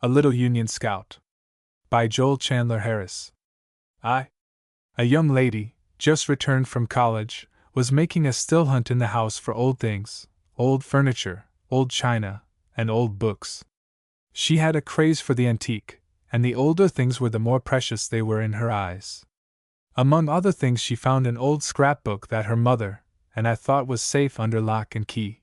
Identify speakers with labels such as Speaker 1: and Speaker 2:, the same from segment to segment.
Speaker 1: A Little Union Scout. By Joel Chandler Harris. A young lady, just returned from college, was making a still hunt in the house for old things, old furniture, old china, and old books. She had a craze for the antique, and the older things were the more precious they were in her eyes. Among other things she found an old scrapbook that her mother and I thought was safe under lock and key.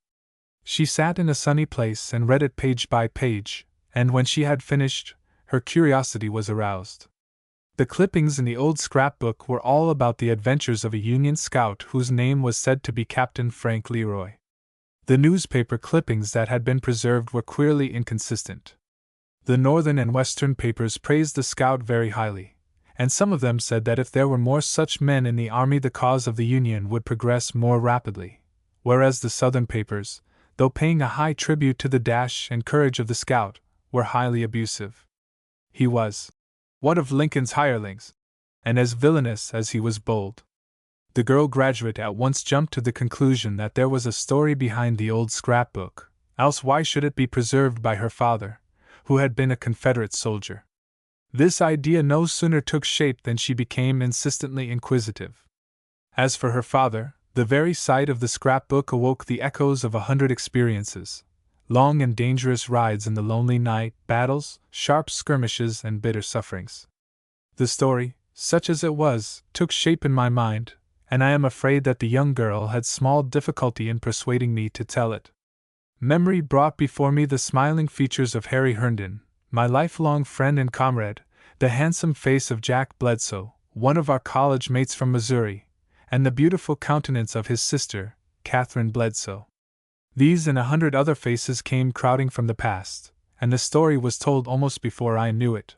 Speaker 1: She sat in a sunny place and read it page by page, and when she had finished, her curiosity was aroused. The clippings in the old scrapbook were all about the adventures of a Union scout whose name was said to be Captain Frank Leroy. The newspaper clippings that had been preserved were queerly inconsistent. The Northern and Western papers praised the scout very highly, and some of them said that if there were more such men in the army the cause of the Union would progress more rapidly, whereas the Southern papers, though paying a high tribute to the dash and courage of the scout, were highly abusive. He was one of Lincoln's hirelings, and as villainous as he was bold. The girl graduate at once jumped to the conclusion that there was a story behind the old scrapbook, else why should it be preserved by her father, who had been a Confederate soldier? This idea no sooner took shape than she became insistently inquisitive. As for her father, the very sight of the scrapbook awoke the echoes of 100 experiences, long and dangerous rides in the lonely night, battles, sharp skirmishes, and bitter sufferings. The story, such as it was, took shape in my mind, and I am afraid that the young girl had small difficulty in persuading me to tell it. Memory brought before me the smiling features of Harry Herndon, my lifelong friend and comrade, the handsome face of Jack Bledsoe, one of our college mates from Missouri, and the beautiful countenance of his sister, Catherine Bledsoe. These and 100 other faces came crowding from the past, and the story was told almost before I knew it.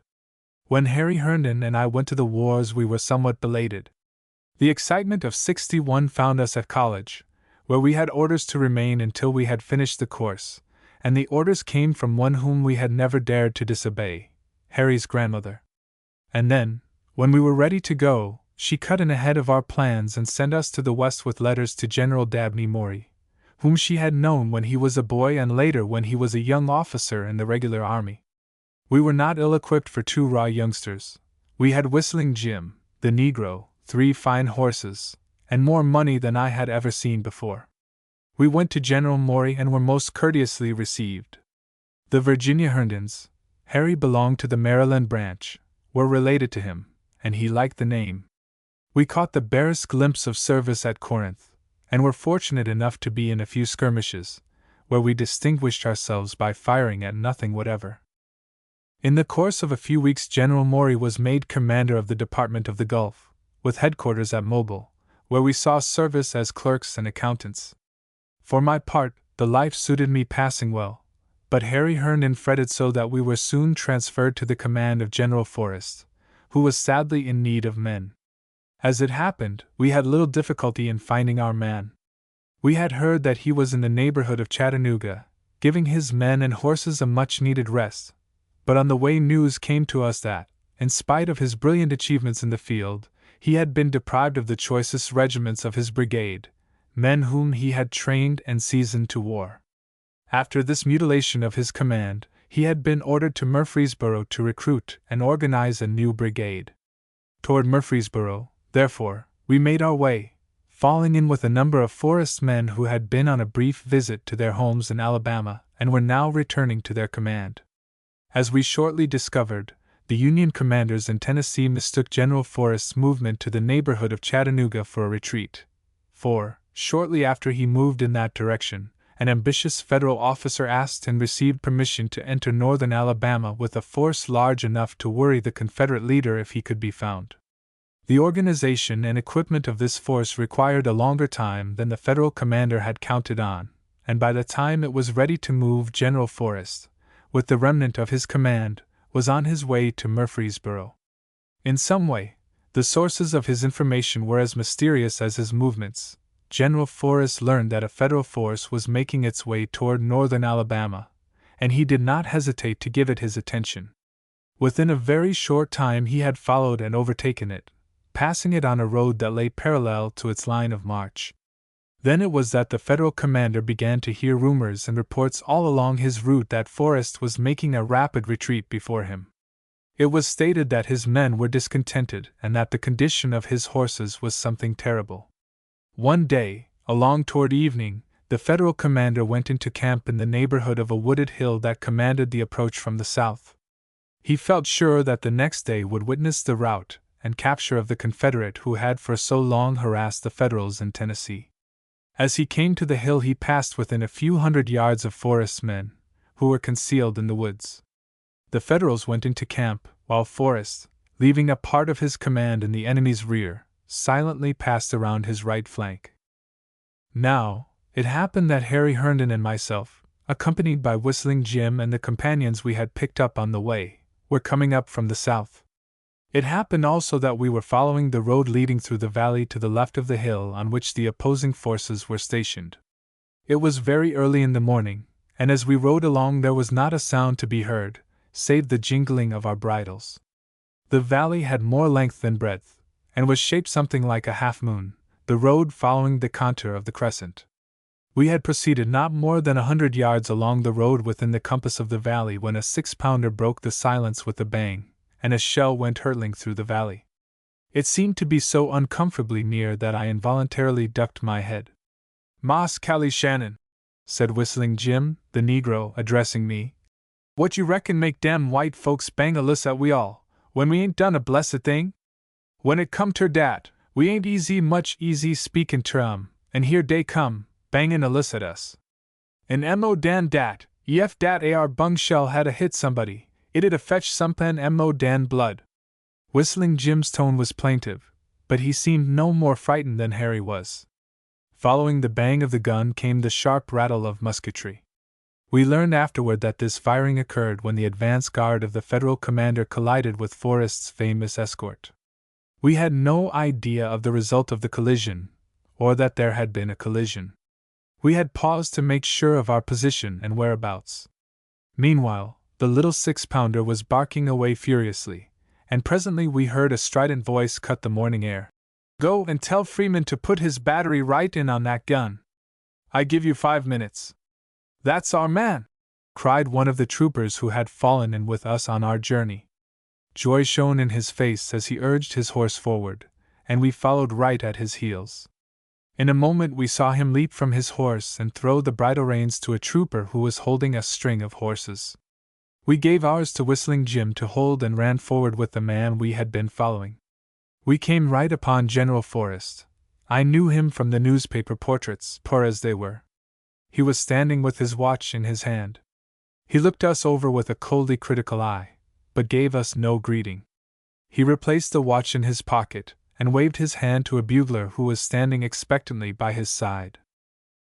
Speaker 1: When Harry Herndon and I went to the wars, we were somewhat belated. The excitement of '61 found us at college, where we had orders to remain until we had finished the course, and the orders came from one whom we had never dared to disobey, Harry's grandmother. And then, when we were ready to go, she cut in ahead of our plans and sent us to the West with letters to General Dabney Maury, whom she had known when he was a boy and later when he was a young officer in the regular army. We were not ill-equipped for 2 raw youngsters. We had Whistling Jim, the Negro, 3 fine horses, and more money than I had ever seen before. We went to General Maury and were most courteously received. The Virginia Herndons, Harry belonged to the Maryland branch, were related to him, and he liked the name. We caught the barest glimpse of service at Corinth, and were fortunate enough to be in a few skirmishes, where we distinguished ourselves by firing at nothing whatever. In the course of a few weeks General Maury was made commander of the Department of the Gulf, with headquarters at Mobile, where we saw service as clerks and accountants. For my part, the life suited me passing well, but Harry Herndon fretted so that we were soon transferred to the command of General Forrest, who was sadly in need of men. As it happened, we had little difficulty in finding our man. We had heard that he was in the neighborhood of Chattanooga, giving his men and horses a much-needed rest, but on the way news came to us that, in spite of his brilliant achievements in the field, he had been deprived of the choicest regiments of his brigade, men whom he had trained and seasoned to war. After this mutilation of his command, he had been ordered to Murfreesboro to recruit and organize a new brigade. Toward Murfreesboro, therefore, we made our way, falling in with a number of Forrest men who had been on a brief visit to their homes in Alabama and were now returning to their command. As we shortly discovered, the Union commanders in Tennessee mistook General Forrest's movement to the neighborhood of Chattanooga for a retreat, for, shortly after he moved in that direction, an ambitious federal officer asked and received permission to enter northern Alabama with a force large enough to worry the Confederate leader if he could be found. The organization and equipment of this force required a longer time than the federal commander had counted on, and by the time it was ready to move, General Forrest, with the remnant of his command, was on his way to Murfreesboro. In some way, the sources of his information were as mysterious as his movements. General Forrest learned that a federal force was making its way toward northern Alabama, and he did not hesitate to give it his attention. Within a very short time he had followed and overtaken it, passing it on a road that lay parallel to its line of march. Then it was that the Federal commander began to hear rumors and reports all along his route that Forrest was making a rapid retreat before him. It was stated that his men were discontented and that the condition of his horses was something terrible. One day, along toward evening, the Federal commander went into camp in the neighborhood of a wooded hill that commanded the approach from the south. He felt sure that the next day would witness the rout and capture of the Confederate who had for so long harassed the Federals in Tennessee. As he came to the hill, he passed within a few hundred yards of Forrest's men, who were concealed in the woods. The Federals went into camp, while Forrest, leaving a part of his command in the enemy's rear, silently passed around his right flank. Now, it happened that Harry Herndon and myself, accompanied by Whistling Jim and the companions we had picked up on the way, were coming up from the south. It happened also that we were following the road leading through the valley to the left of the hill on which the opposing forces were stationed. It was very early in the morning, and as we rode along there was not a sound to be heard, save the jingling of our bridles. The valley had more length than breadth, and was shaped something like a half-moon, the road following the contour of the crescent. We had proceeded not more than 100 yards along the road within the compass of the valley when a 6-pounder broke the silence with a bang, and a shell went hurtling through the valley. It seemed to be so uncomfortably near that I involuntarily ducked my head. "Mas Callie Shannon," said Whistling Jim, the negro, addressing me, "what you reckon make dem white folks bang a list at we all, when we ain't done a blessed thing? When it come ter dat, we ain't much easy speakin' ter 'em, and here dey come, bangin' a list at us. And mo dan dat, ef dat ar bung shell had a hit somebody, it'd a fetched somepen mo dan blood." Whistling Jim's tone was plaintive, but he seemed no more frightened than Harry was. Following the bang of the gun came the sharp rattle of musketry. We learned afterward that this firing occurred when the advance guard of the Federal commander collided with Forrest's famous escort. We had no idea of the result of the collision, or that there had been a collision. We had paused to make sure of our position and whereabouts. Meanwhile, the little 6-pounder was barking away furiously, and presently we heard a strident voice cut the morning air. "Go and tell Freeman to put his battery right in on that gun. I give you 5 minutes." "That's our man!" cried one of the troopers who had fallen in with us on our journey. Joy shone in his face as he urged his horse forward, and we followed right at his heels. In a moment we saw him leap from his horse and throw the bridle reins to a trooper who was holding a string of horses. We gave ours to Whistling Jim to hold and ran forward with the man we had been following. We came right upon General Forrest. I knew him from the newspaper portraits, poor as they were. He was standing with his watch in his hand. He looked us over with a coldly critical eye, but gave us no greeting. He replaced the watch in his pocket, and waved his hand to a bugler who was standing expectantly by his side.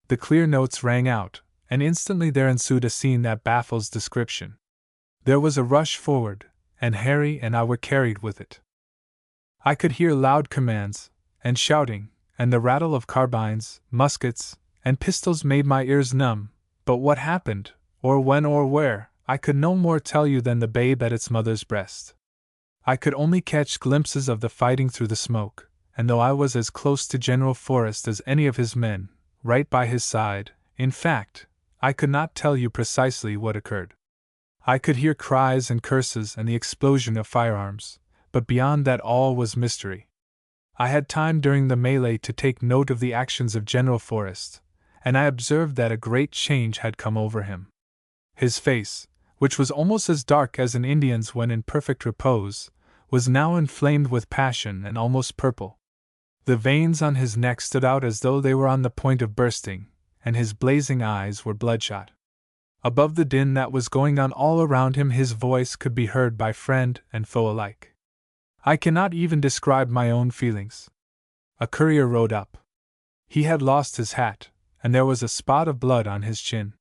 Speaker 1: The clear notes rang out, and instantly there ensued a scene that baffles description. There was a rush forward, and Harry and I were carried with it. I could hear loud commands, and shouting, and the rattle of carbines, muskets, and pistols made my ears numb, but what happened, or when or where, I could no more tell you than the babe at its mother's breast. I could only catch glimpses of the fighting through the smoke, and though I was as close to General Forrest as any of his men, right by his side, in fact, I could not tell you precisely what occurred. I could hear cries and curses and the explosion of firearms, but beyond that all was mystery. I had time during the melee to take note of the actions of General Forrest, and I observed that a great change had come over him. His face, which was almost as dark as an Indian's when in perfect repose, was now inflamed with passion and almost purple. The veins on his neck stood out as though they were on the point of bursting, and his blazing eyes were bloodshot. Above the din that was going on all around him, his voice could be heard by friend and foe alike. I cannot even describe my own feelings. A courier rode up. He had lost his hat, and there was a spot of blood on his chin.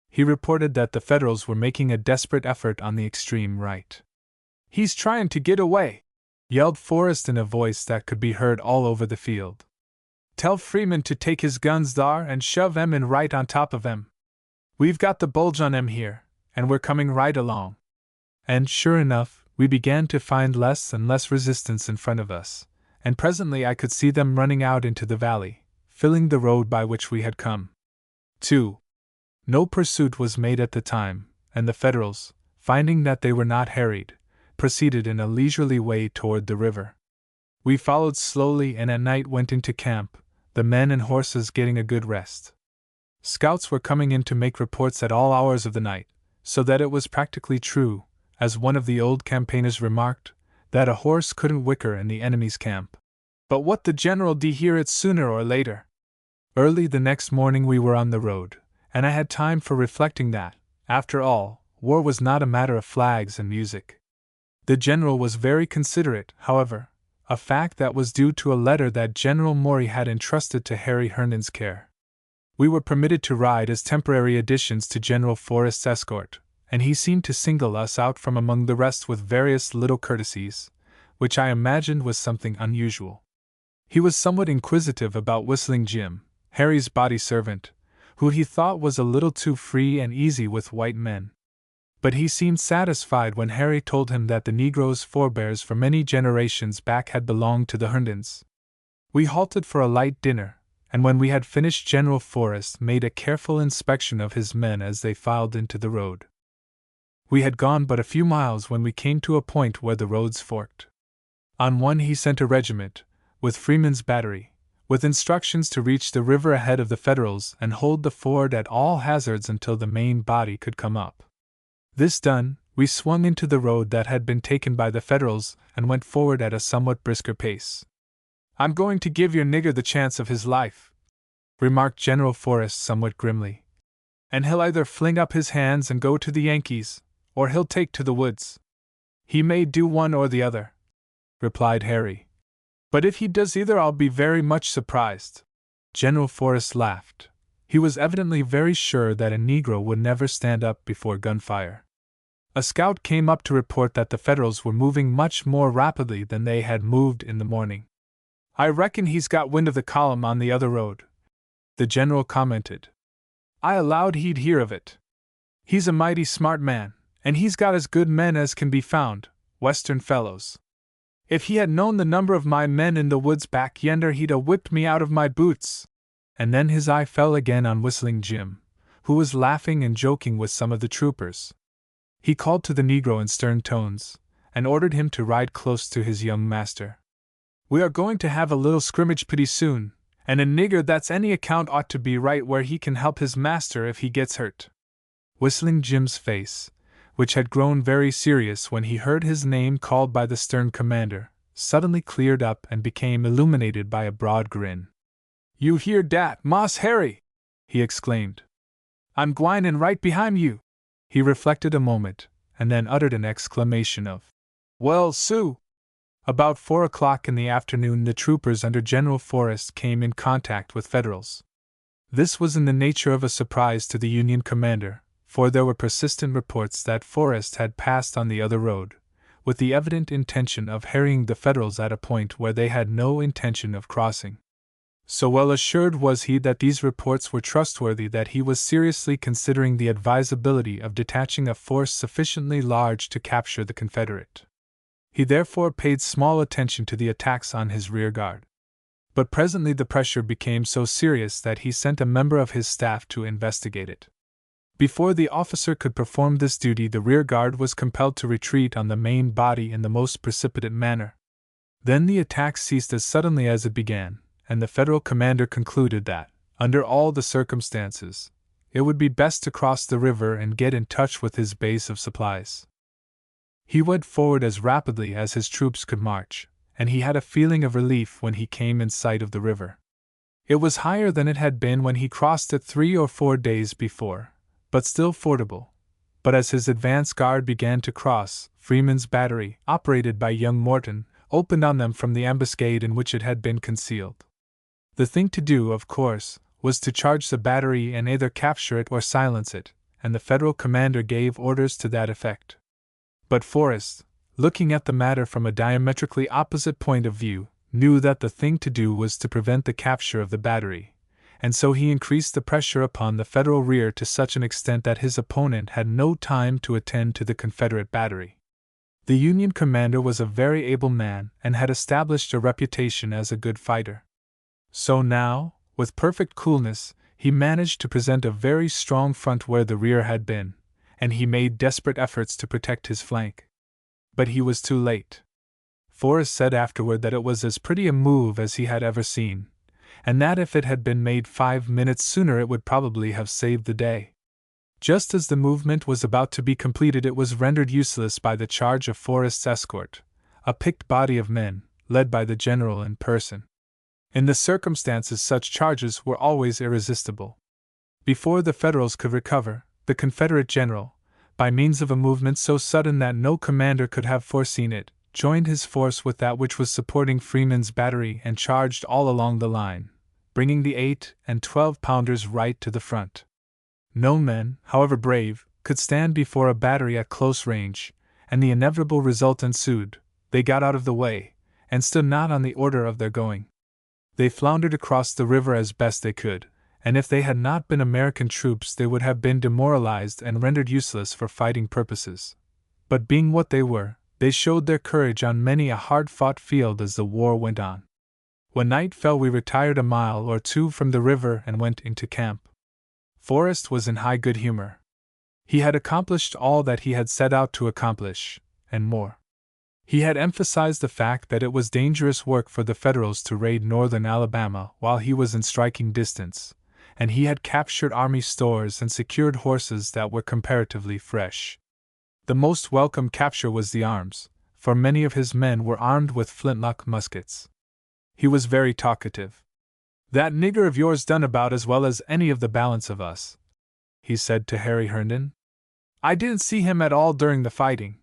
Speaker 1: He reported that the Federals were making a desperate effort on the extreme right. "He's trying to get away!" yelled Forrest in a voice that could be heard all over the field. "Tell Freeman to take his guns thar and shove 'em in right on top of 'em. We've got the bulge on 'em here, and we're coming right along." And sure enough, we began to find less and less resistance in front of us, and presently I could see them running out into the valley, filling the road by which we had come. 2. No pursuit was made at the time, and the Federals, finding that they were not harried, proceeded in a leisurely way toward the river. We followed slowly and at night went into camp, the men and horses getting a good rest. Scouts were coming in to make reports at all hours of the night, so that it was practically true, as one of the old campaigners remarked, that a horse couldn't whicker in the enemy's camp. But what the general d hear it sooner or later. Early the next morning we were on the road, and I had time for reflecting that, after all, war was not a matter of flags and music. The general was very considerate, however, a fact that was due to a letter that General Maury had entrusted to Harry Herndon's care. We were permitted to ride as temporary additions to General Forrest's escort, and he seemed to single us out from among the rest with various little courtesies, which I imagined was something unusual. He was somewhat inquisitive about Whistling Jim, Harry's body servant, who he thought was a little too free and easy with white men. But he seemed satisfied when Harry told him that the Negro's forebears for many generations back had belonged to the Herndons. We halted for a light dinner, and when we had finished General Forrest made a careful inspection of his men as they filed into the road. We had gone but a few miles when we came to a point where the roads forked. On one he sent a regiment, with Freeman's battery, with instructions to reach the river ahead of the Federals and hold the ford at all hazards until the main body could come up. This done, we swung into the road that had been taken by the Federals and went forward at a somewhat brisker pace. "I'm going to give your nigger the chance of his life," remarked General Forrest somewhat grimly. "And he'll either fling up his hands and go to the Yankees, or he'll take to the woods." "He may do one or the other," replied Harry. "But if he does either, I'll be very much surprised." General Forrest laughed. He was evidently very sure that a Negro would never stand up before gunfire. A scout came up to report that the Federals were moving much more rapidly than they had moved in the morning. "I reckon he's got wind of the column on the other road," the general commented. "I allowed he'd hear of it. He's a mighty smart man, and he's got as good men as can be found, Western fellows. If he had known the number of my men in the woods back yender, he'd a whipped me out of my boots." And then his eye fell again on Whistling Jim, who was laughing and joking with some of the troopers. He called to the Negro in stern tones, and ordered him to ride close to his young master. "We are going to have a little scrimmage pretty soon, and a nigger that's any account ought to be right where he can help his master if he gets hurt." Whistling Jim's face, which had grown very serious when he heard his name called by the stern commander, suddenly cleared up and became illuminated by a broad grin. "You hear dat, Moss Harry?" he exclaimed. "I'm gwinin' right behind you." He reflected a moment, and then uttered an exclamation of, "Well, Sue!" About 4 o'clock in the afternoon the troopers under General Forrest came in contact with Federals. This was in the nature of a surprise to the Union commander, for there were persistent reports that Forrest had passed on the other road, with the evident intention of harrying the Federals at a point where they had no intention of crossing. So well assured was he that these reports were trustworthy that he was seriously considering the advisability of detaching a force sufficiently large to capture the Confederate. He therefore paid small attention to the attacks on his rear guard. But presently the pressure became so serious that he sent a member of his staff to investigate it. Before the officer could perform this duty, the rear guard was compelled to retreat on the main body in the most precipitate manner. Then the attack ceased as suddenly as it began, and the Federal commander concluded that, under all the circumstances, it would be best to cross the river and get in touch with his base of supplies. He went forward as rapidly as his troops could march, and he had a feeling of relief when he came in sight of the river. It was higher than it had been when he crossed it 3 or 4 days before, but still fordable. But as his advance guard began to cross, Freeman's battery, operated by young Morton, opened on them from the ambuscade in which it had been concealed. The thing to do, of course, was to charge the battery and either capture it or silence it, and the Federal commander gave orders to that effect. But Forrest, looking at the matter from a diametrically opposite point of view, knew that the thing to do was to prevent the capture of the battery, and so he increased the pressure upon the Federal rear to such an extent that his opponent had no time to attend to the Confederate battery. The Union commander was a very able man and had established a reputation as a good fighter. So now, With perfect coolness, he managed to present a very strong front where the rear had been, and he made desperate efforts to protect his flank. But he was too late. Forrest said afterward that it was as pretty a move as he had ever seen, and that if it had been made 5 minutes sooner it would probably have saved the day. Just as the movement was about to be completed, it was rendered useless by the charge of Forrest's escort, a picked body of men, led by the general in person. In the circumstances, such charges were always irresistible. Before the Federals could recover, the Confederate general, by means of a movement so sudden that no commander could have foreseen it, joined his force with that which was supporting Freeman's battery and charged all along the line, bringing the 8 and 12-pounders right to the front. No men, however brave, could stand before a battery at close range, and the inevitable result ensued. They got out of the way, and stood not on the order of their going. They floundered across the river as best they could, and if they had not been American troops they would have been demoralized and rendered useless for fighting purposes. But being what they were, they showed their courage on many a hard-fought field as the war went on. When night fell we retired a mile or two from the river and went into camp. Forrest was in high good humor. He had accomplished all that he had set out to accomplish, and more. He had emphasized the fact that it was dangerous work for the Federals to raid northern Alabama while he was in striking distance, and he had captured army stores and secured horses that were comparatively fresh. The most welcome capture was the arms, for many of his men were armed with flintlock muskets. He was very talkative. "That nigger of yours done about as well as any of the balance of us," he said to Harry Herndon. "I didn't see him at all during the fighting,"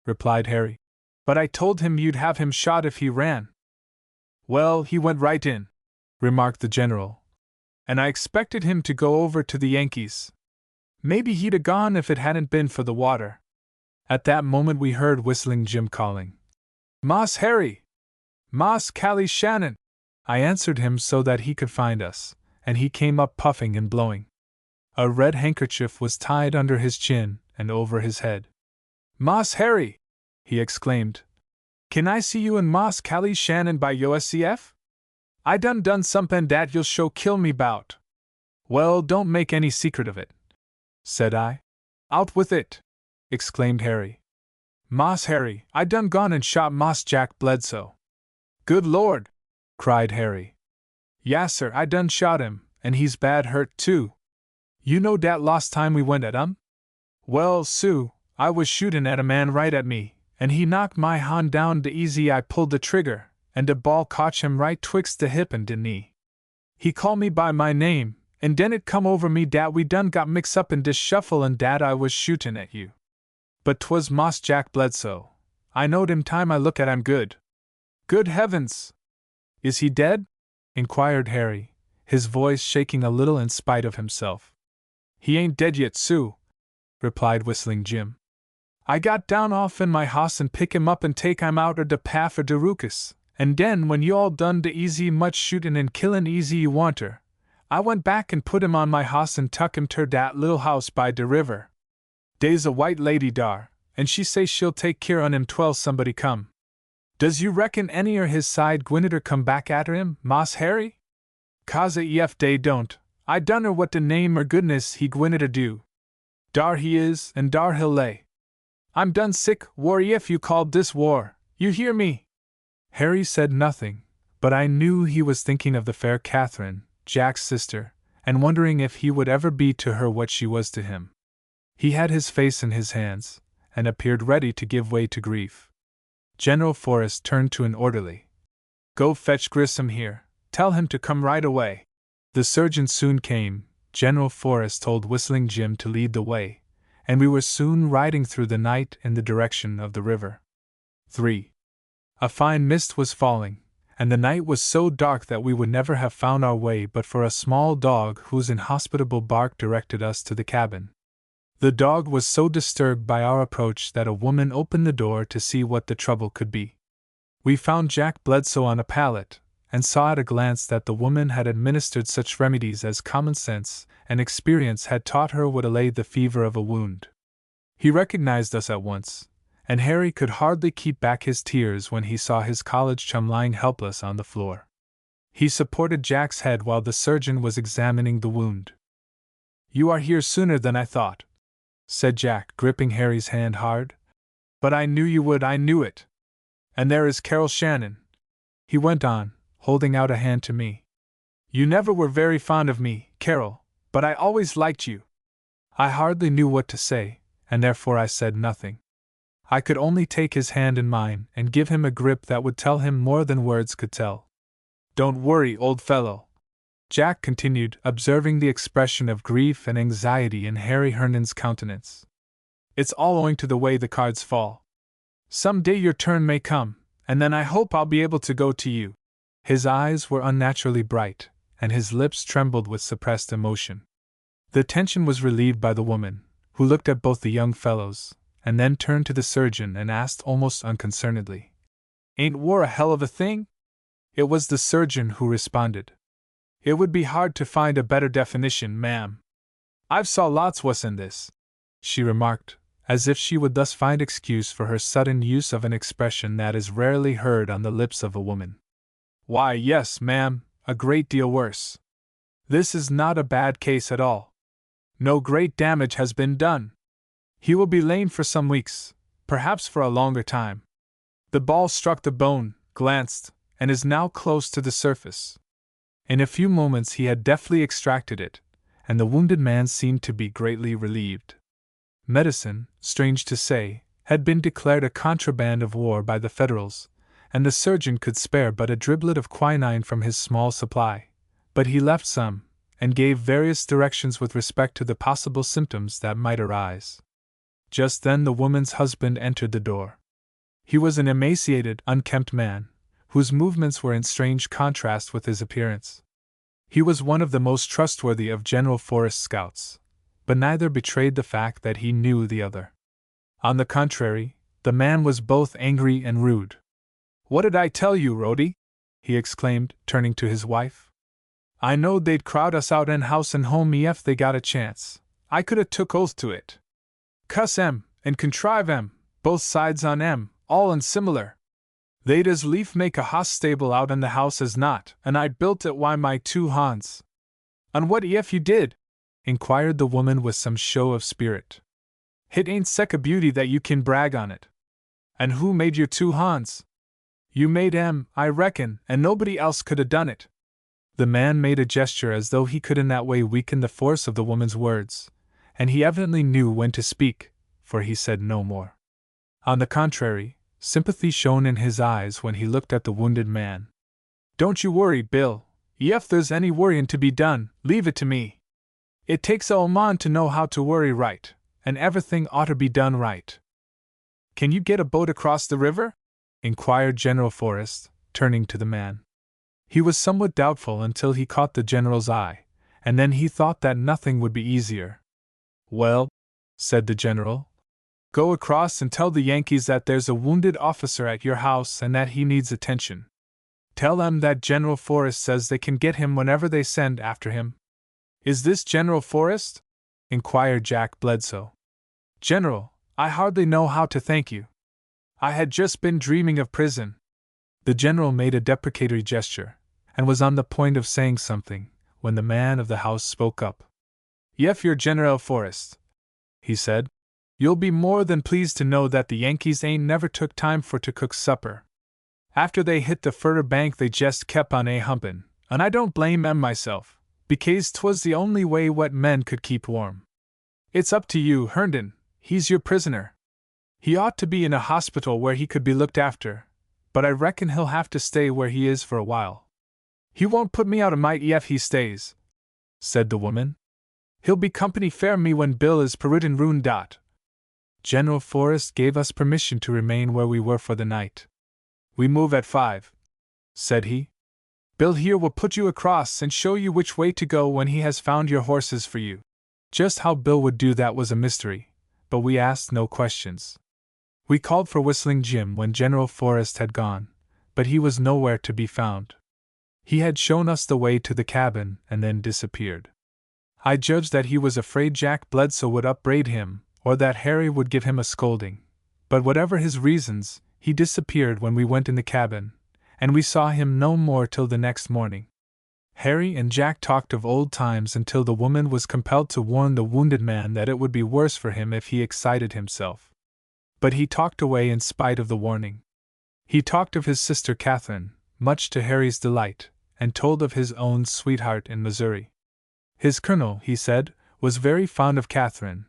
Speaker 1: replied Harry, "but I told him you'd have him shot if he ran." "Well, he went right in," remarked the general, "and I expected him to go over to the Yankees. Maybe he'd 'a' gone if it hadn't been for the water." At that moment we heard Whistling Jim calling, "Moss Harry! Moss Callie Shannon!" I answered him so that he could find us, and he came up puffing and blowing. A red handkerchief was tied under his chin and over his head. "Moss Harry!" he exclaimed. "Can I see you and Moss Callie Shannon by USCF? I done somepin dat you'll show kill me 'bout." "Well, don't make any secret of it," said I. "Out with it!" exclaimed Harry. "Moss Harry, I done gone and shot Moss Jack Bledsoe." "Good Lord!" cried Harry. "Yassir, I done shot him, and he's bad hurt too. You know dat last time we went at Well, Sue, I was shootin' at a man right at me, and he knocked my hand down de easy I pulled the trigger, and de ball cotch him right twixt de hip and de knee. He call me by my name, and den it come over me dat we done got mix up in dis shuffle and dat I was shootin' at you. But 'twas Moss Jack Bledsoe. I knowed him time I look at him good. Good heavens! Is he dead?" inquired Harry, his voice shaking a little in spite of himself. "He ain't dead yet, Sue," replied Whistling Jim. "I got down off in my hoss and pick him up and take him out er de path for de Rucus, and den when you all done de easy much shootin' and killin' easy you wanter, I went back and put him on my hoss and tuck him ter dat little house by de river. Dey's a white lady dar, and she say she'll take keer on him twell somebody come. Does you reckon any er his side gwinneter come back atter him, Moss Harry? Cause ef dey don't, I dunner what de name er goodness he gwinneter do. Dar he is, and dar he'll lay. I'm done sick war ef you call dis war, you hear me?" Harry said nothing, but I knew he was thinking of the fair Catherine, Jack's sister, and wondering if he would ever be to her what she was to him. He had his face in his hands, and appeared ready to give way to grief. General Forrest turned to an orderly. "Go fetch Grissom here, tell him to come right away." The surgeon soon came. General Forrest told Whistling Jim to lead the way, and we were soon riding through the night in the direction of the river. 3. A fine mist was falling, and the night was so dark that we would never have found our way but for a small dog whose inhospitable bark directed us to the cabin. The dog was so disturbed by our approach that a woman opened the door to see what the trouble could be. We found Jack Bledsoe on a pallet, and saw at a glance that the woman had administered such remedies as common sense and experience had taught her would allay the fever of a wound. He recognized us at once, and Harry could hardly keep back his tears when he saw his college chum lying helpless on the floor. He supported Jack's head while the surgeon was examining the wound. "You are here sooner than I thought," said Jack, gripping Harry's hand hard. "But I knew you would, I knew it. And there is Carol Shannon," he went on, holding out a hand to me. "You never were very fond of me, Carol, but I always liked you." I hardly knew what to say, and therefore I said nothing. I could only take his hand in mine and give him a grip that would tell him more than words could tell. "Don't worry, old fellow," Jack continued, observing the expression of grief and anxiety in Harry Hernan's countenance. "It's all owing to the way the cards fall. Some day your turn may come, and then I hope I'll be able to go to you." His eyes were unnaturally bright, and his lips trembled with suppressed emotion. The tension was relieved by the woman, who looked at both the young fellows, and then turned to the surgeon and asked almost unconcernedly, "Ain't war a hell of a thing?" It was the surgeon who responded. "It would be hard to find a better definition, ma'am. I've saw lots wuss than this," she remarked, as if she would thus find excuse for her sudden use of an expression that is rarely heard on the lips of a woman. "Why, yes, ma'am, a great deal worse. This is not a bad case at all. No great damage has been done. He will be lame for some weeks, perhaps for a longer time. The ball struck the bone, glanced, and is now close to the surface." In a few moments he had deftly extracted it, and the wounded man seemed to be greatly relieved. Medicine, strange to say, had been declared a contraband of war by the Federals, and the surgeon could spare but a driblet of quinine from his small supply, but he left some, and gave various directions with respect to the possible symptoms that might arise. Just then the woman's husband entered the door. He was an emaciated, unkempt man, whose movements were in strange contrast with his appearance. He was one of the most trustworthy of General Forrest's scouts, but neither betrayed the fact that he knew the other. On the contrary, the man was both angry and rude. "What did I tell you, Rhodey?" he exclaimed, turning to his wife. "I knowed they'd crowd us out en house and home ef they got a chance. I could 'a' took oath to it. Cuss 'em, and contrive 'em, both sides on 'em, all unsimilar. They'd as lief make a hoss stable out in the house as not, and I built it wy my 2 hons. "And what ef you did?" inquired the woman with some show of spirit. "Hit ain't sech a beauty that you kin brag on it. And who made your 2 hons? You made 'em, I reckon, and nobody else could 'a' done it." The man made a gesture as though he could in that way weaken the force of the woman's words, and he evidently knew when to speak, for he said no more. On the contrary, sympathy shone in his eyes when he looked at the wounded man. "Don't you worry, Bill. Ef there's any worryin' to be done, leave it to me. It takes a man to know how to worry right, and everything oughter be done right." "Can you get a boat across the river?" inquired General Forrest, turning to the man. He was somewhat doubtful until he caught the general's eye, and then he thought that nothing would be easier. "Well," said the general, "go across and tell the Yankees that there's a wounded officer at your house and that he needs attention. Tell them that General Forrest says they can get him whenever they send after him." "Is this General Forrest?" inquired Jack Bledsoe. "General, I hardly know how to thank you. I had just been dreaming of prison." The general made a deprecatory gesture, and was on the point of saying something, when the man of the house spoke up. "Yef, you're General Forrest," he said. "You'll be more than pleased to know that the Yankees ain't never took time for to cook supper. After they hit the furder bank they jest kep on humpin', and I don't blame 'em myself, becase 'twas the only way wet men could keep warm. It's up to you, Herndon, he's your prisoner. He ought to be in a hospital where he could be looked after, but I reckon he'll have to stay where he is for a while." "He won't put me out of my ef he stays," said the woman. "He'll be company fair me when Bill is perutin roon dot." General Forrest gave us permission to remain where we were for the night. "We move at 5, said he. "Bill here will put you across and show you which way to go when he has found your horses for you." Just how Bill would do that was a mystery, but we asked no questions. We called for Whistling Jim when General Forrest had gone, but he was nowhere to be found. He had shown us the way to the cabin and then disappeared. I judged that he was afraid Jack Bledsoe would upbraid him, or that Harry would give him a scolding, but whatever his reasons, he disappeared when we went in the cabin, and we saw him no more till the next morning. Harry and Jack talked of old times until the woman was compelled to warn the wounded man that it would be worse for him if he excited himself. But he talked away in spite of the warning. He talked of his sister Catherine, much to Harry's delight, and told of his own sweetheart in Missouri. His colonel, he said, was very fond of Catherine,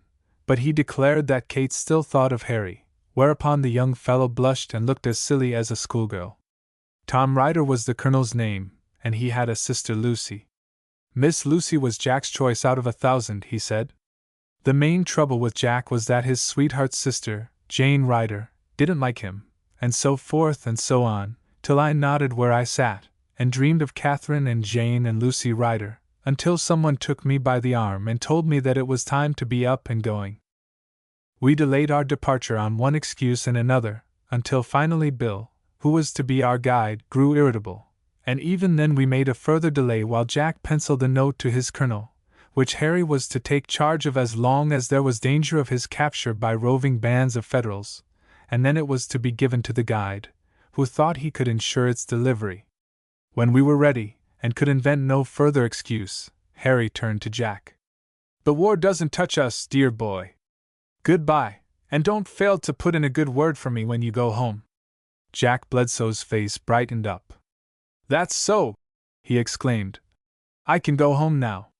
Speaker 1: but he declared that Kate still thought of Harry, whereupon the young fellow blushed and looked as silly as a schoolgirl. Tom Ryder was the colonel's name, and he had a sister Lucy. Miss Lucy was Jack's choice out of 1,000, he said. The main trouble with Jack was that his sweetheart's sister, Jane Ryder, didn't like him, and so forth and so on, till I nodded where I sat, and dreamed of Catherine and Jane and Lucy Ryder, until someone took me by the arm and told me that it was time to be up and going. We delayed our departure on one excuse and another, until finally Bill, who was to be our guide, grew irritable, and even then we made a further delay while Jack penciled a note to his colonel, which Harry was to take charge of as long as there was danger of his capture by roving bands of Federals, and then it was to be given to the guide, who thought he could ensure its delivery. When we were ready, and could invent no further excuse, Harry turned to Jack. "The war doesn't touch us, dear boy. Goodbye, and don't fail to put in a good word for me when you go home." Jack Bledsoe's face brightened up. "That's so!" he exclaimed. "I can go home now."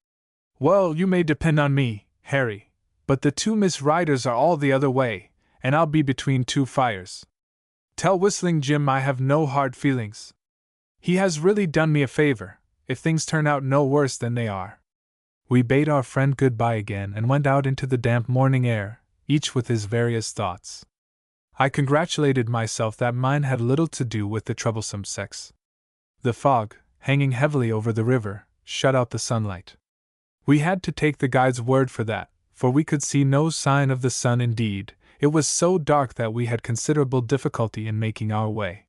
Speaker 1: "Well, you may depend on me, Harry, but the 2 Miss Ryders are all the other way, and I'll be between 2 fires. Tell Whistling Jim I have no hard feelings. He has really done me a favor, if things turn out no worse than they are." We bade our friend goodbye again and went out into the damp morning air, each with his various thoughts. I congratulated myself that mine had little to do with the troublesome sex. The fog, hanging heavily over the river, shut out the sunlight. We had to take the guide's word for that, for we could see no sign of the sun. Indeed, it was so dark that we had considerable difficulty in making our way.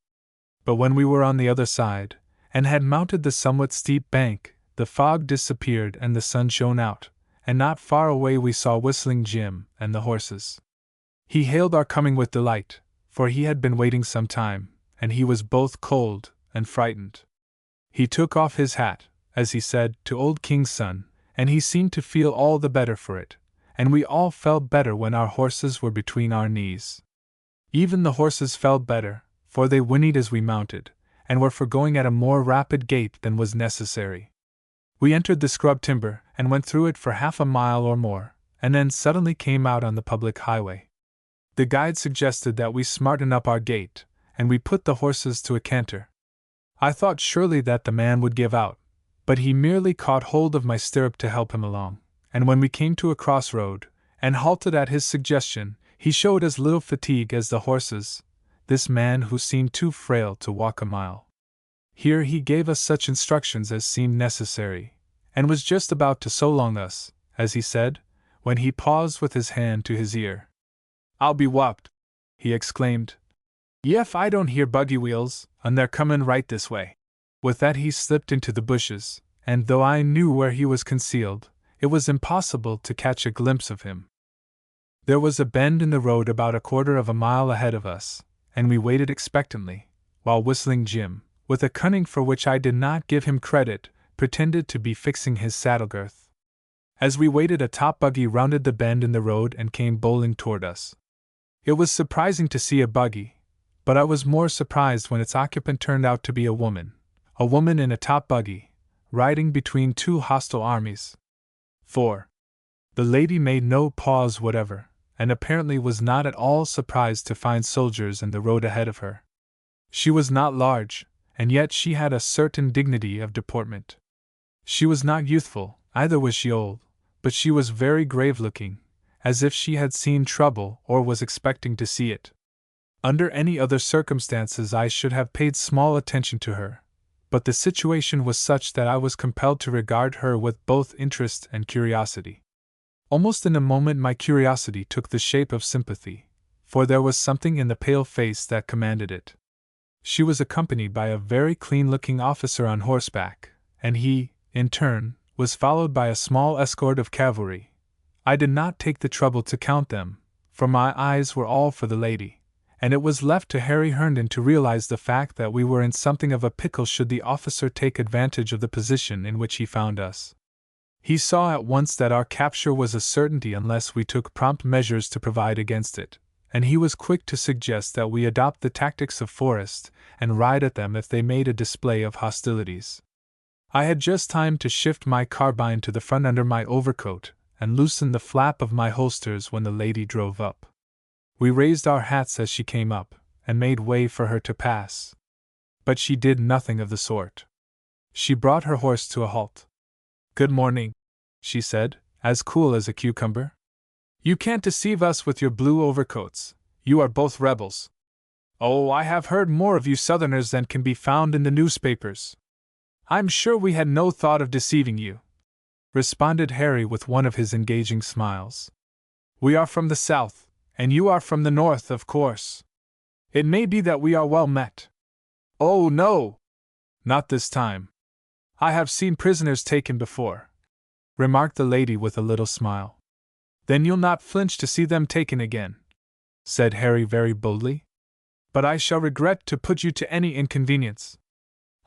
Speaker 1: But when we were on the other side, and had mounted the somewhat steep bank, the fog disappeared and the sun shone out, and not far away we saw Whistling Jim and the horses. He hailed our coming with delight, for he had been waiting some time, and he was both cold and frightened. He took off his hat, as he said, to Old King's son, and he seemed to feel all the better for it, and we all felt better when our horses were between our knees. Even the horses felt better, for they whinnied as we mounted, and were for going at a more rapid gait than was necessary. We entered the scrub timber and went through it for half a mile or more, and then suddenly came out on the public highway. The guide suggested that we smarten up our gait, and we put the horses to a canter. I thought surely that the man would give out, but he merely caught hold of my stirrup to help him along, and when we came to a crossroad, and halted at his suggestion, he showed as little fatigue as the horses, this man who seemed too frail to walk a mile. Here he gave us such instructions as seemed necessary, and was just about to so long us, as he said, when he paused with his hand to his ear. "I'll be whopped," he exclaimed, "Yef I don't hear buggy wheels, and they're comin' right this way." With that he slipped into the bushes, and though I knew where he was concealed, it was impossible to catch a glimpse of him. There was a bend in the road about 1/4 of a mile ahead of us, and we waited expectantly, while Whistling Jim, with a cunning for which I did not give him credit, pretended to be fixing his saddle girth. As we waited, a top buggy rounded the bend in the road and came bowling toward us. It was surprising to see a buggy, but I was more surprised when its occupant turned out to be a woman in a top buggy, riding between 2 hostile armies. 4. The lady made no pause whatever, and apparently was not at all surprised to find soldiers in the road ahead of her. She was not large, and yet she had a certain dignity of deportment. She was not youthful, either was she old, but she was very grave-looking, as if she had seen trouble or was expecting to see it. Under any other circumstances I should have paid small attention to her, but the situation was such that I was compelled to regard her with both interest and curiosity. Almost in a moment my curiosity took the shape of sympathy, for there was something in the pale face that commanded it. She was accompanied by a very clean-looking officer on horseback, and he, in turn, was followed by a small escort of cavalry. I did not take the trouble to count them, for my eyes were all for the lady, and it was left to Harry Herndon to realize the fact that we were in something of a pickle should the officer take advantage of the position in which he found us. He saw at once that our capture was a certainty unless we took prompt measures to provide against it, and he was quick to suggest that we adopt the tactics of Forrest and ride at them if they made a display of hostilities. I had just time to shift my carbine to the front under my overcoat and loosen the flap of my holsters when the lady drove up. We raised our hats as she came up, and made way for her to pass. But she did nothing of the sort. She brought her horse to a halt. "Good morning," she said, as cool as a cucumber. "You can't deceive us with your blue overcoats. You are both rebels." "Oh, I have heard more of you Southerners than can be found in the newspapers." "I'm sure we had no thought of deceiving you," responded Harry with one of his engaging smiles. "We are from the South, and you are from the North, of course. It may be that we are well met." "Oh, no! Not this time. I have seen prisoners taken before," remarked the lady with a little smile. "Then you'll not flinch to see them taken again," said Harry very boldly. "But I shall regret to put you to any inconvenience."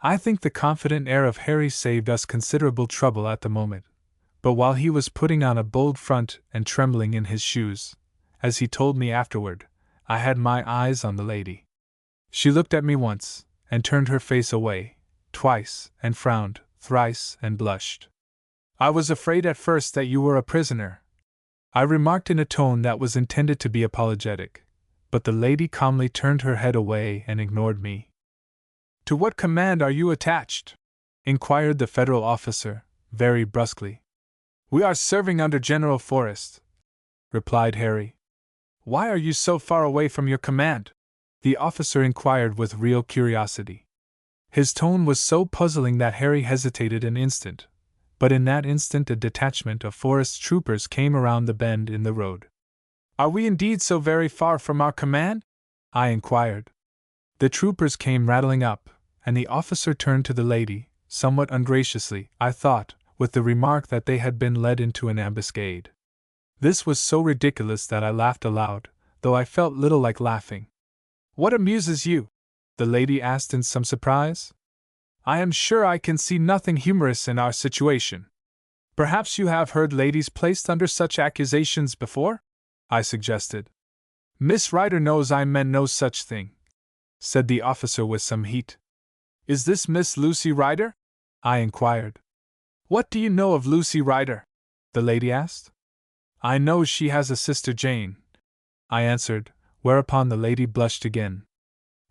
Speaker 1: I think the confident air of Harry saved us considerable trouble at the moment, but while he was putting on a bold front and trembling in his shoes, as he told me afterward, I had my eyes on the lady. She looked at me once, and turned her face away, twice, and frowned, thrice, and blushed. "I was afraid at first that you were a prisoner," I remarked in a tone that was intended to be apologetic, but the lady calmly turned her head away and ignored me. "To what command are you attached?" inquired the federal officer, very brusquely. "We are serving under General Forrest," replied Harry. "Why are you so far away from your command?" the officer inquired with real curiosity. His tone was so puzzling that Harry hesitated an instant, but in that instant a detachment of Forrest's troopers came around the bend in the road. "Are we indeed so very far from our command?" I inquired. The troopers came rattling up, and the officer turned to the lady, somewhat ungraciously, I thought, with the remark that they had been led into an ambuscade. This was so ridiculous that I laughed aloud, though I felt little like laughing. "What amuses you?" the lady asked in some surprise. "I am sure I can see nothing humorous in our situation." "Perhaps you have heard ladies placed under such accusations before?" I suggested. "Miss Ryder knows I meant no such thing," said the officer with some heat. "Is this Miss Lucy Ryder?" I inquired. "What do you know of Lucy Ryder?" the lady asked. "I know she has a sister Jane," I answered, whereupon the lady blushed again.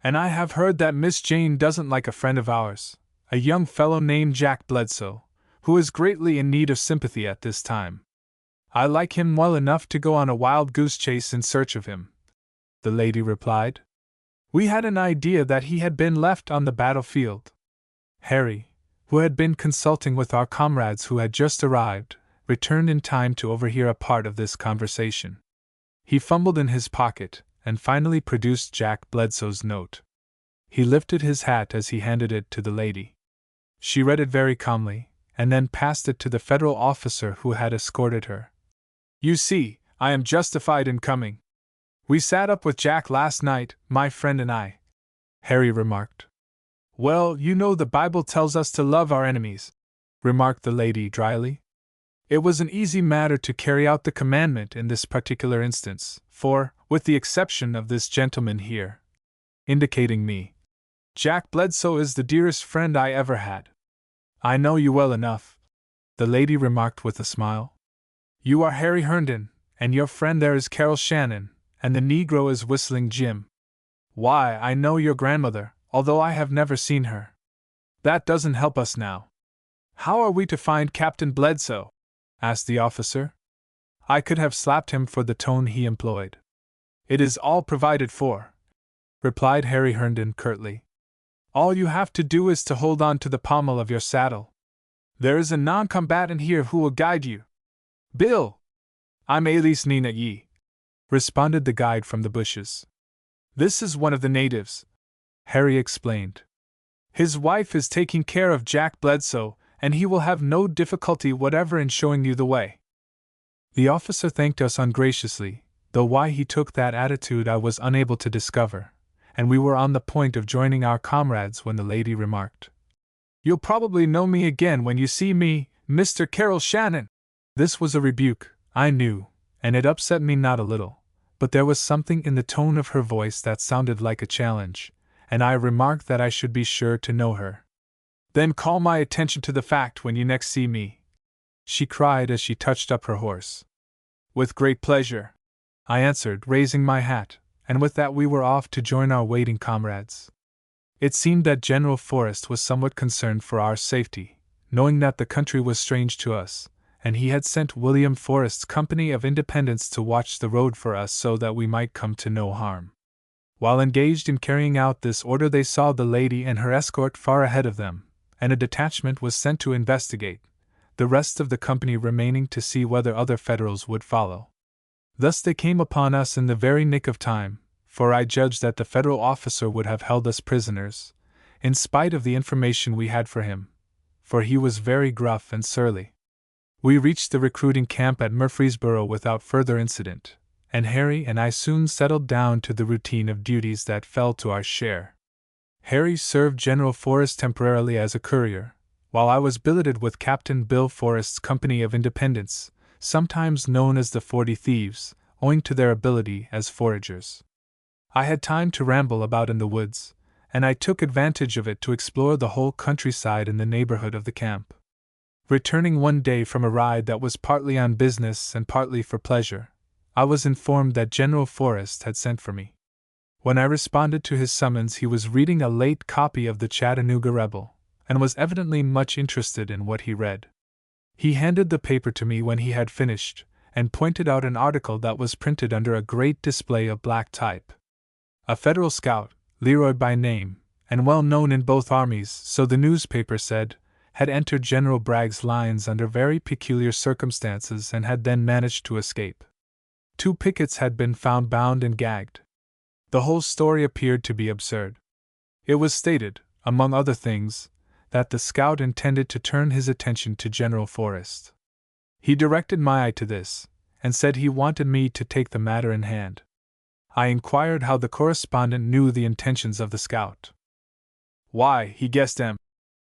Speaker 1: "And I have heard that Miss Jane doesn't like a friend of ours, a young fellow named Jack Bledsoe, who is greatly in need of sympathy at this time. I like him well enough to go on a wild goose chase in search of him," the lady replied. "We had an idea that he had been left on the battlefield." Harry, who had been consulting with our comrades who had just arrived, returned in time to overhear a part of this conversation. He fumbled in his pocket, and finally produced Jack Bledsoe's note. He lifted his hat as he handed it to the lady. She read it very calmly, and then passed it to the federal officer who had escorted her. "You see, I am justified in coming. We sat up with Jack last night, my friend and I," Harry remarked. "Well, you know the Bible tells us to love our enemies," remarked the lady dryly. "It was an easy matter to carry out the commandment in this particular instance, for, with the exception of this gentleman here," indicating me, "Jack Bledsoe is the dearest friend I ever had." "I know you well enough," the lady remarked with a smile. "You are Harry Herndon, and your friend there is Carol Shannon, and the Negro is Whistling Jim. Why, I know your grandmother, although I have never seen her. That doesn't help us now." "How are we to find Captain Bledsoe?" asked the officer. I could have slapped him for the tone he employed. "It is all provided for," replied Harry Herndon curtly. "All you have to do is to hold on to the pommel of your saddle. There is a non-combatant here who will guide you." "Bill! I'm Elise Nina Ye," responded the guide from the bushes. "This is one of the natives," Harry explained. "His wife is taking care of Jack Bledsoe, and he will have no difficulty whatever in showing you the way." The officer thanked us ungraciously, though why he took that attitude I was unable to discover, and we were on the point of joining our comrades when the lady remarked, "You'll probably know me again when you see me, Mr. Carroll Shannon." This was a rebuke, I knew, and it upset me not a little, but there was something in the tone of her voice that sounded like a challenge, and I remarked that I should be sure to know her. "Then call my attention to the fact when you next see me," she cried as she touched up her horse. "With great pleasure," I answered, raising my hat, and with that we were off to join our waiting comrades. It seemed that General Forrest was somewhat concerned for our safety, knowing that the country was strange to us, and he had sent William Forrest's company of Independents to watch the road for us so that we might come to no harm. While engaged in carrying out this order, they saw the lady and her escort far ahead of them, and a detachment was sent to investigate, the rest of the company remaining to see whether other Federals would follow. Thus they came upon us in the very nick of time, for I judged that the Federal officer would have held us prisoners, in spite of the information we had for him, for he was very gruff and surly. We reached the recruiting camp at Murfreesboro without further incident, and Harry and I soon settled down to the routine of duties that fell to our share. Harry served General Forrest temporarily as a courier, while I was billeted with Captain Bill Forrest's company of Independents, sometimes known as the 40 Thieves, owing to their ability as foragers. I had time to ramble about in the woods, and I took advantage of it to explore the whole countryside in the neighborhood of the camp. Returning one day from a ride that was partly on business and partly for pleasure, I was informed that General Forrest had sent for me. When I responded to his summons, he was reading a late copy of the Chattanooga Rebel, and was evidently much interested in what he read. He handed the paper to me when he had finished, and pointed out an article that was printed under a great display of black type. A Federal scout, Leroy by name, and well known in both armies, so the newspaper said, had entered General Bragg's lines under very peculiar circumstances and had then managed to escape. 2 pickets had been found bound and gagged. The whole story appeared to be absurd. It was stated, among other things, that the scout intended to turn his attention to General Forrest. He directed my eye to this, and said he wanted me to take the matter in hand. I inquired how the correspondent knew the intentions of the scout. "Why, he guessed them,"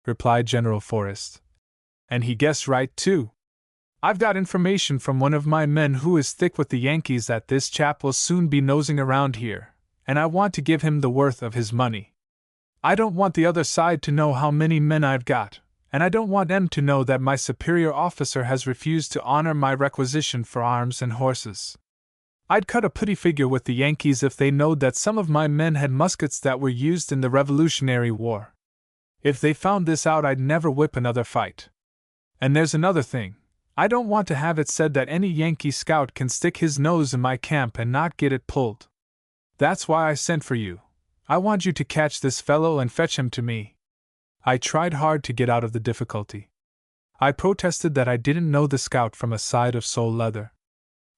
Speaker 1: replied General Forrest. "And he guessed right, too. I've got information from one of my men who is thick with the Yankees that this chap will soon be nosing around here, and I want to give him the worth of his money. I don't want the other side to know how many men I've got, and I don't want them to know that my superior officer has refused to honor my requisition for arms and horses. I'd cut a pretty figure with the Yankees if they knowed that some of my men had muskets that were used in the Revolutionary War. If they found this out, I'd never whip another fight. And there's another thing. I don't want to have it said that any Yankee scout can stick his nose in my camp and not get it pulled. That's why I sent for you. I want you to catch this fellow and fetch him to me." I tried hard to get out of the difficulty. I protested that I didn't know the scout from a side of sole leather.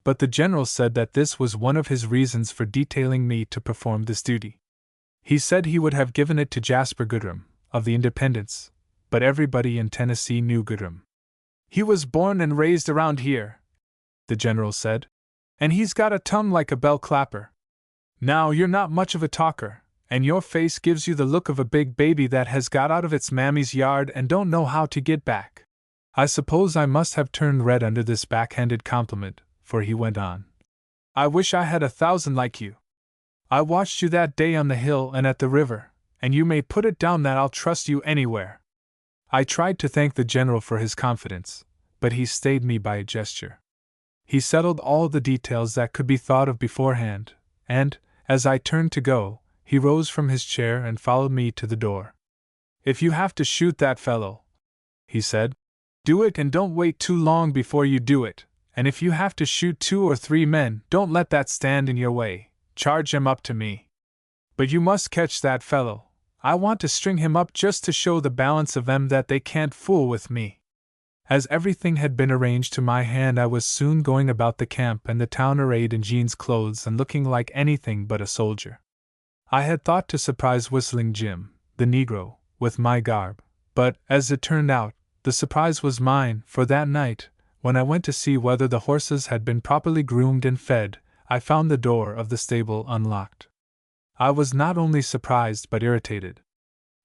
Speaker 1: But the general said that this was one of his reasons for detailing me to perform this duty. He said he would have given it to Jasper Goodrum, of the Independents, but everybody in Tennessee knew Goodrum. "He was born and raised around here," the general said, "and he's got a tongue like a bell clapper. Now, you're not much of a talker, and your face gives you the look of a big baby that has got out of its mammy's yard and don't know how to get back." I suppose I must have turned red under this backhanded compliment, for he went on, "I wish I had 1,000 like you. I watched you that day on the hill and at the river, and you may put it down that I'll trust you anywhere." I tried to thank the general for his confidence, but he stayed me by a gesture. He settled all the details that could be thought of beforehand, and, as I turned to go, he rose from his chair and followed me to the door. "If you have to shoot that fellow," he said, "do it and don't wait too long before you do it, and if you have to shoot 2 or 3 men, don't let that stand in your way, charge him up to me. But you must catch that fellow. I want to string him up just to show the balance of them that they can't fool with me." As everything had been arranged to my hand, I was soon going about the camp and the town arrayed in jeans clothes and looking like anything but a soldier. I had thought to surprise Whistling Jim, the Negro, with my garb, but, as it turned out, the surprise was mine, for that night, when I went to see whether the horses had been properly groomed and fed, I found the door of the stable unlocked. I was not only surprised but irritated.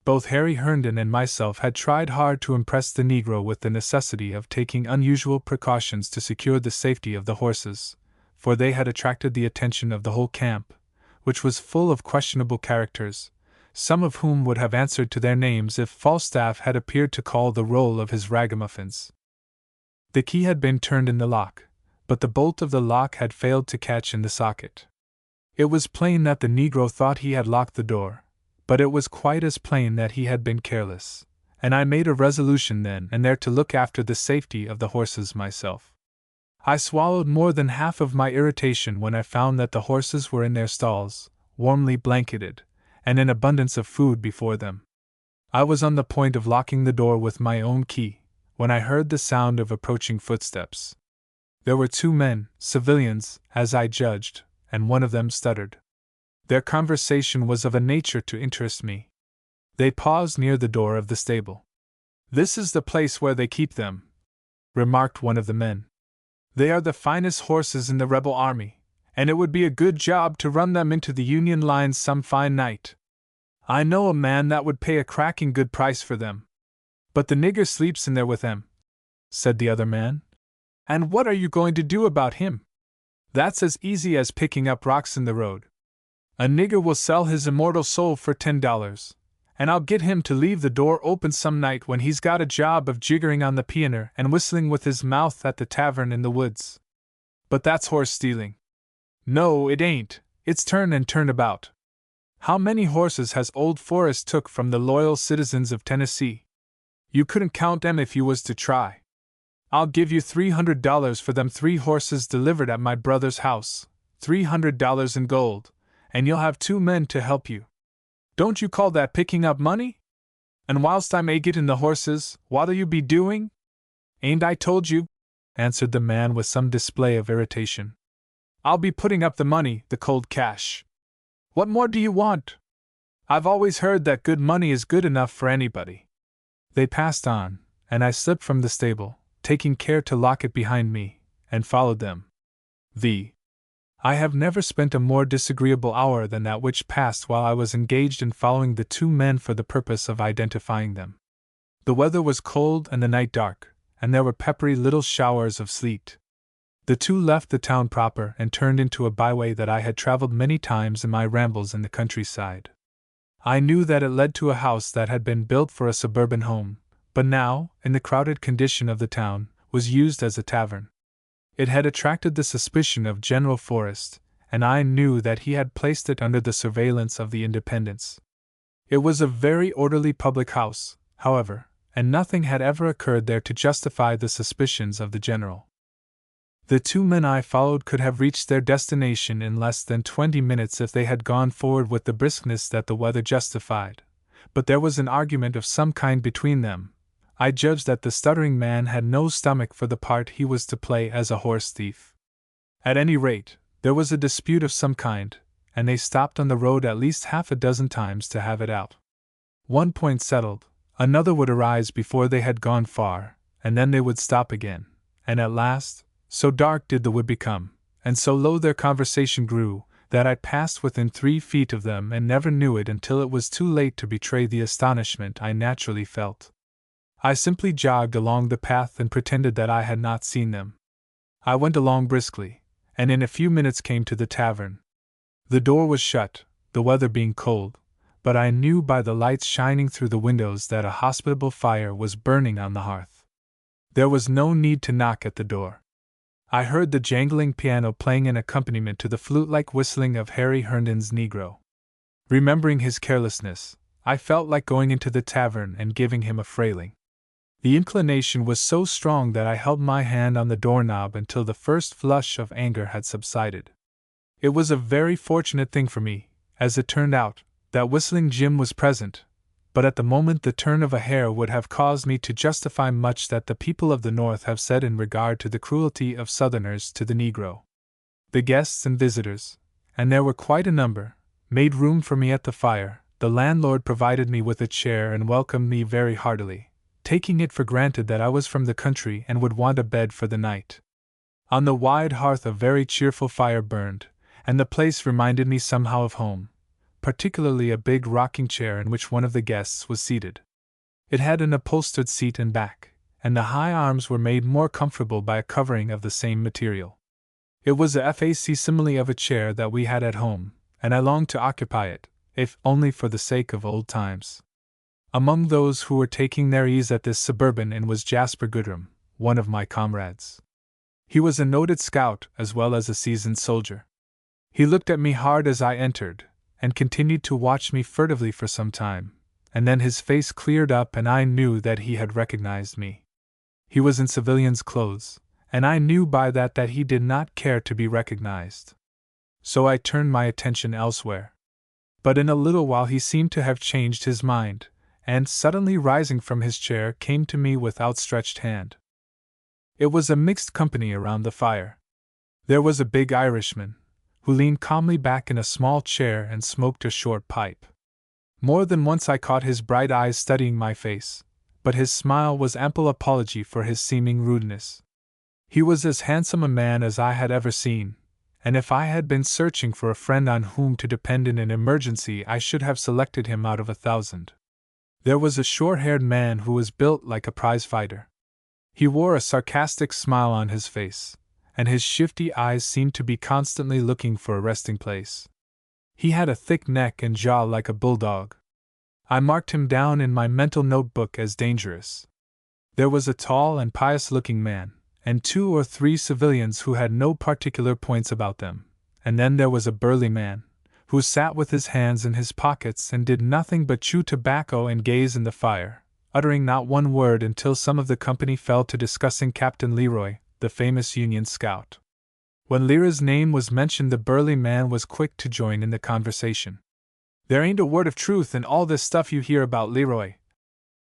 Speaker 1: Both Harry Herndon and myself had tried hard to impress the Negro with the necessity of taking unusual precautions to secure the safety of the horses, for they had attracted the attention of the whole camp, which was full of questionable characters, some of whom would have answered to their names if Falstaff had appeared to call the roll of his ragamuffins. The key had been turned in the lock, but the bolt of the lock had failed to catch in the socket. It was plain that the Negro thought he had locked the door, but it was quite as plain that he had been careless, and I made a resolution then and there to look after the safety of the horses myself. I swallowed more than half of my irritation when I found that the horses were in their stalls, warmly blanketed, and in abundance of food before them. I was on the point of locking the door with my own key, when I heard the sound of approaching footsteps. There were 2 men, civilians, as I judged, and one of them stuttered. Their conversation was of a nature to interest me. They paused near the door of the stable. "This is the place where they keep them," remarked one of the men. "They are the finest horses in the rebel army, and it would be a good job to run them into the Union lines some fine night. I know a man that would pay a cracking good price for them." "But the nigger sleeps in there with them," said the other man. "And what are you going to do about him?" "That's as easy as picking up rocks in the road. A nigger will sell his immortal soul for $10, and I'll get him to leave the door open some night when he's got a job of jiggering on the piano and whistling with his mouth at the tavern in the woods." "But that's horse stealing." "No, it ain't. It's turn and turn about. How many horses has old Forrest took from the loyal citizens of Tennessee? You couldn't count 'em if you was to try. I'll give you $300 for them 3 horses delivered at my brother's house, $300 in gold, and you'll have 2 men to help you. Don't you call that picking up money? And whilst I'm a-getting the horses, what'll you be doing?" "Ain't I told you?" answered the man with some display of irritation. "I'll be putting up the money, the cold cash. What more do you want? I've always heard that good money is good enough for anybody." They passed on, and I slipped from the stable, taking care to lock it behind me, and followed them. I have never spent a more disagreeable hour than that which passed while I was engaged in following the 2 men for the purpose of identifying them. The weather was cold and the night dark, and there were peppery little showers of sleet. The 2 left the town proper and turned into a byway that I had traveled many times in my rambles in the countryside. I knew that it led to a house that had been built for a suburban home, but now, in the crowded condition of the town, was used as a tavern. It had attracted the suspicion of General Forrest, and I knew that he had placed it under the surveillance of the Independents. It was a very orderly public house, however, and nothing had ever occurred there to justify the suspicions of the general. The 2 men I followed could have reached their destination in less than 20 minutes if they had gone forward with the briskness that the weather justified, but there was an argument of some kind between them. I judged that the stuttering man had no stomach for the part he was to play as a horse thief. At any rate, there was a dispute of some kind, and they stopped on the road at least half a dozen times to have it out. One point settled, another would arise before they had gone far, and then they would stop again, and at last, so dark did the wood become, and so low their conversation grew, that I passed within 3 feet of them and never knew it until it was too late to betray the astonishment I naturally felt. I simply jogged along the path and pretended that I had not seen them. I went along briskly, and in a few minutes came to the tavern. The door was shut, the weather being cold, but I knew by the lights shining through the windows that a hospitable fire was burning on the hearth. There was no need to knock at the door. I heard the jangling piano playing an accompaniment to the flute-like whistling of Harry Herndon's Negro. Remembering his carelessness, I felt like going into the tavern and giving him a frailing. The inclination was so strong that I held my hand on the doorknob until the first flush of anger had subsided. It was a very fortunate thing for me, as it turned out, that Whistling Jim was present, but at the moment the turn of a hair would have caused me to justify much that the people of the North have said in regard to the cruelty of Southerners to the Negro. The guests and visitors, and there were quite a number, made room for me at the fire. The landlord provided me with a chair and welcomed me very heartily, taking it for granted that I was from the country and would want a bed for the night. On the wide hearth a very cheerful fire burned, and the place reminded me somehow of home, particularly a big rocking chair in which one of the guests was seated. It had an upholstered seat and back, and the high arms were made more comfortable by a covering of the same material. It was a facsimile of a chair that we had at home, and I longed to occupy it, if only for the sake of old times. Among those who were taking their ease at this suburban inn was Jasper Goodrum, one of my comrades. He was a noted scout as well as a seasoned soldier. He looked at me hard as I entered, and continued to watch me furtively for some time, and then his face cleared up and I knew that he had recognized me. He was in civilian's clothes, and I knew by that he did not care to be recognized. So I turned my attention elsewhere. But in a little while he seemed to have changed his mind, and suddenly rising from his chair came to me with outstretched hand. It was a mixed company around the fire. There was a big Irishman, who leaned calmly back in a small chair and smoked a short pipe. More than once I caught his bright eyes studying my face, but his smile was ample apology for his seeming rudeness. He was as handsome a man as I had ever seen, and if I had been searching for a friend on whom to depend in an emergency I should have selected him out of 1,000. There was a short-haired man who was built like a prize-fighter. He wore a sarcastic smile on his face, and his shifty eyes seemed to be constantly looking for a resting place. He had a thick neck and jaw like a bulldog. I marked him down in my mental notebook as dangerous. There was a tall and pious-looking man, and 2 or 3 civilians who had no particular points about them, and then there was a burly man, who sat with his hands in his pockets and did nothing but chew tobacco and gaze in the fire, uttering not one word until some of the company fell to discussing Captain Leroy, the famous Union scout. When Lyra's name was mentioned, the burly man was quick to join in the conversation. "There ain't a word of truth in all this stuff you hear about Leroy,"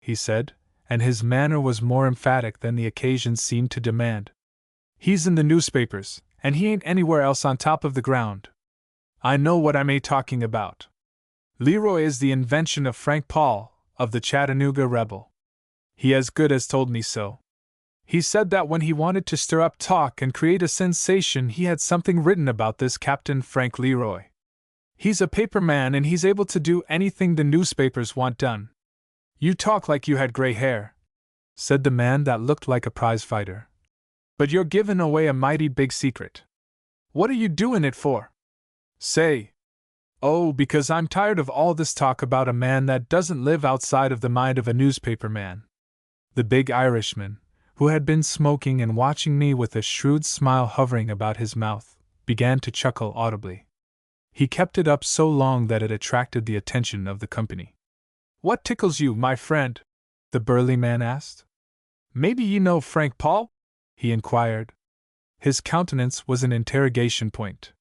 Speaker 1: he said, and his manner was more emphatic than the occasion seemed to demand. "He's in the newspapers, and he ain't anywhere else on top of the ground. I know what I'm talking about. Leroy is the invention of Frank Paul, of the Chattanooga Rebel. He as good as told me so. He said that when he wanted to stir up talk and create a sensation he had something written about this Captain Frank Leroy. He's a paper man and he's able to do anything the newspapers want done." "You talk like you had gray hair," said the man that looked like a prize fighter. "But you're giving away a mighty big secret. What are you doing it for?" "Say." "Oh, because I'm tired of all this talk about a man that doesn't live outside of the mind of a newspaper man." The big Irishman, who had been smoking and watching me with a shrewd smile hovering about his mouth, began to chuckle audibly. He kept it up so long that it attracted the attention of the company. "What tickles you, my friend?" the burly man asked. "Maybe ye know Frank Paul?" he inquired. His countenance was an interrogation point.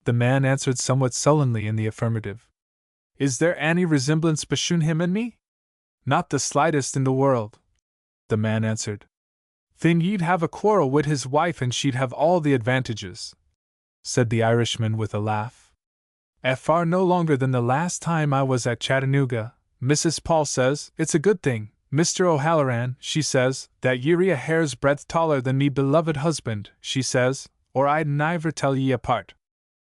Speaker 1: The man answered somewhat sullenly in the affirmative. "Is there any resemblance between him and me?" "Not the slightest in the world," the man answered. "Then ye'd have a quarrel wid his wife and she'd have all the advantages," said the Irishman with a laugh. "Far no longer than the last time I was at Chattanooga, Mrs. Paul says, 'It's a good thing, Mr. O'Halloran,' she says, 'that ye're a hair's breadth taller than me beloved husband,' she says, 'or I'd niver tell ye apart.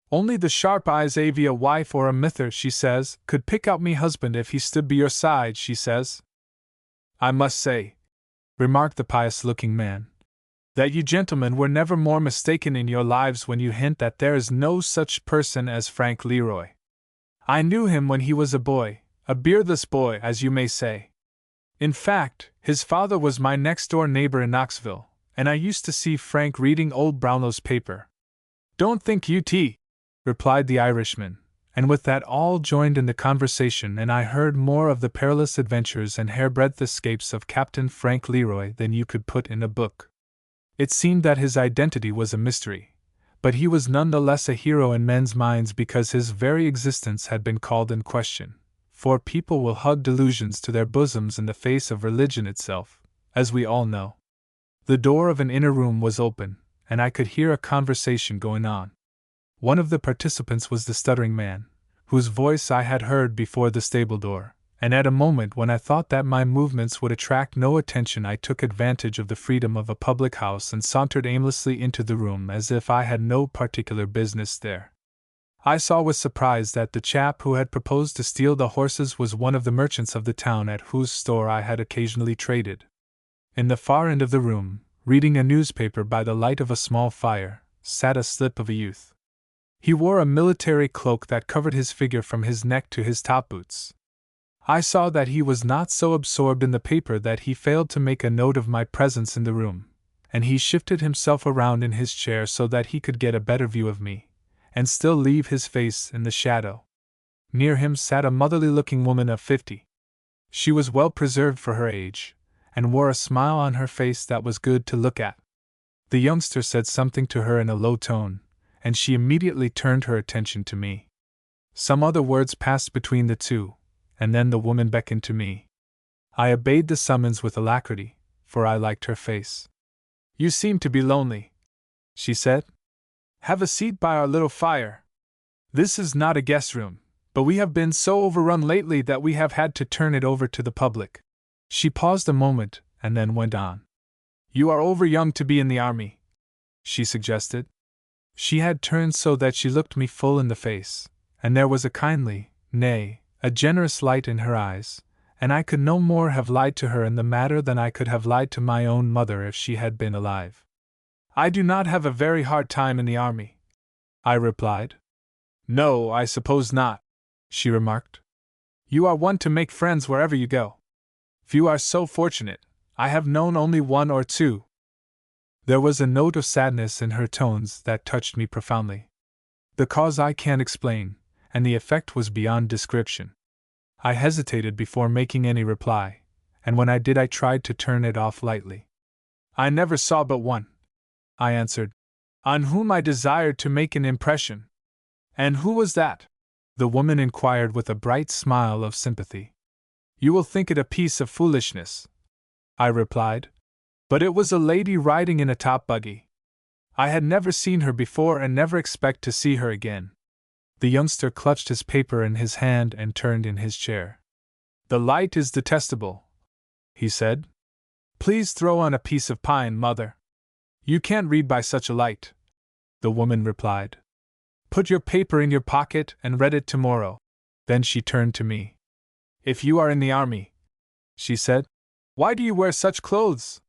Speaker 1: Only the sharp eyes av a wife or a mither,' she says, 'could pick out me husband if he stood by your side,' she says." "I must say," remarked the pious-looking man, "that you gentlemen were never more mistaken in your lives when you hint that there is no such person as Frank Leroy. I knew him when he was a boy, a beardless boy, as you may say. In fact, his father was my next-door neighbor in Knoxville, and I used to see Frank reading old Brownlow's paper." "Don't think you," replied the Irishman, and with that all joined in the conversation, and I heard more of the perilous adventures and hairbreadth escapes of Captain Frank Leroy than you could put in a book. It seemed that his identity was a mystery, but he was none the less a hero in men's minds because his very existence had been called in question, for people will hug delusions to their bosoms in the face of religion itself, as we all know. The door of an inner room was open, and I could hear a conversation going on. One of the participants was the stuttering man, whose voice I had heard before the stable door, and at a moment when I thought that my movements would attract no attention I took advantage of the freedom of a public house and sauntered aimlessly into the room as if I had no particular business there. I saw with surprise that the chap who had proposed to steal the horses was one of the merchants of the town at whose store I had occasionally traded. In the far end of the room, reading a newspaper by the light of a small fire, sat a slip of a youth. He wore a military cloak that covered his figure from his neck to his top boots. I saw that he was not so absorbed in the paper that he failed to make a note of my presence in the room, and he shifted himself around in his chair so that he could get a better view of me, and still leave his face in the shadow. Near him sat a motherly-looking woman of 50. She was well preserved for her age, and wore a smile on her face that was good to look at. The youngster said something to her in a low tone, and she immediately turned her attention to me. Some other words passed between the two, and then the woman beckoned to me. I obeyed the summons with alacrity, for I liked her face. "You seem to be lonely," she said. "Have a seat by our little fire. This is not a guest room, but we have been so overrun lately that we have had to turn it over to the public." She paused a moment, and then went on. "You are over young to be in the army," she suggested. She had turned so that she looked me full in the face, and there was a kindly, nay, a generous light in her eyes, and I could no more have lied to her in the matter than I could have lied to my own mother if she had been alive. "I do not have a very hard time in the army," I replied. "No, I suppose not," she remarked. "You are one to make friends wherever you go. Few are so fortunate. I have known only one or two." There was a note of sadness in her tones that touched me profoundly. The cause I can't explain, and the effect was beyond description. I hesitated before making any reply, and when I did I tried to turn it off lightly. "I never saw but one," I answered, "on whom I desired to make an impression." "And who was that?" the woman inquired with a bright smile of sympathy. "You will think it a piece of foolishness," I replied, "but it was a lady riding in a top buggy. I had never seen her before and never expect to see her again." The youngster clutched his paper in his hand and turned in his chair. "The light is detestable," he said. "Please throw on a piece of pine, mother." "You can't read by such a light," the woman replied. "Put your paper in your pocket and read it tomorrow." Then she turned to me. "If you are in the army," she said, "why do you wear such clothes?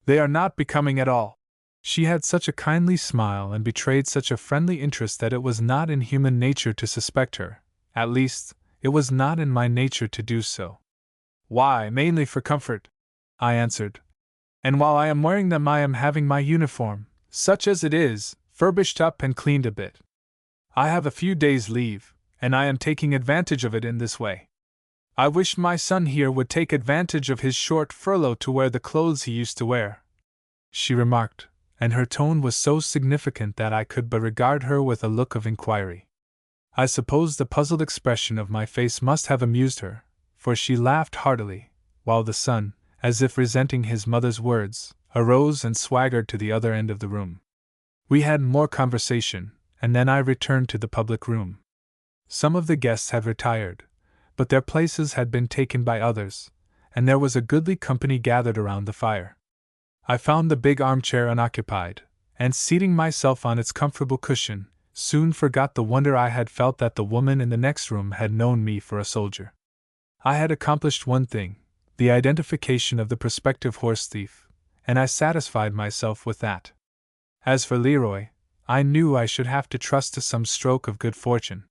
Speaker 1: They are not becoming at all." She had such a kindly smile and betrayed such a friendly interest that it was not in human nature to suspect her. At least, it was not in my nature to do so. "Why, mainly for comfort," I answered. "And while I am wearing them I am having my uniform, such as it is, furbished up and cleaned a bit. I have a few days' leave, and I am taking advantage of it in this way. I wish my son here would take advantage of his short furlough to wear the clothes he used to wear," she remarked, and her tone was so significant that I could but regard her with a look of inquiry. I suppose the puzzled expression of my face must have amused her, for she laughed heartily, while the son, as if resenting his mother's words, arose and swaggered to the other end of the room. We had more conversation, and then I returned to the public room. Some of the guests had retired, but their places had been taken by others, and there was a goodly company gathered around the fire. I found the big armchair unoccupied, and seating myself on its comfortable cushion, soon forgot the wonder I had felt that the woman in the next room had known me for a soldier. I had accomplished one thing, the identification of the prospective horse thief, and I satisfied myself with that. As for Leroy, I knew I should have to trust to some stroke of good fortune.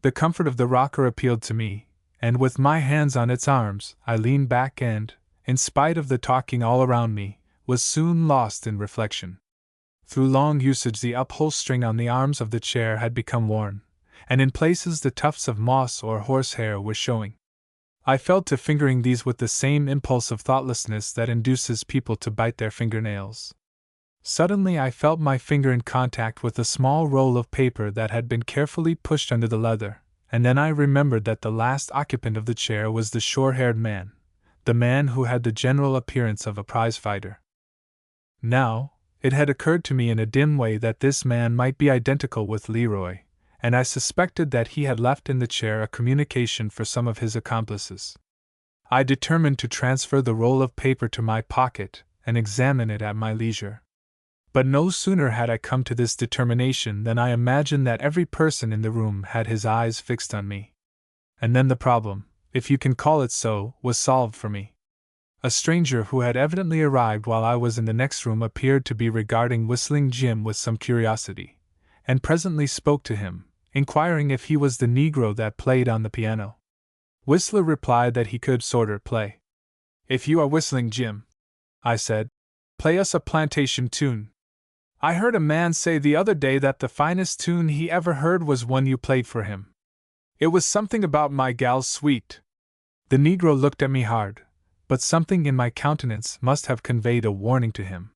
Speaker 1: The comfort of the rocker appealed to me, and with my hands on its arms, I leaned back and, in spite of the talking all around me, was soon lost in reflection. Through long usage the upholstering on the arms of the chair had become worn, and in places the tufts of moss or horsehair were showing. I fell to fingering these with the same impulse of thoughtlessness that induces people to bite their fingernails. Suddenly I felt my finger in contact with a small roll of paper that had been carefully pushed under the leather, and then I remembered that the last occupant of the chair was the short-haired man, the man who had the general appearance of a prize-fighter. Now, it had occurred to me in a dim way that this man might be identical with Leroy, and I suspected that he had left in the chair a communication for some of his accomplices. I determined to transfer the roll of paper to my pocket and examine it at my leisure. But no sooner had I come to this determination than I imagined that every person in the room had his eyes fixed on me. And then the problem, if you can call it so, was solved for me. A stranger who had evidently arrived while I was in the next room appeared to be regarding Whistling Jim with some curiosity, and presently spoke to him, inquiring if he was the Negro that played on the piano. Whistler replied that he could sorter play. "If you are Whistling Jim," I said, "play us a plantation tune. I heard a man say the other day that the finest tune he ever heard was one you played for him. It was something about my gal's sweet." The Negro looked at me hard, but something in my countenance must have conveyed a warning to him.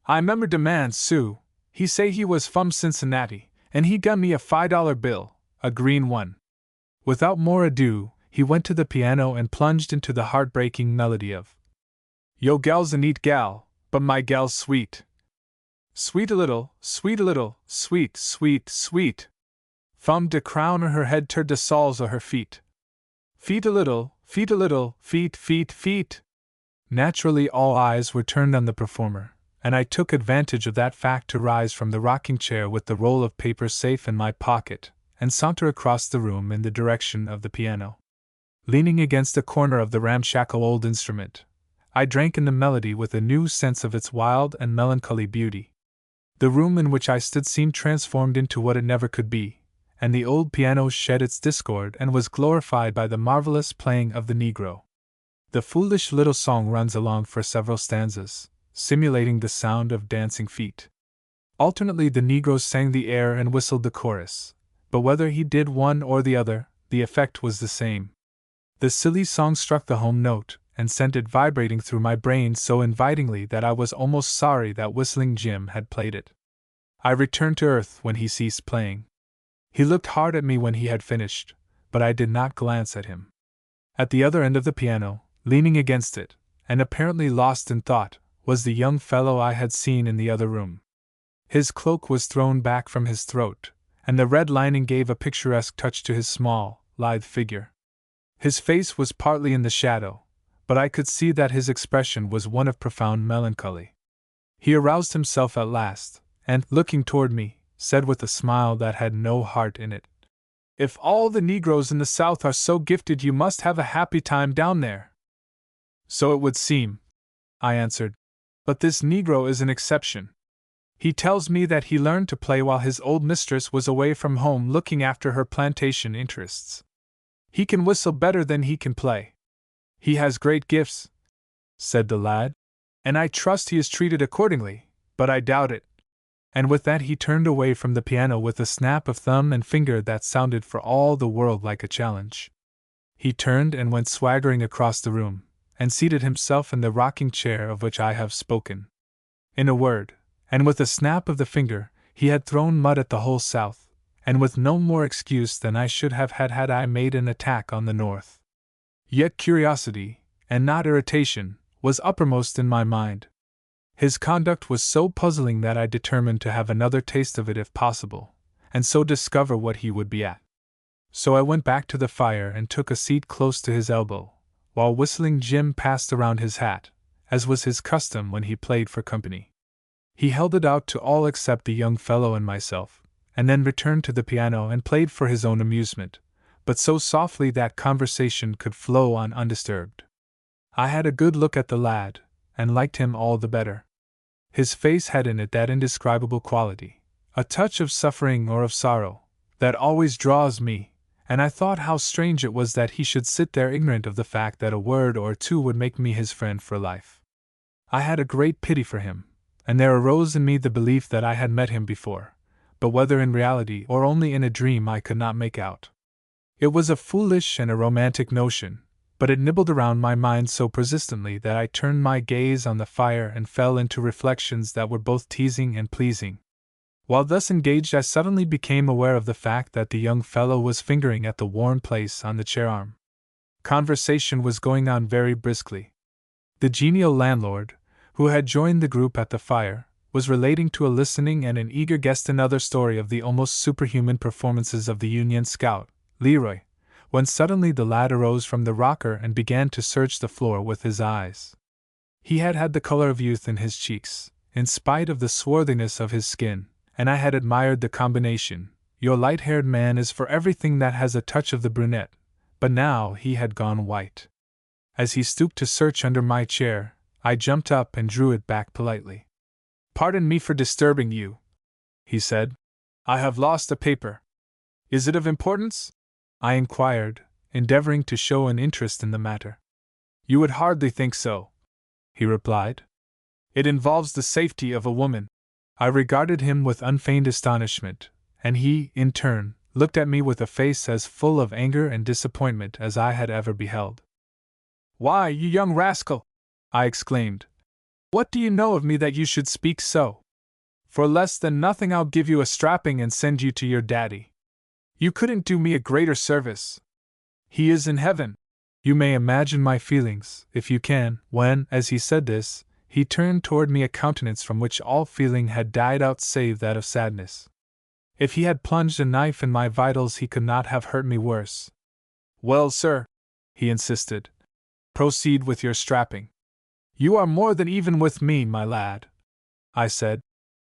Speaker 1: "I 'member de man, Sue. He say he was fum Cincinnati, and he gun me a $5 bill, a green one." Without more ado, he went to the piano and plunged into the heartbreaking melody of "Yo gal's a neat gal, but my gal's sweet. Sweet a little, sweet, sweet, sweet. Fum de crown o' her head ter de soles o' her feet. Feet a little, feet, feet, feet." Naturally, all eyes were turned on the performer, and I took advantage of that fact to rise from the rocking chair with the roll of paper safe in my pocket, and saunter across the room in the direction of the piano. Leaning against a corner of the ramshackle old instrument, I drank in the melody with a new sense of its wild and melancholy beauty. The room in which I stood seemed transformed into what it never could be, and the old piano shed its discord and was glorified by the marvelous playing of the Negro. The foolish little song runs along for several stanzas, simulating the sound of dancing feet. Alternately the Negro sang the air and whistled the chorus, but whether he did one or the other, the effect was the same. The silly song struck the home note, and sent it vibrating through my brain so invitingly that I was almost sorry that Whistling Jim had played it. I returned to earth when he ceased playing. He looked hard at me when he had finished, but I did not glance at him. At the other end of the piano, leaning against it, and apparently lost in thought, was the young fellow I had seen in the other room. His cloak was thrown back from his throat, and the red lining gave a picturesque touch to his small, lithe figure. His face was partly in the shadow, but I could see that his expression was one of profound melancholy. He aroused himself at last, and, looking toward me, said with a smile that had no heart in it, "If all the Negroes in the South are so gifted, you must have a happy time down there." "So it would seem," I answered, "but this Negro is an exception. He tells me that he learned to play while his old mistress was away from home looking after her plantation interests. He can whistle better than he can play. He has great gifts," said the lad, "and I trust he is treated accordingly, but I doubt it." And with that he turned away from the piano with a snap of thumb and finger that sounded for all the world like a challenge. He turned and went swaggering across the room, and seated himself in the rocking chair of which I have spoken. In a word, and with a snap of the finger, he had thrown mud at the whole South, and with no more excuse than I should have had I made an attack on the North. Yet curiosity, and not irritation, was uppermost in my mind. His conduct was so puzzling that I determined to have another taste of it if possible, and so discover what he would be at. So I went back to the fire and took a seat close to his elbow, while Whistling Jim passed around his hat, as was his custom when he played for company. He held it out to all except the young fellow and myself, and then returned to the piano and played for his own amusement, but so softly that conversation could flow on undisturbed. I had a good look at the lad, and liked him all the better. His face had in it that indescribable quality, a touch of suffering or of sorrow, that always draws me, and I thought how strange it was that he should sit there ignorant of the fact that a word or two would make me his friend for life. I had a great pity for him, and there arose in me the belief that I had met him before, but whether in reality or only in a dream I could not make out. It was a foolish and a romantic notion, but it nibbled around my mind so persistently that I turned my gaze on the fire and fell into reflections that were both teasing and pleasing. While thus engaged, I suddenly became aware of the fact that the young fellow was fingering at the worn place on the chair arm. Conversation was going on very briskly. The genial landlord, who had joined the group at the fire, was relating to a listening and an eager guest another story of the almost superhuman performances of the Union scout, Leroy, when suddenly the lad arose from the rocker and began to search the floor with his eyes. He had had the color of youth in his cheeks, in spite of the swarthiness of his skin, and I had admired the combination. Your light-haired man is for everything that has a touch of the brunette, but now he had gone white. As he stooped to search under my chair, I jumped up and drew it back politely. "Pardon me for disturbing you," he said. "I have lost a paper." "Is it of importance?" I inquired, endeavoring to show an interest in the matter. "You would hardly think so," he replied. "It involves the safety of a woman." I regarded him with unfeigned astonishment, and he, in turn, looked at me with a face as full of anger and disappointment as I had ever beheld. "Why, you young rascal!" I exclaimed. "What do you know of me that you should speak so? For less than nothing I'll give you a strapping and send you to your daddy. You couldn't do me a greater service. He is in heaven." You may imagine my feelings, if you can, when, as he said this, he turned toward me a countenance from which all feeling had died out save that of sadness. If he had plunged a knife in my vitals he could not have hurt me worse. "Well, sir," he insisted, "proceed with your strapping." "You are more than even with me, my lad," I said,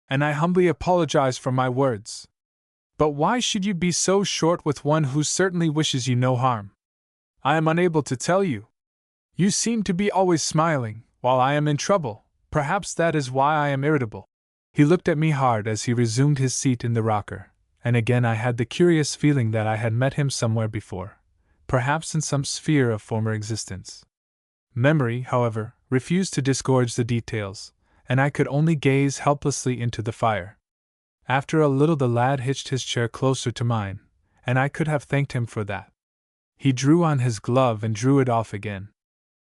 Speaker 1: "and I humbly apologize for my words. But why should you be so short with one who certainly wishes you no harm? I am unable to tell you. You seem to be always smiling, while I am in trouble. Perhaps that is why I am irritable." He looked at me hard as he resumed his seat in the rocker, and again I had the curious feeling that I had met him somewhere before, perhaps in some sphere of former existence. Memory, however, refused to disgorge the details, and I could only gaze helplessly into the fire. After a little the lad hitched his chair closer to mine, and I could have thanked him for that. He drew on his glove and drew it off again.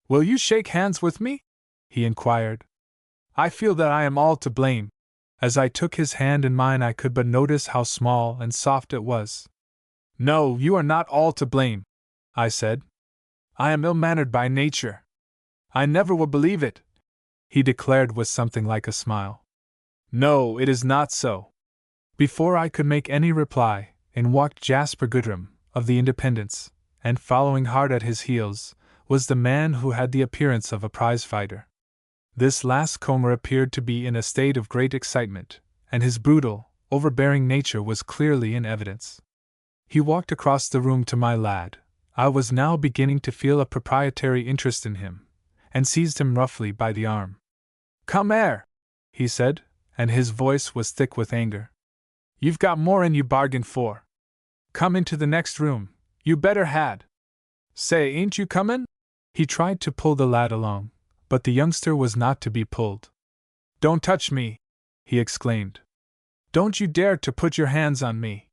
Speaker 1: "Will you shake hands with me?" he inquired. "I feel that I am all to blame." As I took his hand in mine I could but notice how small and soft it was. "No, you are not all to blame," I said. "I am ill-mannered by nature." "I never will believe it," he declared with something like a smile. "No, it is not so." Before I could make any reply, in walked Jasper Goodrum, of the Independents, and following hard at his heels, was the man who had the appearance of a prize-fighter. This last comer appeared to be in a state of great excitement, and his brutal, overbearing nature was clearly in evidence. He walked across the room to my lad. I was now beginning to feel a proprietary interest in him, and seized him roughly by the arm. "Come here," he said, and his voice was thick with anger. "You've got more than you bargained for. Come into the next room, you better had. Say, ain't you comin'?" He tried to pull the lad along, but the youngster was not to be pulled. "Don't touch me," he exclaimed. "Don't you dare to put your hands on me.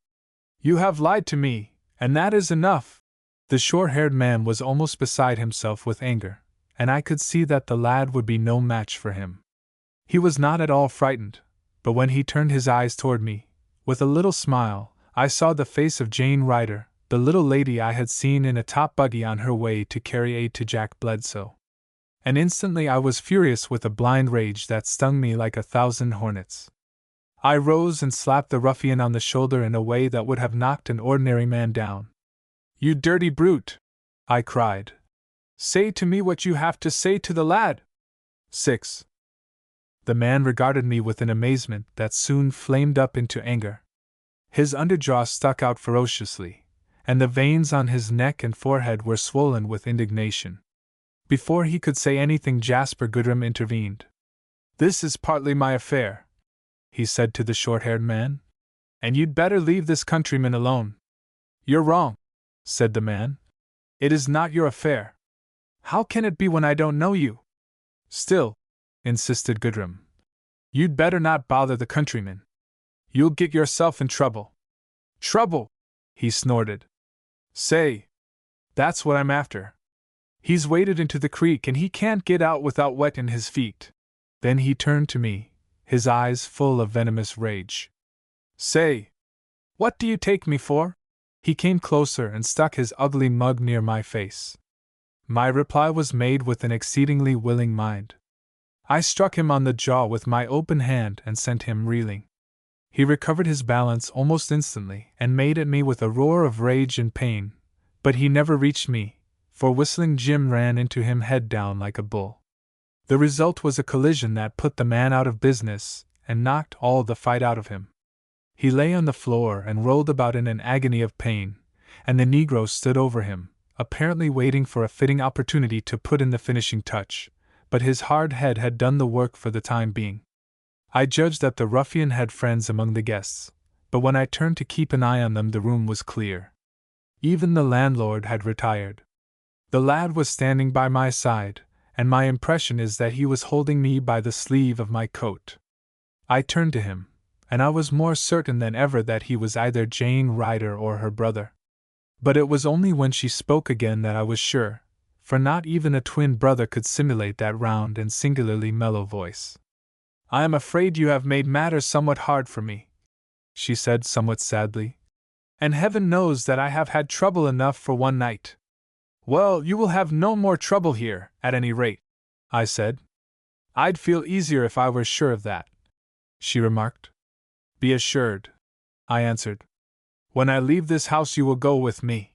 Speaker 1: You have lied to me, and that is enough." The short-haired man was almost beside himself with anger, and I could see that the lad would be no match for him. He was not at all frightened, but when he turned his eyes toward me, with a little smile, I saw the face of Jane Ryder, the little lady I had seen in a top buggy on her way to carry aid to Jack Bledsoe. And instantly I was furious with a blind rage that stung me like 1,000 hornets. I rose and slapped the ruffian on the shoulder in a way that would have knocked an ordinary man down. "You dirty brute!" I cried. "Say to me what you have to say to the lad." 6. The man regarded me with an amazement that soon flamed up into anger. His underjaw stuck out ferociously, and the veins on his neck and forehead were swollen with indignation. Before he could say anything, Jasper Goodrum intervened. "This is partly my affair," he said to the short-haired man, "and you'd better leave this countryman alone." "You're wrong," said the man. "It is not your affair. How can it be when I don't know you?" "Still," insisted Goodrum, "you'd better not bother the countryman. You'll get yourself in trouble." "Trouble!" he snorted. "Say, that's what I'm after. He's waded into the creek and he can't get out without wetting his feet." Then he turned to me, his eyes full of venomous rage. "Say, what do you take me for?" He came closer and stuck his ugly mug near my face. My reply was made with an exceedingly willing mind. I struck him on the jaw with my open hand and sent him reeling. He recovered his balance almost instantly and made at me with a roar of rage and pain, but he never reached me, for Whistling Jim ran into him head down like a bull. The result was a collision that put the man out of business and knocked all the fight out of him. He lay on the floor and rolled about in an agony of pain, and the Negro stood over him, apparently waiting for a fitting opportunity to put in the finishing touch, but his hard head had done the work for the time being. I judged that the ruffian had friends among the guests, but when I turned to keep an eye on them the room was clear. Even the landlord had retired. The lad was standing by my side, and my impression is that he was holding me by the sleeve of my coat. I turned to him, and I was more certain than ever that he was either Jane Ryder or her brother. But it was only when she spoke again that I was sure, for not even a twin brother could simulate that round and singularly mellow voice. "I am afraid you have made matters somewhat hard for me," she said somewhat sadly. "And heaven knows that I have had trouble enough for one night." "Well, you will have no more trouble here, at any rate," I said. "I'd feel easier if I were sure of that," she remarked. "Be assured," I answered. "When I leave this house you will go with me.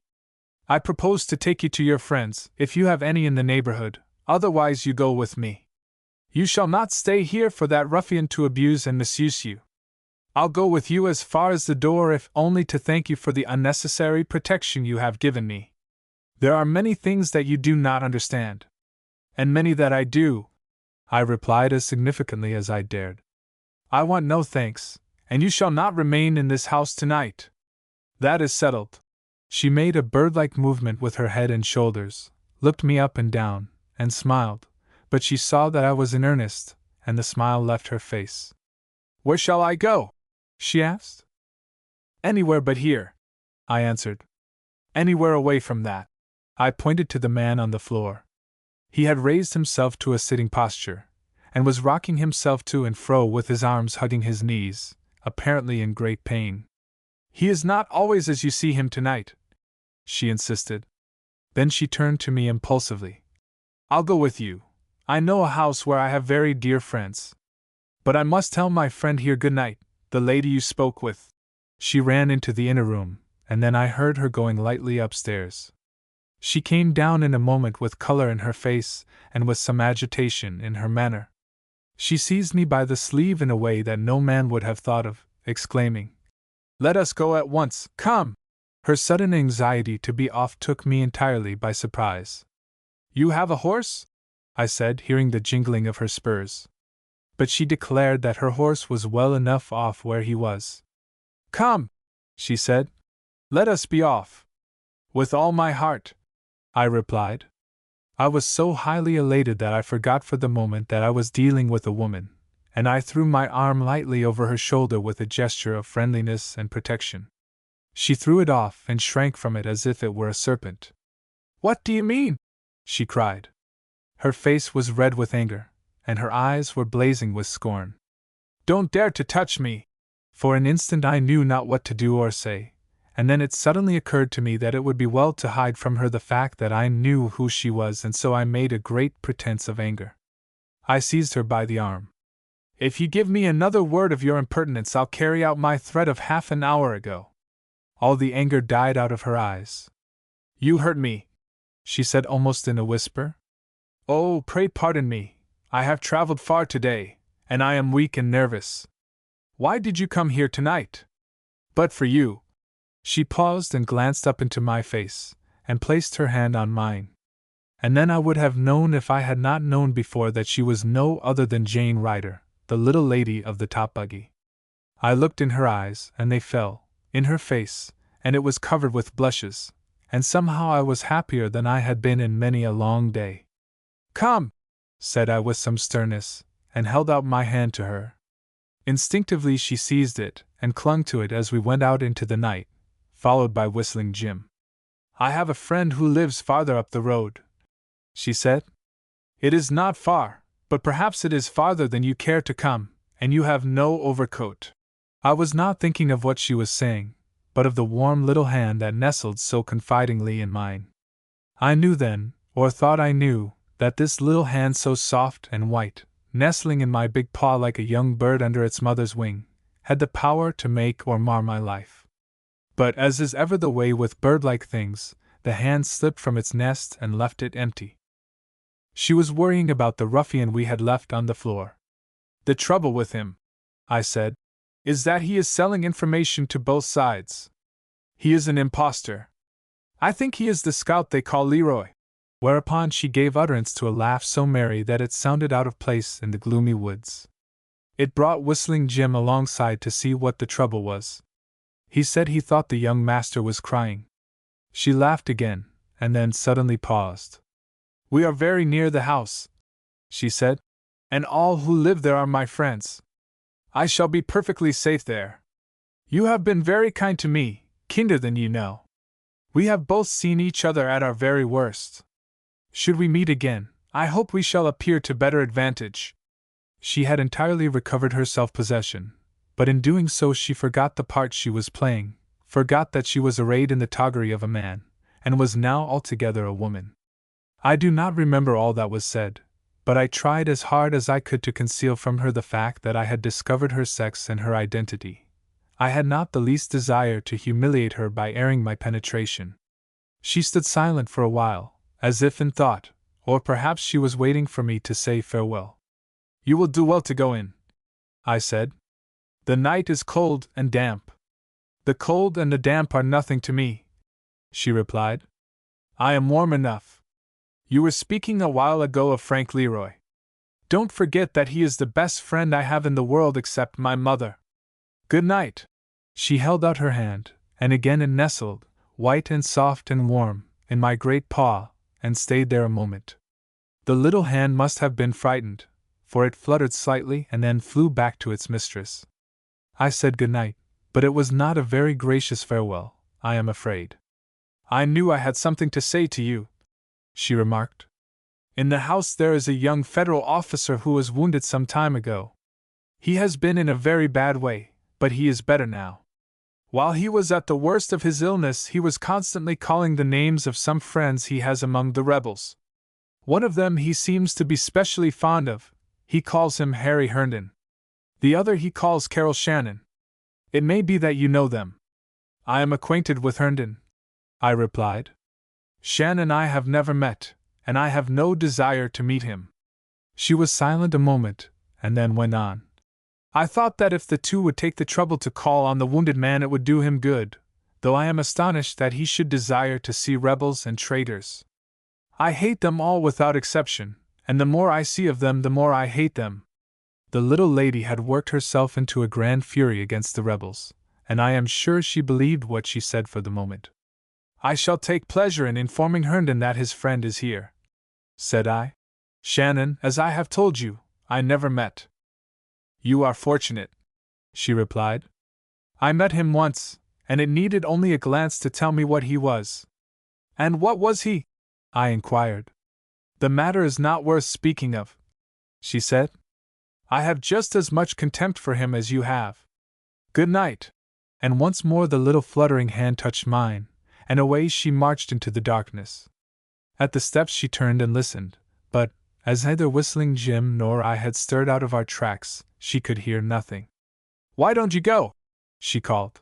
Speaker 1: I propose to take you to your friends, if you have any in the neighborhood, otherwise you go with me. You shall not stay here for that ruffian to abuse and misuse you. I'll go with you as far as the door if only to thank you for the unnecessary protection you have given me. There are many things that you do not understand." "And many that I do," I replied as significantly as I dared. "I want no thanks, and you shall not remain in this house tonight. That is settled." She made a bird-like movement with her head and shoulders, looked me up and down, and smiled, but she saw that I was in earnest, and the smile left her face. "Where shall I go?" she asked. "Anywhere but here," I answered. "Anywhere away from that." I pointed to the man on the floor. He had raised himself to a sitting posture, and was rocking himself to and fro with his arms hugging his knees, apparently in great pain. "He is not always as you see him tonight," she insisted. Then she turned to me impulsively. "I'll go with you. I know a house where I have very dear friends. But I must tell my friend here good night, the lady you spoke with." She ran into the inner room, and then I heard her going lightly upstairs. She came down in a moment with color in her face and with some agitation in her manner. She seized me by the sleeve in a way that no man would have thought of, exclaiming, "Let us go at once, come!" Her sudden anxiety to be off took me entirely by surprise. "You have a horse?" I said, hearing the jingling of her spurs. But she declared that her horse was well enough off where he was. "Come," she said, "let us be off." "With all my heart," I replied. I was so highly elated that I forgot for the moment that I was dealing with a woman, and I threw my arm lightly over her shoulder with a gesture of friendliness and protection. She threw it off and shrank from it as if it were a serpent. "What do you mean?" she cried. Her face was red with anger, and her eyes were blazing with scorn. "Don't dare to touch me!" For an instant I knew not what to do or say, and then it suddenly occurred to me that it would be well to hide from her the fact that I knew who she was, and so I made a great pretense of anger. I seized her by the arm. "If you give me another word of your impertinence, I'll carry out my threat of half an hour ago." All the anger died out of her eyes. "You hurt me," she said almost in a whisper. "Oh, pray pardon me, I have traveled far today, and I am weak and nervous. Why did you come here tonight? But for you." She paused and glanced up into my face, and placed her hand on mine. And then I would have known if I had not known before that she was no other than Jane Ryder, the little lady of the top buggy. I looked in her eyes, and they fell, in her face, and it was covered with blushes, and somehow I was happier than I had been in many a long day. "Come," said I with some sternness, and held out my hand to her. Instinctively she seized it, and clung to it as we went out into the night, followed by Whistling Jim. "I have a friend who lives farther up the road," she said. "It is not far, but perhaps it is farther than you care to come, and you have no overcoat." I was not thinking of what she was saying, but of the warm little hand that nestled so confidingly in mine. I knew then, or thought I knew, that this little hand so soft and white, nestling in my big paw like a young bird under its mother's wing, had the power to make or mar my life. But as is ever the way with bird-like things, the hand slipped from its nest and left it empty. She was worrying about the ruffian we had left on the floor. The trouble with him, I said, is that he is selling information to both sides. He is an impostor. I think he is the scout they call Leroy. Whereupon she gave utterance to a laugh so merry that it sounded out of place in the gloomy woods. It brought Whistling Jim alongside to see what the trouble was. He said he thought the young master was crying. She laughed again, and then suddenly paused. We are very near the house, she said, and all who live there are my friends. I shall be perfectly safe there. You have been very kind to me, kinder than you know. We have both seen each other at our very worst. Should we meet again, I hope we shall appear to better advantage. She had entirely recovered her self-possession, but in doing so she forgot the part she was playing, forgot that she was arrayed in the toggery of a man, and was now altogether a woman. I do not remember all that was said, but I tried as hard as I could to conceal from her the fact that I had discovered her sex and her identity. I had not the least desire to humiliate her by airing my penetration. She stood silent for a while, as if in thought, or perhaps she was waiting for me to say farewell. You will do well to go in, I said. The night is cold and damp. The cold and the damp are nothing to me, she replied. I am warm enough. You were speaking a while ago of Frank Leroy. Don't forget that he is the best friend I have in the world except my mother. Good night. She held out her hand, and again it nestled, white and soft and warm, in my great paw, and stayed there a moment. The little hand must have been frightened, for it fluttered slightly and then flew back to its mistress. I said good night, but it was not a very gracious farewell, I am afraid. I knew I had something to say to you, she remarked. In the house there is a young federal officer who was wounded some time ago. He has been in a very bad way, but he is better now. While he was at the worst of his illness, he was constantly calling the names of some friends he has among the rebels. One of them he seems to be specially fond of. He calls him Harry Herndon. The other he calls Carol Shannon. It may be that you know them. I am acquainted with Herndon, I replied. Shannon I have never met, and I have no desire to meet him. She was silent a moment, and then went on. I thought that if the two would take the trouble to call on the wounded man it would do him good, though I am astonished that he should desire to see rebels and traitors. I hate them all without exception, and the more I see of them the more I hate them. The little lady had worked herself into a grand fury against the rebels, and I am sure she believed what she said for the moment. I shall take pleasure in informing Herndon that his friend is here, said I. Shannon, as I have told you, I never met. You are fortunate, she replied. I met him once, and it needed only a glance to tell me what he was. And what was he? I inquired. The matter is not worth speaking of, she said. I have just as much contempt for him as you have. Good night. And once more the little fluttering hand touched mine, and away she marched into the darkness. At the steps she turned and listened, but, as neither Whistling Jim nor I had stirred out of our tracks, she could hear nothing. Why don't you go? She called.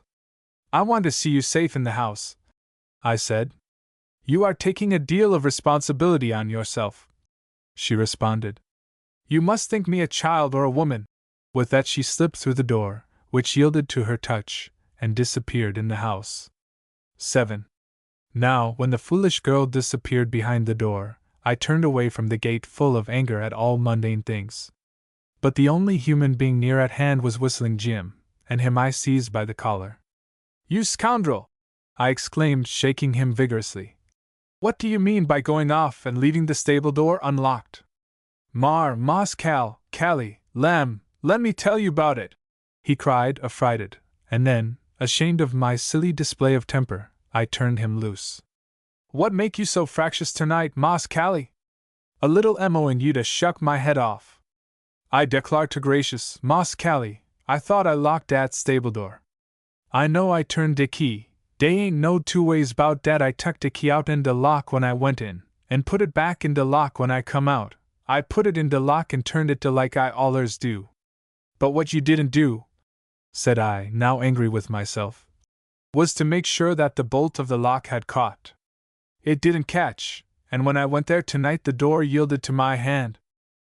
Speaker 1: I want to see you safe in the house, I said. You are taking a deal of responsibility on yourself, she responded. You must think me a child or a woman. With that she slipped through the door, which yielded to her touch, and disappeared in the house. 7. Now, when the foolish girl disappeared behind the door, I turned away from the gate full of anger at all mundane things. But the only human being near at hand was Whistling Jim, and him I seized by the collar. You scoundrel! I exclaimed, shaking him vigorously. What do you mean by going off and leaving the stable door unlocked? Mas Callie, lamb, let me tell you about it, he cried, affrighted, and then, ashamed of my silly display of temper, I turned him loose. What make you so fractious tonight, Mas Callie? A little emo and you'd a shuck my head off. I declare to gracious, Mas Callie, I thought I locked dat stable door. I know I turned de key, dey ain't no two ways bout dat. I tuck de key out in de lock when I went in, and put it back in de lock when I come out. I put it in de lock and turned it de like I allers do. But what you didn't do, said I, now angry with myself, was to make sure that the bolt of the lock had caught. It didn't catch, and when I went there tonight the door yielded to my hand.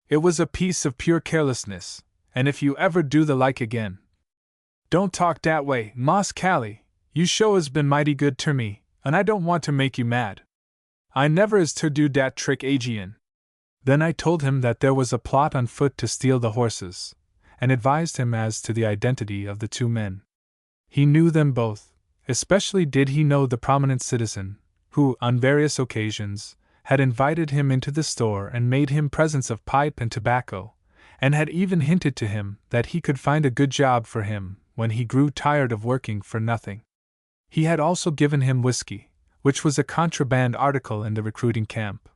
Speaker 1: It was a piece of pure carelessness, and if you ever do the like again. Don't talk dat way, Moss Callie, you show has been mighty good ter me, and I don't want to make you mad. I never is ter do dat trick agin. Then I told him that there was a plot on foot to steal the horses, and advised him as to the identity of the two men. He knew them both, especially did he know the prominent citizen, who, on various occasions, had invited him into the store and made him presents of pipe and tobacco, and had even hinted to him that he could find a good job for him when he grew tired of working for nothing. He had also given him whiskey, which was a contraband article in the recruiting camp.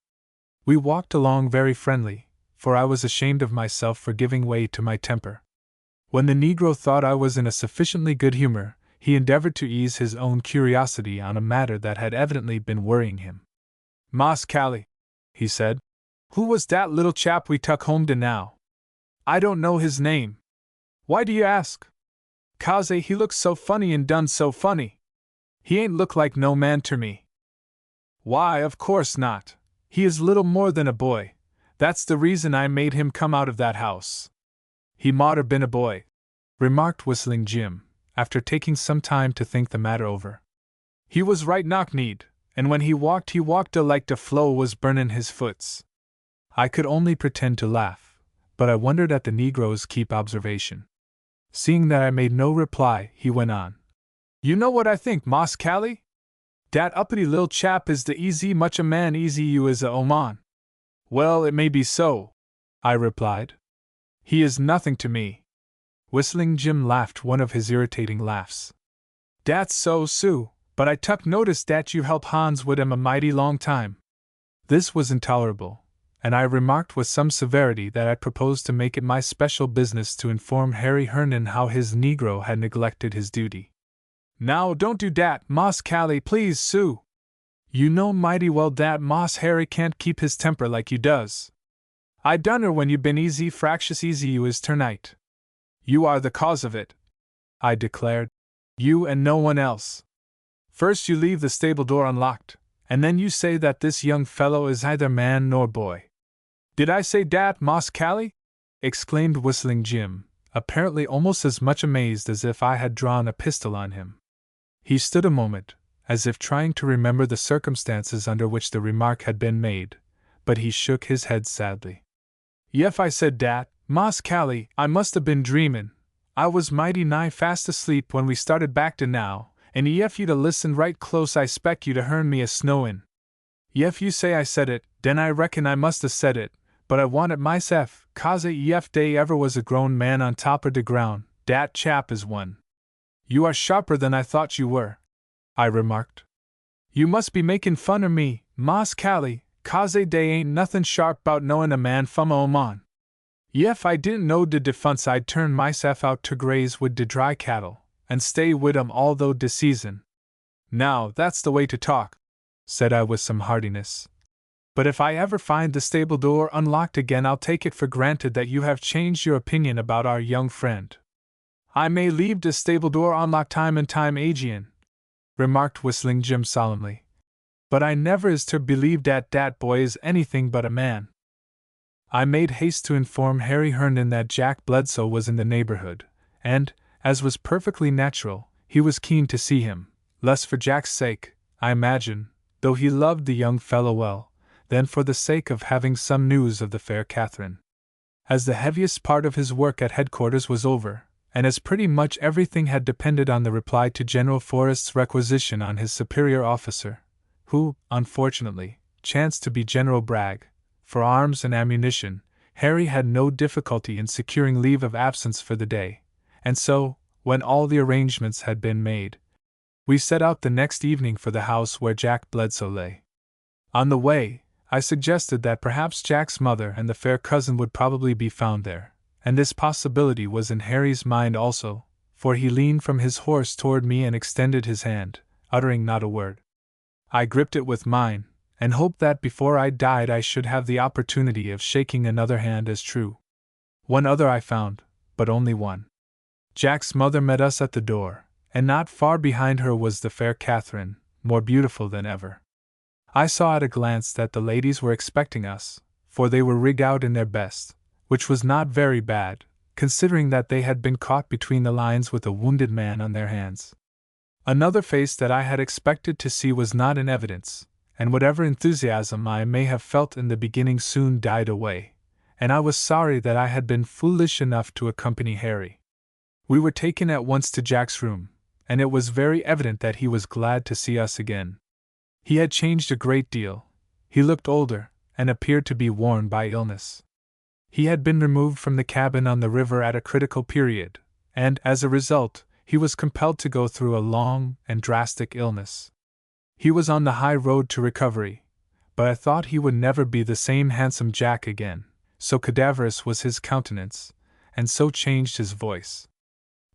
Speaker 1: We walked along very friendly, for I was ashamed of myself for giving way to my temper. When the Negro thought I was in a sufficiently good humor, he endeavored to ease his own curiosity on a matter that had evidently been worrying him. Moss Callie, he said, who was dat little chap we tuck home to now? I don't know his name. Why do you ask? 'Cause he looks so funny and done so funny. He ain't look like no man ter me. Why, of course not. He is little more than a boy. That's the reason I made him come out of that house. He moughter been a boy, remarked Whistling Jim, after taking some time to think the matter over. He was right knock-kneed, and when he walked like de flow was burnin' his foots. I could only pretend to laugh, but I wondered at the Negro's keep observation. Seeing that I made no reply, he went on. You know what I think, Moss Callie? Dat uppity lil chap is the easy much a man easy you is a oman. Well, it may be so, I replied. He is nothing to me. Whistling Jim laughed one of his irritating laughs. Dat's so, Sue, but I tuck notice dat you help Hans wid him a mighty long time. This was intolerable, and I remarked with some severity that I proposed to make it my special business to inform Harry Herndon how his Negro had neglected his duty. Now don't do dat, Moss Callie, please, Sue. You know mighty well dat Moss Harry can't keep his temper like you does. I dunner when you been easy fractious easy you is ternight. You are the cause of it, I declared. You and no one else. First you leave the stable door unlocked, and then you say that this young fellow is either man nor boy. Did I say dat, Moss Callie? Exclaimed Whistling Jim, apparently almost as much amazed as if I had drawn a pistol on him. He stood a moment, as if trying to remember the circumstances under which the remark had been made, but he shook his head sadly. Yef I said dat, Moss Callie, I must have been dreamin'. I was mighty nigh fast asleep when we started back to now, and yef you'd a listened right close I spec you'd a hearn me a snowin'. Yef you say I said it, den I reckon I must have said it, but I want it myself, 'cause yef day ever was a grown man on top of de ground, dat chap is one. You are sharper than I thought you were, I remarked. You must be makin' fun of me, Moss Callie, 'cause dey ain't nothin' sharp 'bout knowin' a man fum a oman. Yef I didn't know de defunce I'd turn myself out to graze wid de dry cattle, and stay wid 'em all though de season. Now that's the way to talk, said I with some heartiness. But if I ever find the stable door unlocked again I'll take it for granted that you have changed your opinion about our young friend. I may leave the stable door unlocked time and time agin, remarked Whistling Jim solemnly. But I never is to believe dat boy is anything but a man. I made haste to inform Harry Herndon that Jack Bledsoe was in the neighborhood, and, as was perfectly natural, he was keen to see him, less for Jack's sake, I imagine, though he loved the young fellow well, than for the sake of having some news of the fair Catherine. As the heaviest part of his work at headquarters was over, and as pretty much everything had depended on the reply to General Forrest's requisition on his superior officer, who, unfortunately, chanced to be General Bragg, for arms and ammunition, Harry had no difficulty in securing leave of absence for the day, and so, when all the arrangements had been made, we set out the next evening for the house where Jack Bledsoe lay. On the way, I suggested that perhaps Jack's mother and the fair cousin would probably be found there, and this possibility was in Harry's mind also, for he leaned from his horse toward me and extended his hand, uttering not a word. I gripped it with mine, and hoped that before I died I should have the opportunity of shaking another hand as true. One other I found, but only one. Jack's mother met us at the door, and not far behind her was the fair Catherine, more beautiful than ever. I saw at a glance that the ladies were expecting us, for they were rigged out in their best, which was not very bad, considering that they had been caught between the lines with a wounded man on their hands. Another face that I had expected to see was not in evidence, and whatever enthusiasm I may have felt in the beginning soon died away, and I was sorry that I had been foolish enough to accompany Harry. We were taken at once to Jack's room, and it was very evident that he was glad to see us again. He had changed a great deal. He looked older, and appeared to be worn by illness. He had been removed from the cabin on the river at a critical period, and, as a result, he was compelled to go through a long and drastic illness. He was on the high road to recovery, but I thought he would never be the same handsome Jack again, so cadaverous was his countenance, and so changed his voice.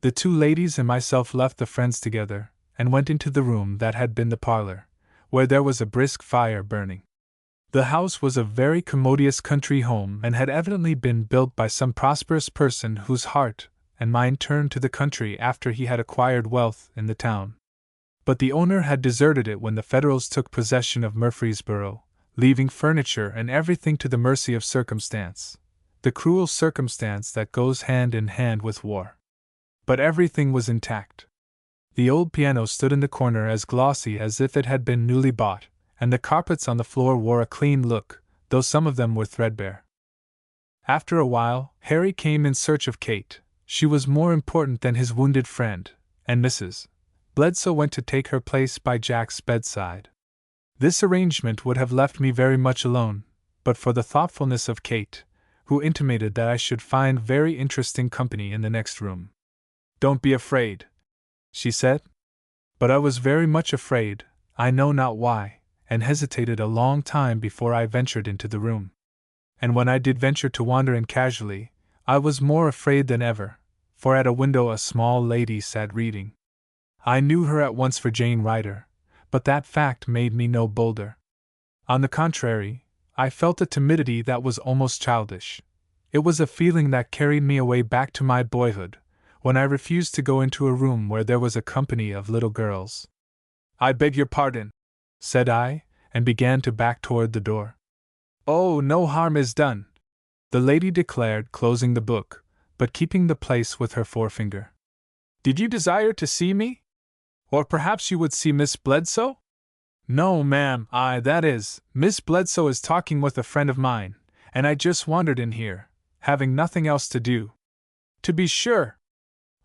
Speaker 1: The two ladies and myself left the friends together, and went into the room that had been the parlor, where there was a brisk fire burning. The house was a very commodious country home and had evidently been built by some prosperous person whose heart and mind turned to the country after he had acquired wealth in the town. But the owner had deserted it when the Federals took possession of Murfreesboro, leaving furniture and everything to the mercy of circumstance, the cruel circumstance that goes hand in hand with war. But everything was intact. The old piano stood in the corner as glossy as if it had been newly bought, and the carpets on the floor wore a clean look, though some of them were threadbare. After a while, Harry came in search of Kate. She was more important than his wounded friend, and Mrs. Bledsoe went to take her place by Jack's bedside. This arrangement would have left me very much alone, but for the thoughtfulness of Kate, who intimated that I should find very interesting company in the next room. "Don't be afraid," she said. But I was very much afraid, I know not why, and hesitated a long time before I ventured into the room. And when I did venture to wander in casually, I was more afraid than ever, for at a window a small lady sat reading. I knew her at once for Jane Ryder, but that fact made me no bolder. On the contrary, I felt a timidity that was almost childish. It was a feeling that carried me away back to my boyhood, when I refused to go into a room where there was a company of little girls. "I beg your pardon," said I, and began to back toward the door. "Oh, no harm is done," the lady declared, closing the book, but keeping the place with her forefinger. "Did you desire to see me? Or perhaps you would see Miss Bledsoe?" "No, ma'am, that is, Miss Bledsoe is talking with a friend of mine, and I just wandered in here, having nothing else to do." "To be sure.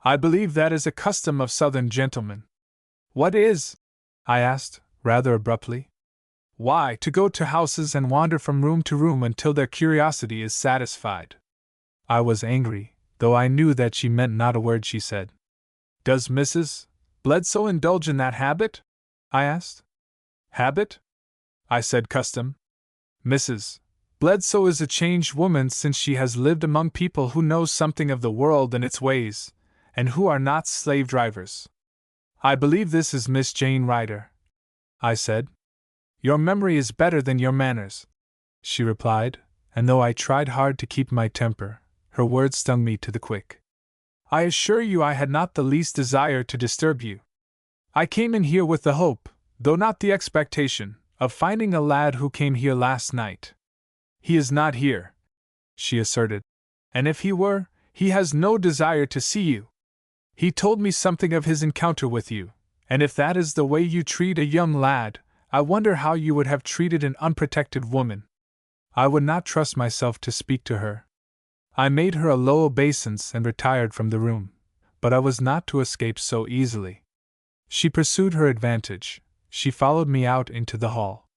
Speaker 1: I believe that is a custom of Southern gentlemen." "What is?" I asked, rather abruptly. "Why, to go to houses and wander from room to room until their curiosity is satisfied." I was angry, though I knew that she meant not a word she said. "Does Mrs. Bledsoe indulge in that habit?" I asked. "Habit?" I said. "Custom. Mrs. Bledsoe is a changed woman since she has lived among people who know something of the world and its ways, and who are not slave drivers." "I believe this is Miss Jane Ryder," I said. "Your memory is better than your manners," she replied, and though I tried hard to keep my temper, her words stung me to the quick. "I assure you I had not the least desire to disturb you. I came in here with the hope, though not the expectation, of finding a lad who came here last night." "He is not here," she asserted. "And if he were, he has no desire to see you. He told me something of his encounter with you, and if that is the way you treat a young lad, I wonder how you would have treated an unprotected woman." I would not trust myself to speak to her. I made her a low obeisance and retired from the room, but I was not to escape so easily. She pursued her advantage. She followed me out into the hall.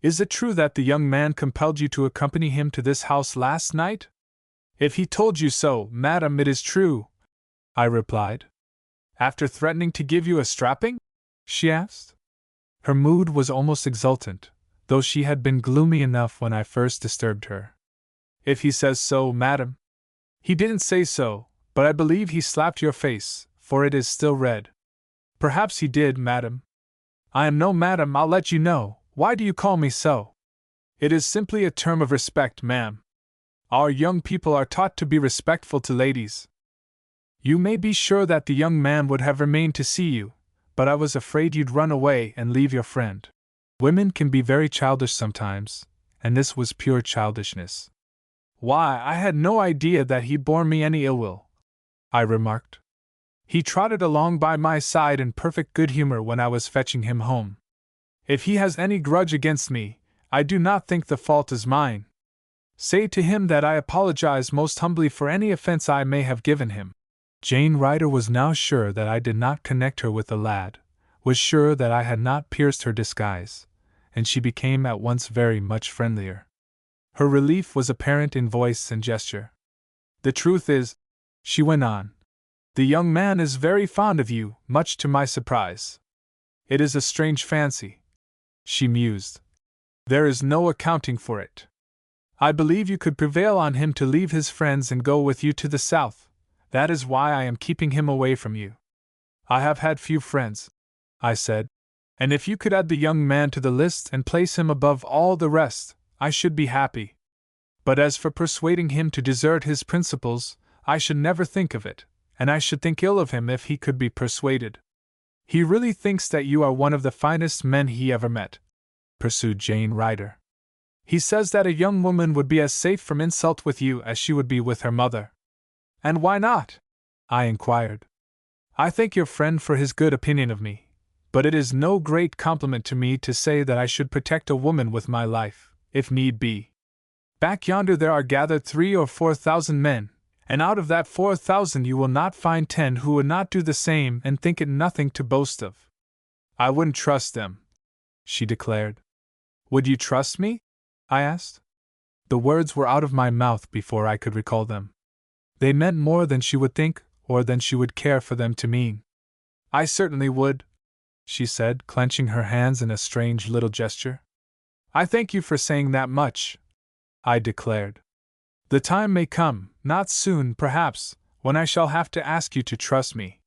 Speaker 1: "Is it true that the young man compelled you to accompany him to this house last night?" "If he told you so, madam, it is true," I replied. "After threatening to give you a strapping?" she asked. Her mood was almost exultant, though she had been gloomy enough when I first disturbed her. "If he says so, madam." "He didn't say so, but I believe he slapped your face, for it is still red." "Perhaps he did, madam." "I am no madam, I'll let you know. Why do you call me so?" "It is simply a term of respect, ma'am. Our young people are taught to be respectful to ladies." "You may be sure that the young man would have remained to see you, but I was afraid you'd run away and leave your friend." Women can be very childish sometimes, and this was pure childishness. Why, I had no idea that he bore me any ill will, I remarked. He trotted along by my side in perfect good humor when I was fetching him home. If he has any grudge against me, I do not think the fault is mine. Say to him that I apologize most humbly for any offense I may have given him. Jane Ryder was now sure that I did not connect her with the lad, was sure that I had not pierced her disguise, and she became at once very much friendlier. Her relief was apparent in voice and gesture. The truth is, she went on, the young man is very fond of you, much to my surprise. It is a strange fancy, she mused. There is no accounting for it. I believe you could prevail on him to leave his friends and go with you to the south. That is why I am keeping him away from you. I have had few friends, I said, and if you could add the young man to the list and place him above all the rest, I should be happy. But as for persuading him to desert his principles, I should never think of it, and I should think ill of him if he could be persuaded. He really thinks that you are one of the finest men he ever met, pursued Jane Ryder. He says that a young woman would be as safe from insult with you as she would be with her mother. And why not? I inquired. I thank your friend for his good opinion of me, but it is no great compliment to me to say that I should protect a woman with my life, if need be. Back yonder there are gathered 3,000 or 4,000 men, and out of that 4,000 you will not find 10 who would not do the same and think it nothing to boast of. I wouldn't trust them, she declared. Would you trust me? I asked. The words were out of my mouth before I could recall them. They meant more than she would think, or than she would care for them to mean. I certainly would, she said, clenching her hands in a strange little gesture. I thank you for saying that much, I declared. The time may come, not soon, perhaps, when I shall have to ask you to trust me.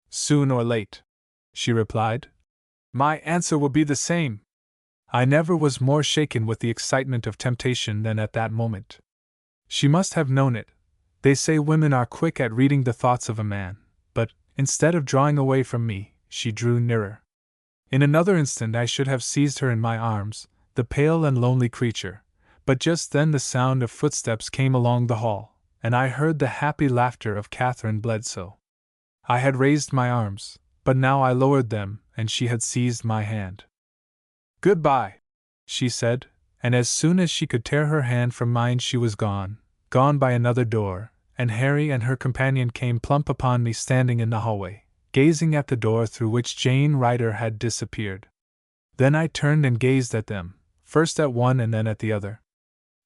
Speaker 1: Soon or late, she replied. My answer will be the same. I never was more shaken with the excitement of temptation than at that moment. She must have known it. They say women are quick at reading the thoughts of a man, but, instead of drawing away from me, she drew nearer. In another instant I should have seized her in my arms, the pale and lonely creature, but just then the sound of footsteps came along the hall, and I heard the happy laughter of Catherine Bledsoe. I had raised my arms, but now I lowered them, and she had seized my hand. Goodbye, she said, and as soon as she could tear her hand from mine she was gone by another door, and Harry and her companion came plump upon me standing in the hallway, gazing at the door through which Jane Ryder had disappeared. Then I turned and gazed at them, first at one and then at the other.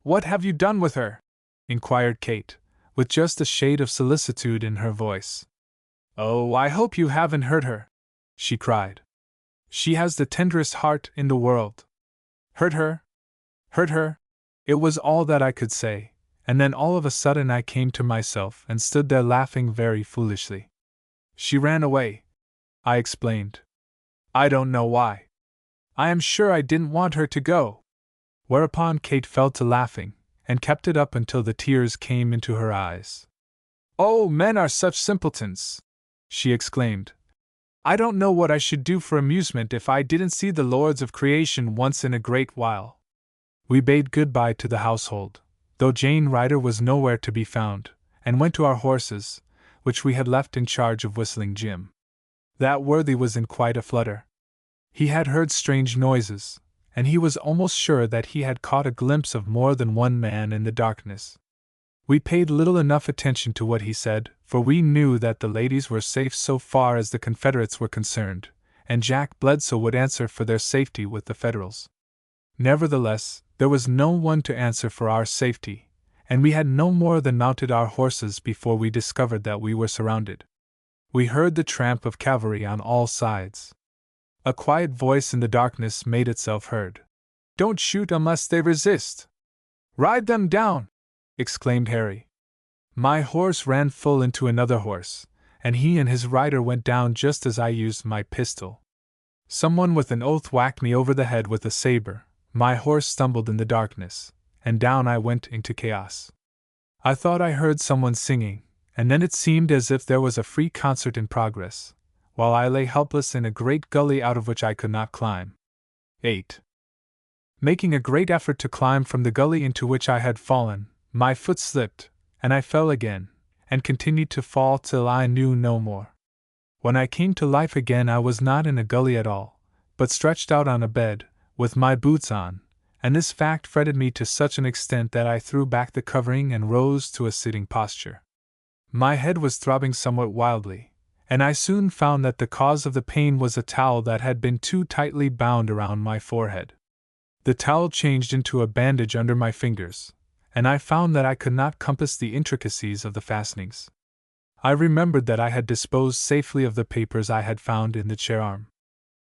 Speaker 1: What have you done with her? Inquired Kate, with just a shade of solicitude in her voice. Oh, I hope you haven't hurt her, she cried. She has the tenderest heart in the world. Hurt her? Hurt her? It was all that I could say, and then all of a sudden I came to myself and stood there laughing very foolishly. She ran away, I explained. I don't know why. I am sure I didn't want her to go. Whereupon Kate fell to laughing, and kept it up until the tears came into her eyes. Oh, men are such simpletons, she exclaimed. I don't know what I should do for amusement if I didn't see the lords of creation once in a great while. We bade good-bye to the household, though Jane Ryder was nowhere to be found, and went to our horses, which we had left in charge of Whistling Jim. That worthy was in quite a flutter. He had heard strange noises, and he was almost sure that he had caught a glimpse of more than one man in the darkness. We paid little enough attention to what he said, for we knew that the ladies were safe so far as the Confederates were concerned, and Jack Bledsoe would answer for their safety with the Federals. Nevertheless, there was no one to answer for our safety, and we had no more than mounted our horses before we discovered that we were surrounded. We heard the tramp of cavalry on all sides. A quiet voice in the darkness made itself heard. Don't shoot unless they resist. Ride them down! Exclaimed Harry. My horse ran full into another horse, and he and his rider went down just as I used my pistol. Someone with an oath whacked me over the head with a saber, my horse stumbled in the darkness, and down I went into chaos. I thought I heard someone singing, and then it seemed as if there was a free concert in progress, while I lay helpless in a great gully out of which I could not climb. 8. Making a great effort to climb from the gully into which I had fallen, my foot slipped, and I fell again, and continued to fall till I knew no more. When I came to life again, I was not in a gully at all, but stretched out on a bed, with my boots on, and this fact fretted me to such an extent that I threw back the covering and rose to a sitting posture. My head was throbbing somewhat wildly, and I soon found that the cause of the pain was a towel that had been too tightly bound around my forehead. The towel changed into a bandage under my fingers, and I found that I could not compass the intricacies of the fastenings. I remembered that I had disposed safely of the papers I had found in the chair arm.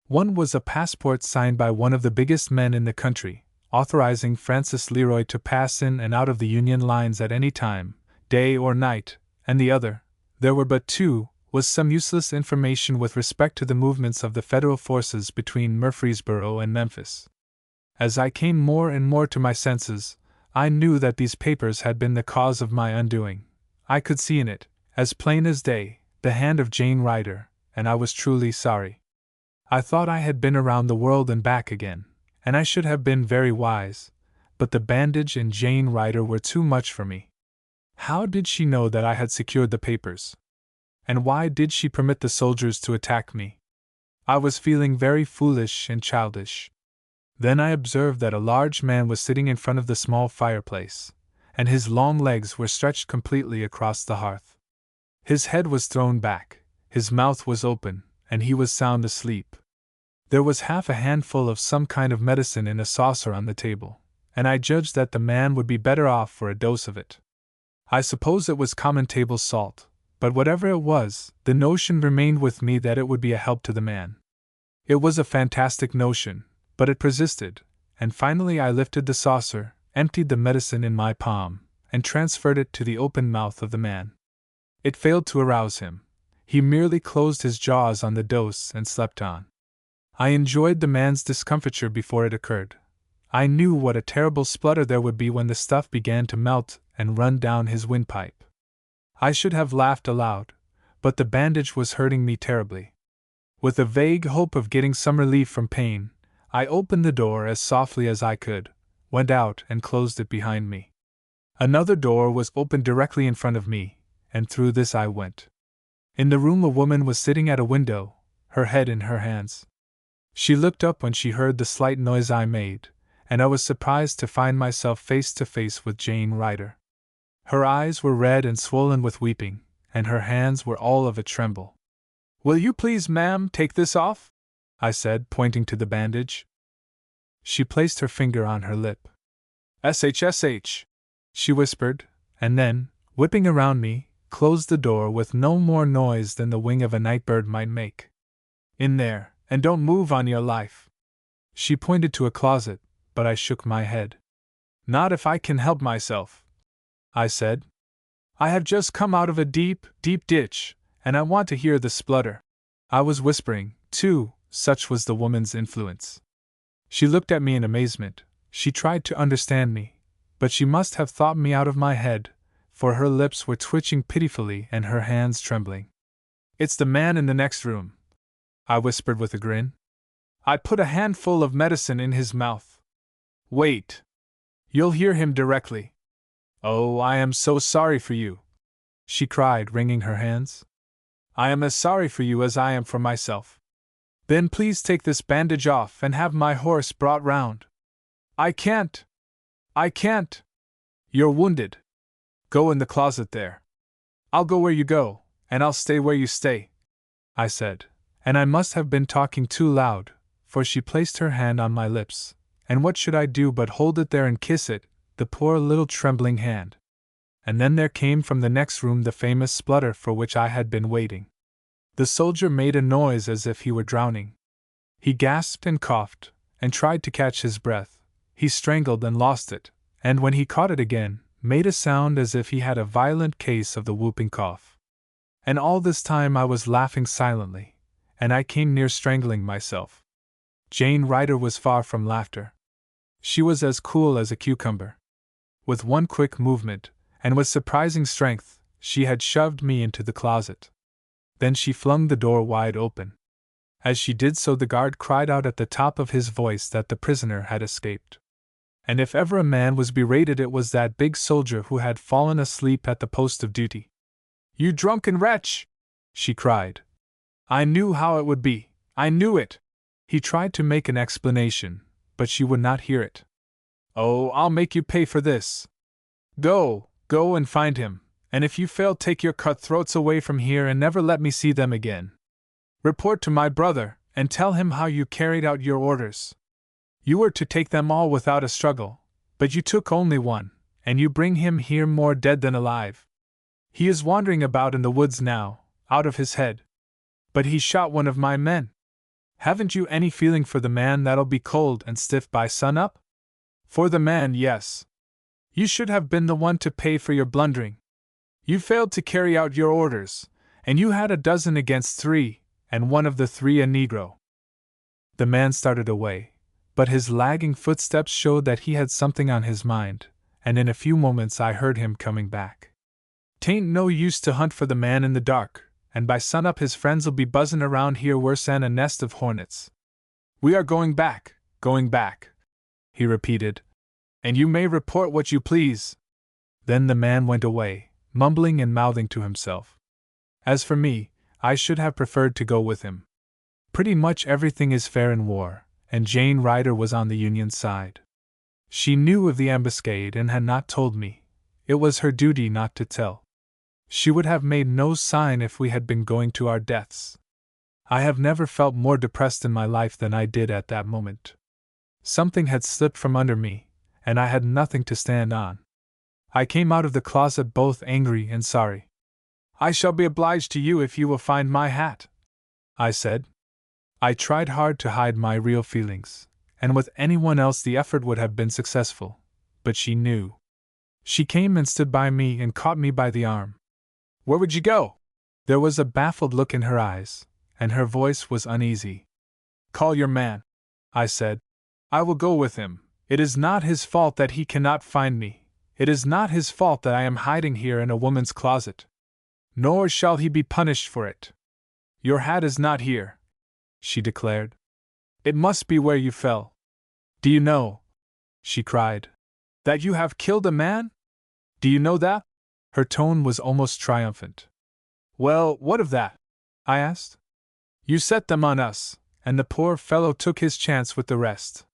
Speaker 1: One was a passport signed by one of the biggest men in the country, authorizing Francis Leroy to pass in and out of the Union lines at any time, day or night, and the other, there were but two, was some useless information with respect to the movements of the Federal forces between Murfreesboro and Memphis. As I came more and more to my senses, I knew that these papers had been the cause of my undoing. I could see in it, as plain as day, the hand of Jane Ryder, and I was truly sorry. I thought I had been around the world and back again, and I should have been very wise, but the bandage and Jane Ryder were too much for me. How did she know that I had secured the papers? And why did she permit the soldiers to attack me? I was feeling very foolish and childish. Then I observed that a large man was sitting in front of the small fireplace, and his long legs were stretched completely across the hearth. His head was thrown back, his mouth was open, and he was sound asleep. There was half a handful of some kind of medicine in a saucer on the table, and I judged that the man would be better off for a dose of it. I suppose it was common table salt, but whatever it was, the notion remained with me that it would be a help to the man. It was a fantastic notion, but it persisted, and finally I lifted the saucer, emptied the medicine in my palm, and transferred it to the open mouth of the man. It failed to arouse him. He merely closed his jaws on the dose and slept on. I enjoyed the man's discomfiture before it occurred. I knew what a terrible splutter there would be when the stuff began to melt and run down his windpipe. I should have laughed aloud, but the bandage was hurting me terribly. With a vague hope of getting some relief from pain, I opened the door as softly as I could, went out and closed it behind me. Another door was opened directly in front of me, and through this I went. In the room a woman was sitting at a window, her head in her hands. She looked up when she heard the slight noise I made, and I was surprised to find myself face to face with Jane Ryder. Her eyes were red and swollen with weeping, and her hands were all of a tremble. "Will you please, ma'am, take this off?" I said, pointing to the bandage. She placed her finger on her lip. "SH," she whispered, and then, whipping around me, closed the door with no more noise than the wing of a night bird might make. "In there, and don't move on your life." She pointed to a closet, but I shook my head. "Not if I can help myself," I said. "I have just come out of a deep, deep ditch, and I want to hear the splutter." I was whispering, too, such was the woman's influence. She looked at me in amazement. She tried to understand me, but she must have thought me out of my head, for her lips were twitching pitifully and her hands trembling. "It's the man in the next room," I whispered with a grin. "I put a handful of medicine in his mouth. Wait. You'll hear him directly." "Oh, I am so sorry for you," she cried, wringing her hands. "I am as sorry for you as I am for myself. Then please take this bandage off and have my horse brought round." I can't. You're wounded. Go in the closet there." "I'll go where you go, and I'll stay where you stay," I said, and I must have been talking too loud, for she placed her hand on my lips, and what should I do but hold it there and kiss it, the poor little trembling hand. And then there came from the next room the famous splutter for which I had been waiting. The soldier made a noise as if he were drowning. He gasped and coughed, and tried to catch his breath. He strangled and lost it, and when he caught it again, made a sound as if he had a violent case of the whooping cough. And all this time I was laughing silently, and I came near strangling myself. Jane Ryder was far from laughter. She was as cool as a cucumber. With one quick movement, and with surprising strength, she had shoved me into the closet. Then she flung the door wide open. As she did so, the guard cried out at the top of his voice that the prisoner had escaped. And if ever a man was berated, it was that big soldier who had fallen asleep at the post of duty. "You drunken wretch!" she cried. "I knew how it would be, I knew it!" He tried to make an explanation, but she would not hear it. "Oh, I'll make you pay for this. Go and find him, and if you fail, take your cutthroats away from here and never let me see them again. Report to my brother, and tell him how you carried out your orders. You were to take them all without a struggle, but you took only one, and you bring him here more dead than alive. He is wandering about in the woods now, out of his head. But he shot one of my men. Haven't you any feeling for the man that'll be cold and stiff by sun-up? For the man, yes. You should have been the one to pay for your blundering. You failed to carry out your orders, and you had 12 against 3, and one of the 3 a Negro." The man started away, but his lagging footsteps showed that he had something on his mind, and in a few moments I heard him coming back. "'Tain't no use to hunt for the man in the dark, and by sunup his friends'll be buzzin' around here worse'n a nest of hornets. We are going back, he repeated, "and you may report what you please." Then the man went away, mumbling and mouthing to himself. As for me, I should have preferred to go with him. Pretty much everything is fair in war, and Jane Ryder was on the Union side. She knew of the ambuscade and had not told me. It was her duty not to tell. She would have made no sign if we had been going to our deaths. I have never felt more depressed in my life than I did at that moment. Something had slipped from under me, and I had nothing to stand on. I came out of the closet both angry and sorry. "I shall be obliged to you if you will find my hat," I said. I tried hard to hide my real feelings, and with anyone else the effort would have been successful, but she knew. She came and stood by me and caught me by the arm. "Where would you go?" There was a baffled look in her eyes, and her voice was uneasy. "Call your man," I said. "I will go with him. It is not his fault that he cannot find me. It is not his fault that I am hiding here in a woman's closet. Nor shall he be punished for it. Your hat is not here," she declared. "It must be where you fell. Do you know," she cried, "that you have killed a man? Do you know that?" Her tone was almost triumphant. "Well, what of that?" I asked. "You set them on us, and the poor fellow took his chance with the rest.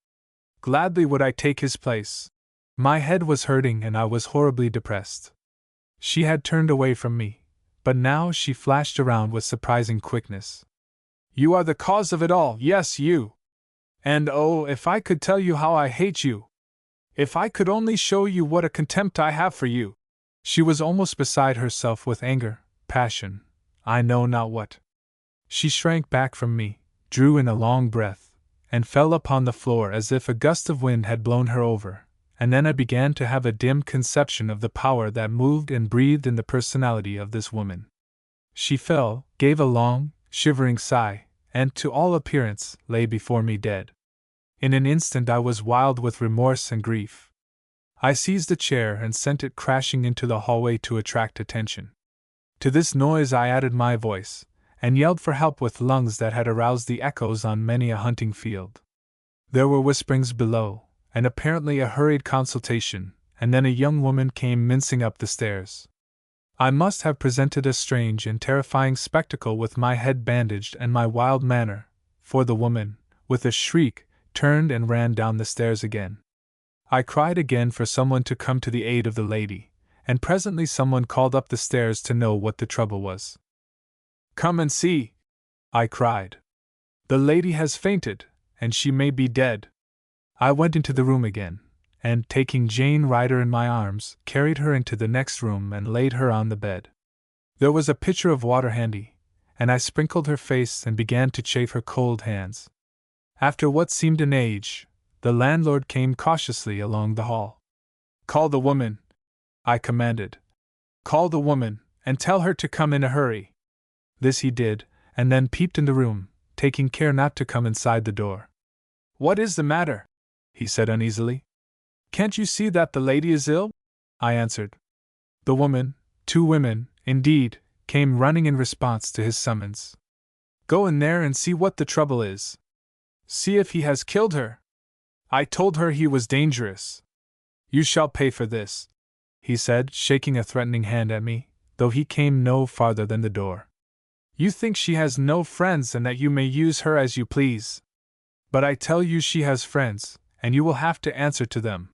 Speaker 1: Gladly would I take his place. My head was hurting and I was horribly depressed." She had turned away from me, but now she flashed around with surprising quickness. "You are the cause of it all, yes, you! And oh, if I could tell you how I hate you! If I could only show you what a contempt I have for you!" She was almost beside herself with anger, passion, I know not what. She shrank back from me, drew in a long breath, and fell upon the floor as if a gust of wind had blown her over, and then I began to have a dim conception of the power that moved and breathed in the personality of this woman. She fell, gave a long, shivering sigh, and, to all appearance, lay before me dead. In an instant I was wild with remorse and grief. I seized a chair and sent it crashing into the hallway to attract attention. To this noise I added my voice, and yelled for help with lungs that had aroused the echoes on many a hunting field. There were whisperings below, and apparently a hurried consultation, and then a young woman came mincing up the stairs. I must have presented a strange and terrifying spectacle with my head bandaged and my wild manner, for the woman, with a shriek, turned and ran down the stairs again. I cried again for someone to come to the aid of the lady, and presently someone called up the stairs to know what the trouble was. "Come and see," I cried. "The lady has fainted, and she may be dead." I went into the room again, and, taking Jane Ryder in my arms, carried her into the next room and laid her on the bed. There was a pitcher of water handy, and I sprinkled her face and began to chafe her cold hands. After what seemed an age, the landlord came cautiously along the hall. "Call the woman," I commanded. "Call the woman, and tell her to come in a hurry." This he did, and then peeped in the room, taking care not to come inside the door. "What is the matter?" he said uneasily. "Can't you see that the lady is ill?" I answered. The woman, 2 women, indeed, came running in response to his summons. Go in there and see what the trouble is. See if he has killed her. I told her he was dangerous. You shall pay for this, he said, shaking a threatening hand at me, though he came no farther than the door. You think she has no friends and that you may use her as you please. But I tell you she has friends, and you will have to answer to them.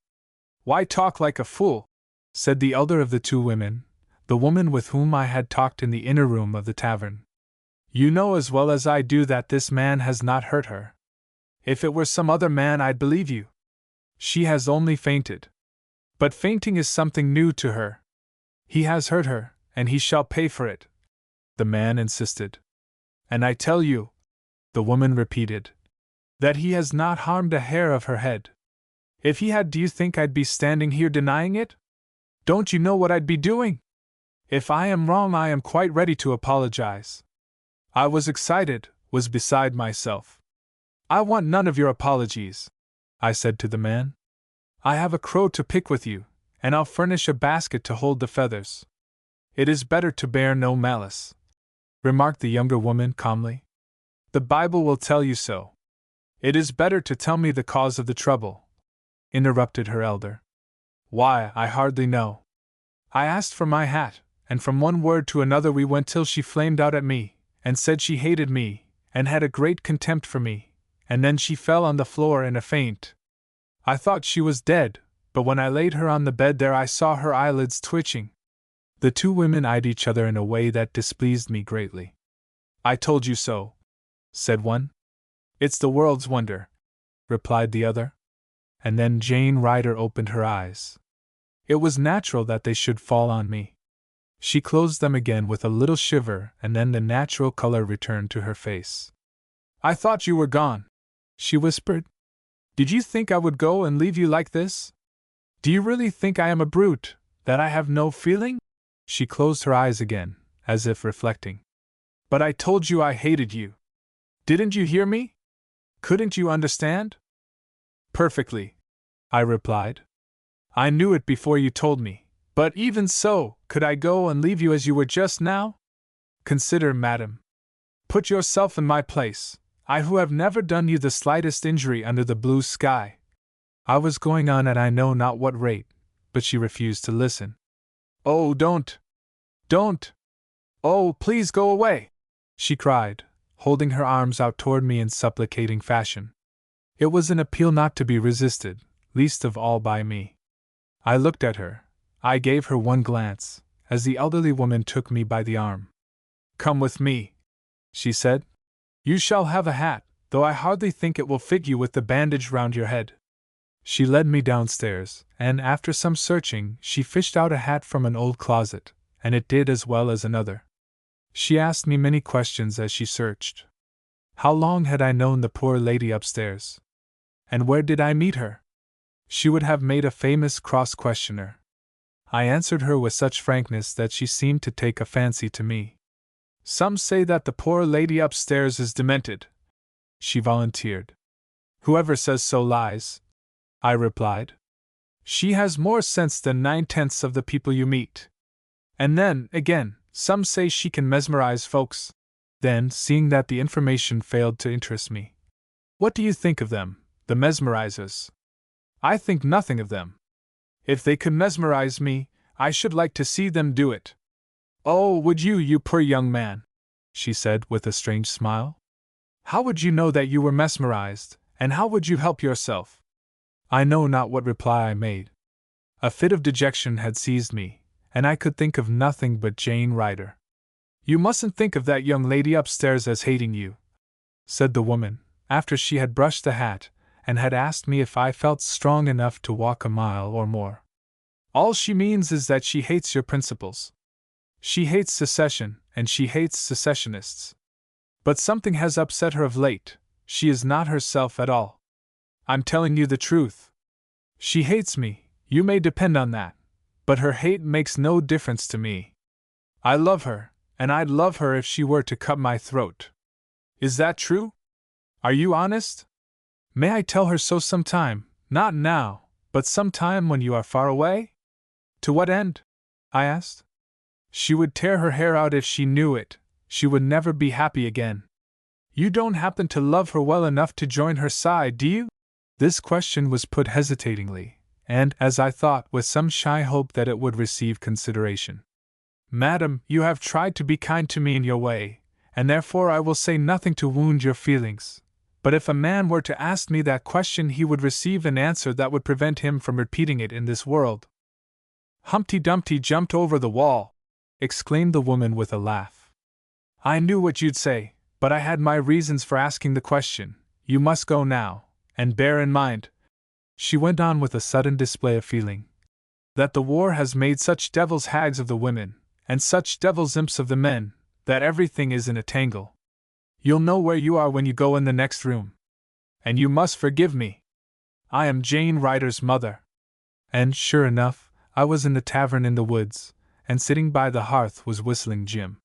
Speaker 1: Why talk like a fool? Said the elder of the two women, the woman with whom I had talked in the inner room of the tavern. You know as well as I do that this man has not hurt her. If it were some other man I'd believe you. She has only fainted. But fainting is something new to her. He has hurt her, and he shall pay for it, the man insisted. And I tell you, the woman repeated, that he has not harmed a hair of her head. If he had, do you think I'd be standing here denying it? Don't you know what I'd be doing? If I am wrong, I am quite ready to apologize. I was excited, was beside myself. I want none of your apologies, I said to the man. I have a crow to pick with you, and I'll furnish a basket to hold the feathers. It is better to bear no malice, remarked the younger woman calmly. The Bible will tell you so. It is better to tell me the cause of the trouble, interrupted her elder. Why, I hardly know. I asked for my hat, and from one word to another we went till she flamed out at me, and said she hated me, and had a great contempt for me, and then she fell on the floor in a faint. I thought she was dead, but when I laid her on the bed there I saw her eyelids twitching. The two women eyed each other in a way that displeased me greatly. I told you so, said one. It's the world's wonder, replied the other. And then Jane Ryder opened her eyes. It was natural that they should fall on me. She closed them again with a little shiver, and then the natural color returned to her face. I thought you were gone, she whispered. Did you think I would go and leave you like this? Do you really think I am a brute, that I have no feeling? She closed her eyes again, as if reflecting. But I told you I hated you. Didn't you hear me? Couldn't you understand? Perfectly, I replied. I knew it before you told me, but even so, could I go and leave you as you were just now? Consider, madam. Put yourself in my place, I who have never done you the slightest injury under the blue sky. I was going on at I know not what rate, but she refused to listen. Oh, don't! Don't! Oh, please go away! She cried, holding her arms out toward me in supplicating fashion. It was an appeal not to be resisted, least of all by me. I looked at her. I gave her one glance, as the elderly woman took me by the arm. Come with me, she said. You shall have a hat, though I hardly think it will fit you with the bandage round your head. She led me downstairs, and after some searching, she fished out a hat from an old closet, and it did as well as another. She asked me many questions as she searched. How long had I known the poor lady upstairs? And where did I meet her? She would have made a famous cross-questioner. I answered her with such frankness that she seemed to take a fancy to me. Some say that the poor lady upstairs is demented, she volunteered. Whoever says so lies, I replied. She has more sense than 9/10 of the people you meet. And then, again, some say she can mesmerize folks. Then, seeing that the information failed to interest me. What do you think of them, the mesmerizers? I think nothing of them. If they could mesmerize me, I should like to see them do it. Oh, would you, you poor young man, she said with a strange smile. How would you know that you were mesmerized, and how would you help yourself? I know not what reply I made. A fit of dejection had seized me, and I could think of nothing but Jane Ryder. You mustn't think of that young lady upstairs as hating you, said the woman, after she had brushed the hat, and had asked me if I felt strong enough to walk a mile or more. All she means is that she hates your principles. She hates secession, and she hates secessionists. But something has upset her of late. She is not herself at all. I'm telling you the truth. She hates me, you may depend on that, but her hate makes no difference to me. I love her, and I'd love her if she were to cut my throat. Is that true? Are you honest? May I tell her so sometime, not now, but sometime when you are far away? To what end? I asked. She would tear her hair out if she knew it. She would never be happy again. You don't happen to love her well enough to join her side, do you? This question was put hesitatingly, and, as I thought, with some shy hope that it would receive consideration. Madam, you have tried to be kind to me in your way, and therefore I will say nothing to wound your feelings. But if a man were to ask me that question, he would receive an answer that would prevent him from repeating it in this world. Humpty Dumpty jumped over the wall, exclaimed the woman with a laugh. I knew what you'd say, but I had my reasons for asking the question. You must go now, and bear in mind, she went on with a sudden display of feeling, that the war has made such devil's hags of the women, and such devil's imps of the men, that everything is in a tangle. You'll know where you are when you go in the next room. And you must forgive me. I am Jane Ryder's mother. And sure enough, I was in the tavern in the woods, and sitting by the hearth was Whistling Jim.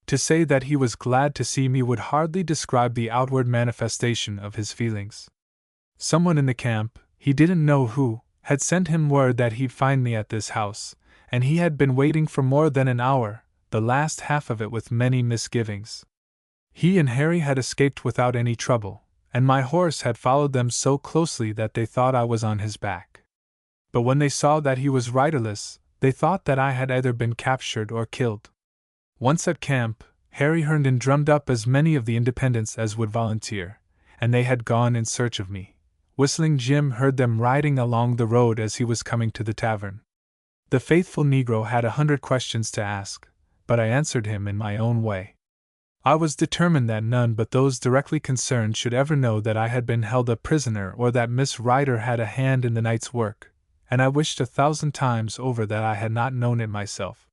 Speaker 1: To say that he was glad to see me would hardly describe the outward manifestation of his feelings. Someone in the camp, he didn't know who, had sent him word that he'd find me at this house, and he had been waiting for more than an hour, the last half of it with many misgivings. He and Harry had escaped without any trouble, and my horse had followed them so closely that they thought I was on his back. But when they saw that he was riderless, they thought that I had either been captured or killed. Once at camp, Harry Herndon drummed up as many of the independents as would volunteer, and they had gone in search of me. Whistling Jim heard them riding along the road as he was coming to the tavern. The faithful Negro had 100 questions to ask, but I answered him in my own way. I was determined that none but those directly concerned should ever know that I had been held a prisoner or that Miss Ryder had a hand in the night's work, and I wished 1,000 times over that I had not known it myself.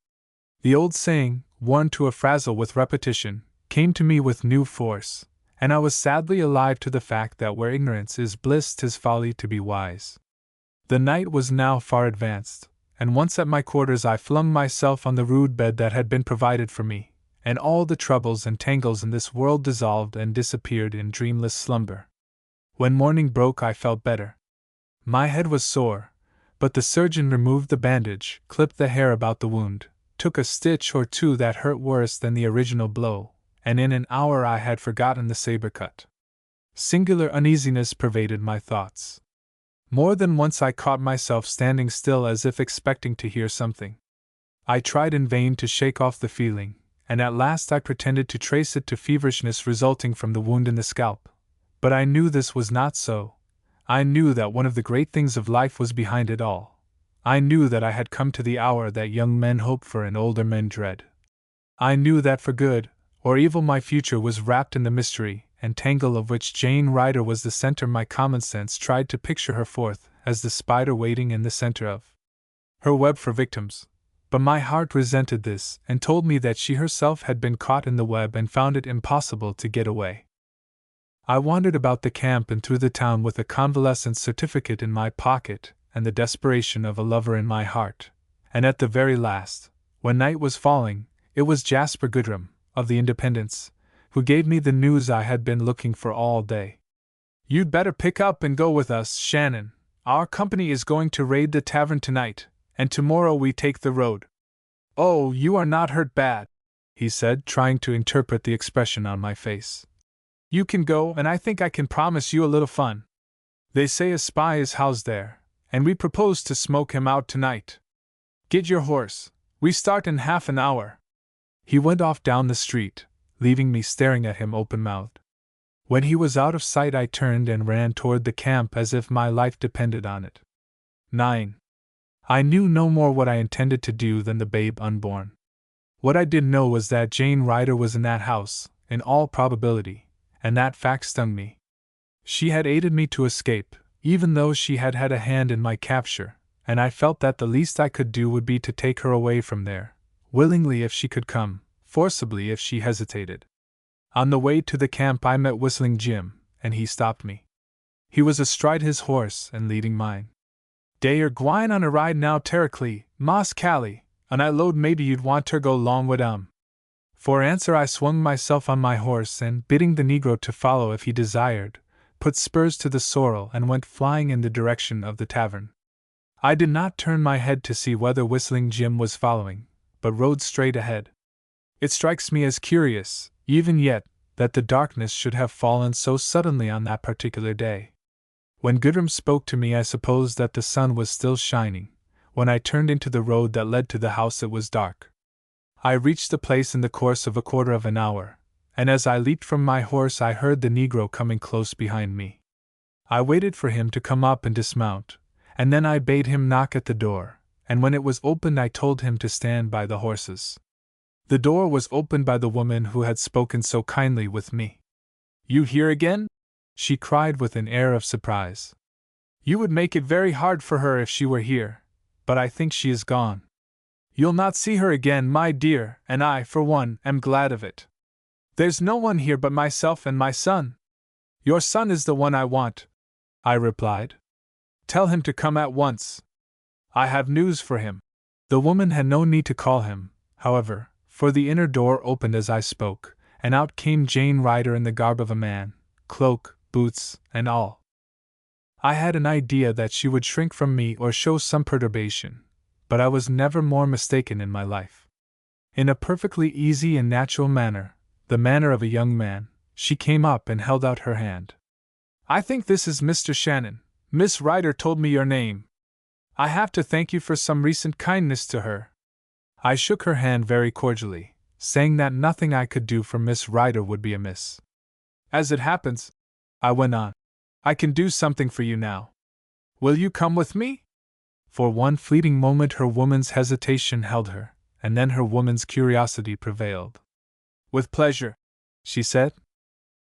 Speaker 1: The old saying, worn to a frazzle with repetition, came to me with new force, and I was sadly alive to the fact that where ignorance is bliss 'tis folly to be wise. The night was now far advanced, and once at my quarters I flung myself on the rude bed that had been provided for me, and all the troubles and tangles in this world dissolved and disappeared in dreamless slumber. When morning broke I felt better. My head was sore, but the surgeon removed the bandage, clipped the hair about the wound, took a stitch or two that hurt worse than the original blow, and in an hour I had forgotten the saber cut. Singular uneasiness pervaded my thoughts. More than once I caught myself standing still as if expecting to hear something. I tried in vain to shake off the feeling, and at last I pretended to trace it to feverishness resulting from the wound in the scalp. But I knew this was not so. I knew that one of the great things of life was behind it all. I knew that I had come to the hour that young men hope for and older men dread. I knew that for good or evil my future was wrapped in the mystery and tangle of which Jane Ryder was the center. My common sense tried to picture her forth as the spider waiting in the center of her web for victims, but my heart resented this and told me that she herself had been caught in the web and found it impossible to get away. I wandered about the camp and through the town with a convalescence certificate in my pocket and the desperation of a lover in my heart, and at the very last, when night was falling, it was Jasper Goodrum, of the Independents, who gave me the news I had been looking for all day. You'd better pick up and go with us, Shannon. Our company is going to raid the tavern tonight, and tomorrow we take the road. Oh, you are not hurt bad, he said, trying to interpret the expression on my face. You can go, and I think I can promise you a little fun. They say a spy is housed there, and we propose to smoke him out tonight. Get your horse. We start in half an hour. He went off down the street, leaving me staring at him open-mouthed. When he was out of sight I turned and ran toward the camp as if my life depended on it. 9. I knew no more what I intended to do than the babe unborn. What I did know was that Jane Ryder was in that house, in all probability, and that fact stung me. She had aided me to escape, even though she had had a hand in my capture, and I felt that the least I could do would be to take her away from there, willingly if she could come, forcibly if she hesitated. On the way to the camp I met Whistling Jim, and he stopped me. He was astride his horse and leading mine. "Dey are gwine on a ride now terracly, Mas Callie, and I load maybe you'd want ter go long wid For answer I swung myself on my horse and, bidding the Negro to follow if he desired, put spurs to the sorrel and went flying in the direction of the tavern. I did not turn my head to see whether Whistling Jim was following, but rode straight ahead. It strikes me as curious, even yet, that the darkness should have fallen so suddenly on that particular day. When Gudrun spoke to me, I supposed that the sun was still shining. When I turned into the road that led to the house, it was dark. I reached the place in the course of a quarter of an hour, and as I leaped from my horse, I heard the Negro coming close behind me. I waited for him to come up and dismount, and then I bade him knock at the door, and when it was opened, I told him to stand by the horses. The door was opened by the woman who had spoken so kindly with me. "You here again?" she cried with an air of surprise. "You would make it very hard for her if she were here, but I think she is gone. You'll not see her again, my dear, and I, for one, am glad of it. There's no one here but myself and my son." "Your son is the one I want," I replied. "Tell him to come at once. I have news for him." The woman had no need to call him, however, for the inner door opened as I spoke, and out came Jane Ryder in the garb of a man, cloak, boots, and all. I had an idea that she would shrink from me or show some perturbation, but I was never more mistaken in my life. In a perfectly easy and natural manner, the manner of a young man, she came up and held out her hand. "I think this is Mr. Shannon. Miss Ryder told me your name. I have to thank you for some recent kindness to her." I shook her hand very cordially, saying that nothing I could do for Miss Ryder would be amiss. "As it happens," I went on, "I can do something for you now. Will you come with me?" For one fleeting moment her woman's hesitation held her, and then her woman's curiosity prevailed. "With pleasure," she said.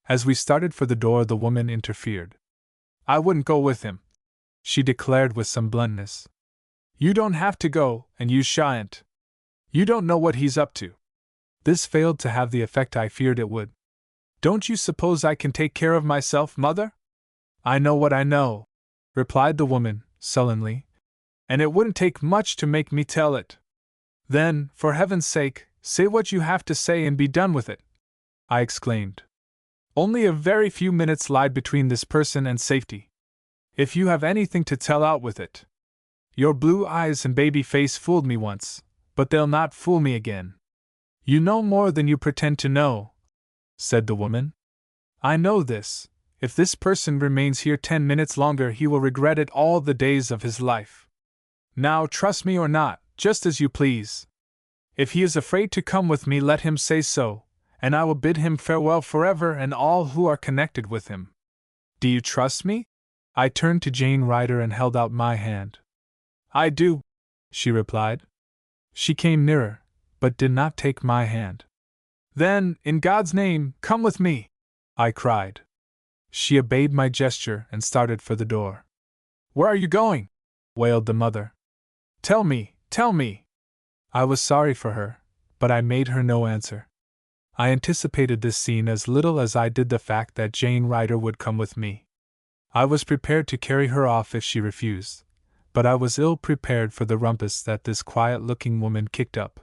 Speaker 1: As we started for the door, the woman interfered. "I wouldn't go with him," she declared with some bluntness. "You don't have to go, and you shan't. You don't know what he's up to." This failed to have the effect I feared it would. "Don't you suppose I can take care of myself, Mother?" "I know what I know," replied the woman, sullenly, "and it wouldn't take much to make me tell it." "Then, for heaven's sake, say what you have to say and be done with it," I exclaimed. "Only a very few minutes lie between this person and safety. If you have anything to tell, out with it. Your blue eyes and baby face fooled me once, but they'll not fool me again." "You know more than you pretend to know," said the woman. "I know this: if this person remains here 10 minutes longer, he will regret it all the days of his life. Now, trust me or not, just as you please. If he is afraid to come with me, let him say so, and I will bid him farewell forever and all who are connected with him. Do you trust me?" I turned to Jane Ryder and held out my hand. "I do," she replied. She came nearer, but did not take my hand. "Then, in God's name, come with me," I cried. She obeyed my gesture and started for the door. "Where are you going?" wailed the mother. "Tell me, tell me." I was sorry for her, but I made her no answer. I anticipated this scene as little as I did the fact that Jane Ryder would come with me. I was prepared to carry her off if she refused, but I was ill prepared for the rumpus that this quiet-looking woman kicked up.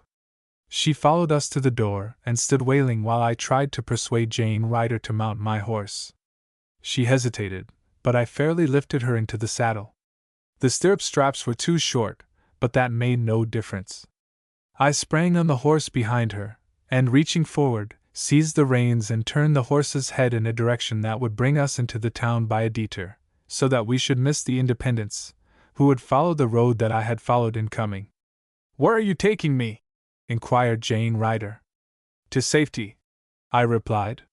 Speaker 1: She followed us to the door and stood wailing while I tried to persuade Jane Ryder to mount my horse. She hesitated, but I fairly lifted her into the saddle. The stirrup straps were too short, but that made no difference. I sprang on the horse behind her, and reaching forward, seized the reins and turned the horse's head in a direction that would bring us into the town by a detour, so that we should miss the Independents, who would follow the road that I had followed in coming. "Where are you taking me?" inquired Jane Ryder. "To safety," I replied.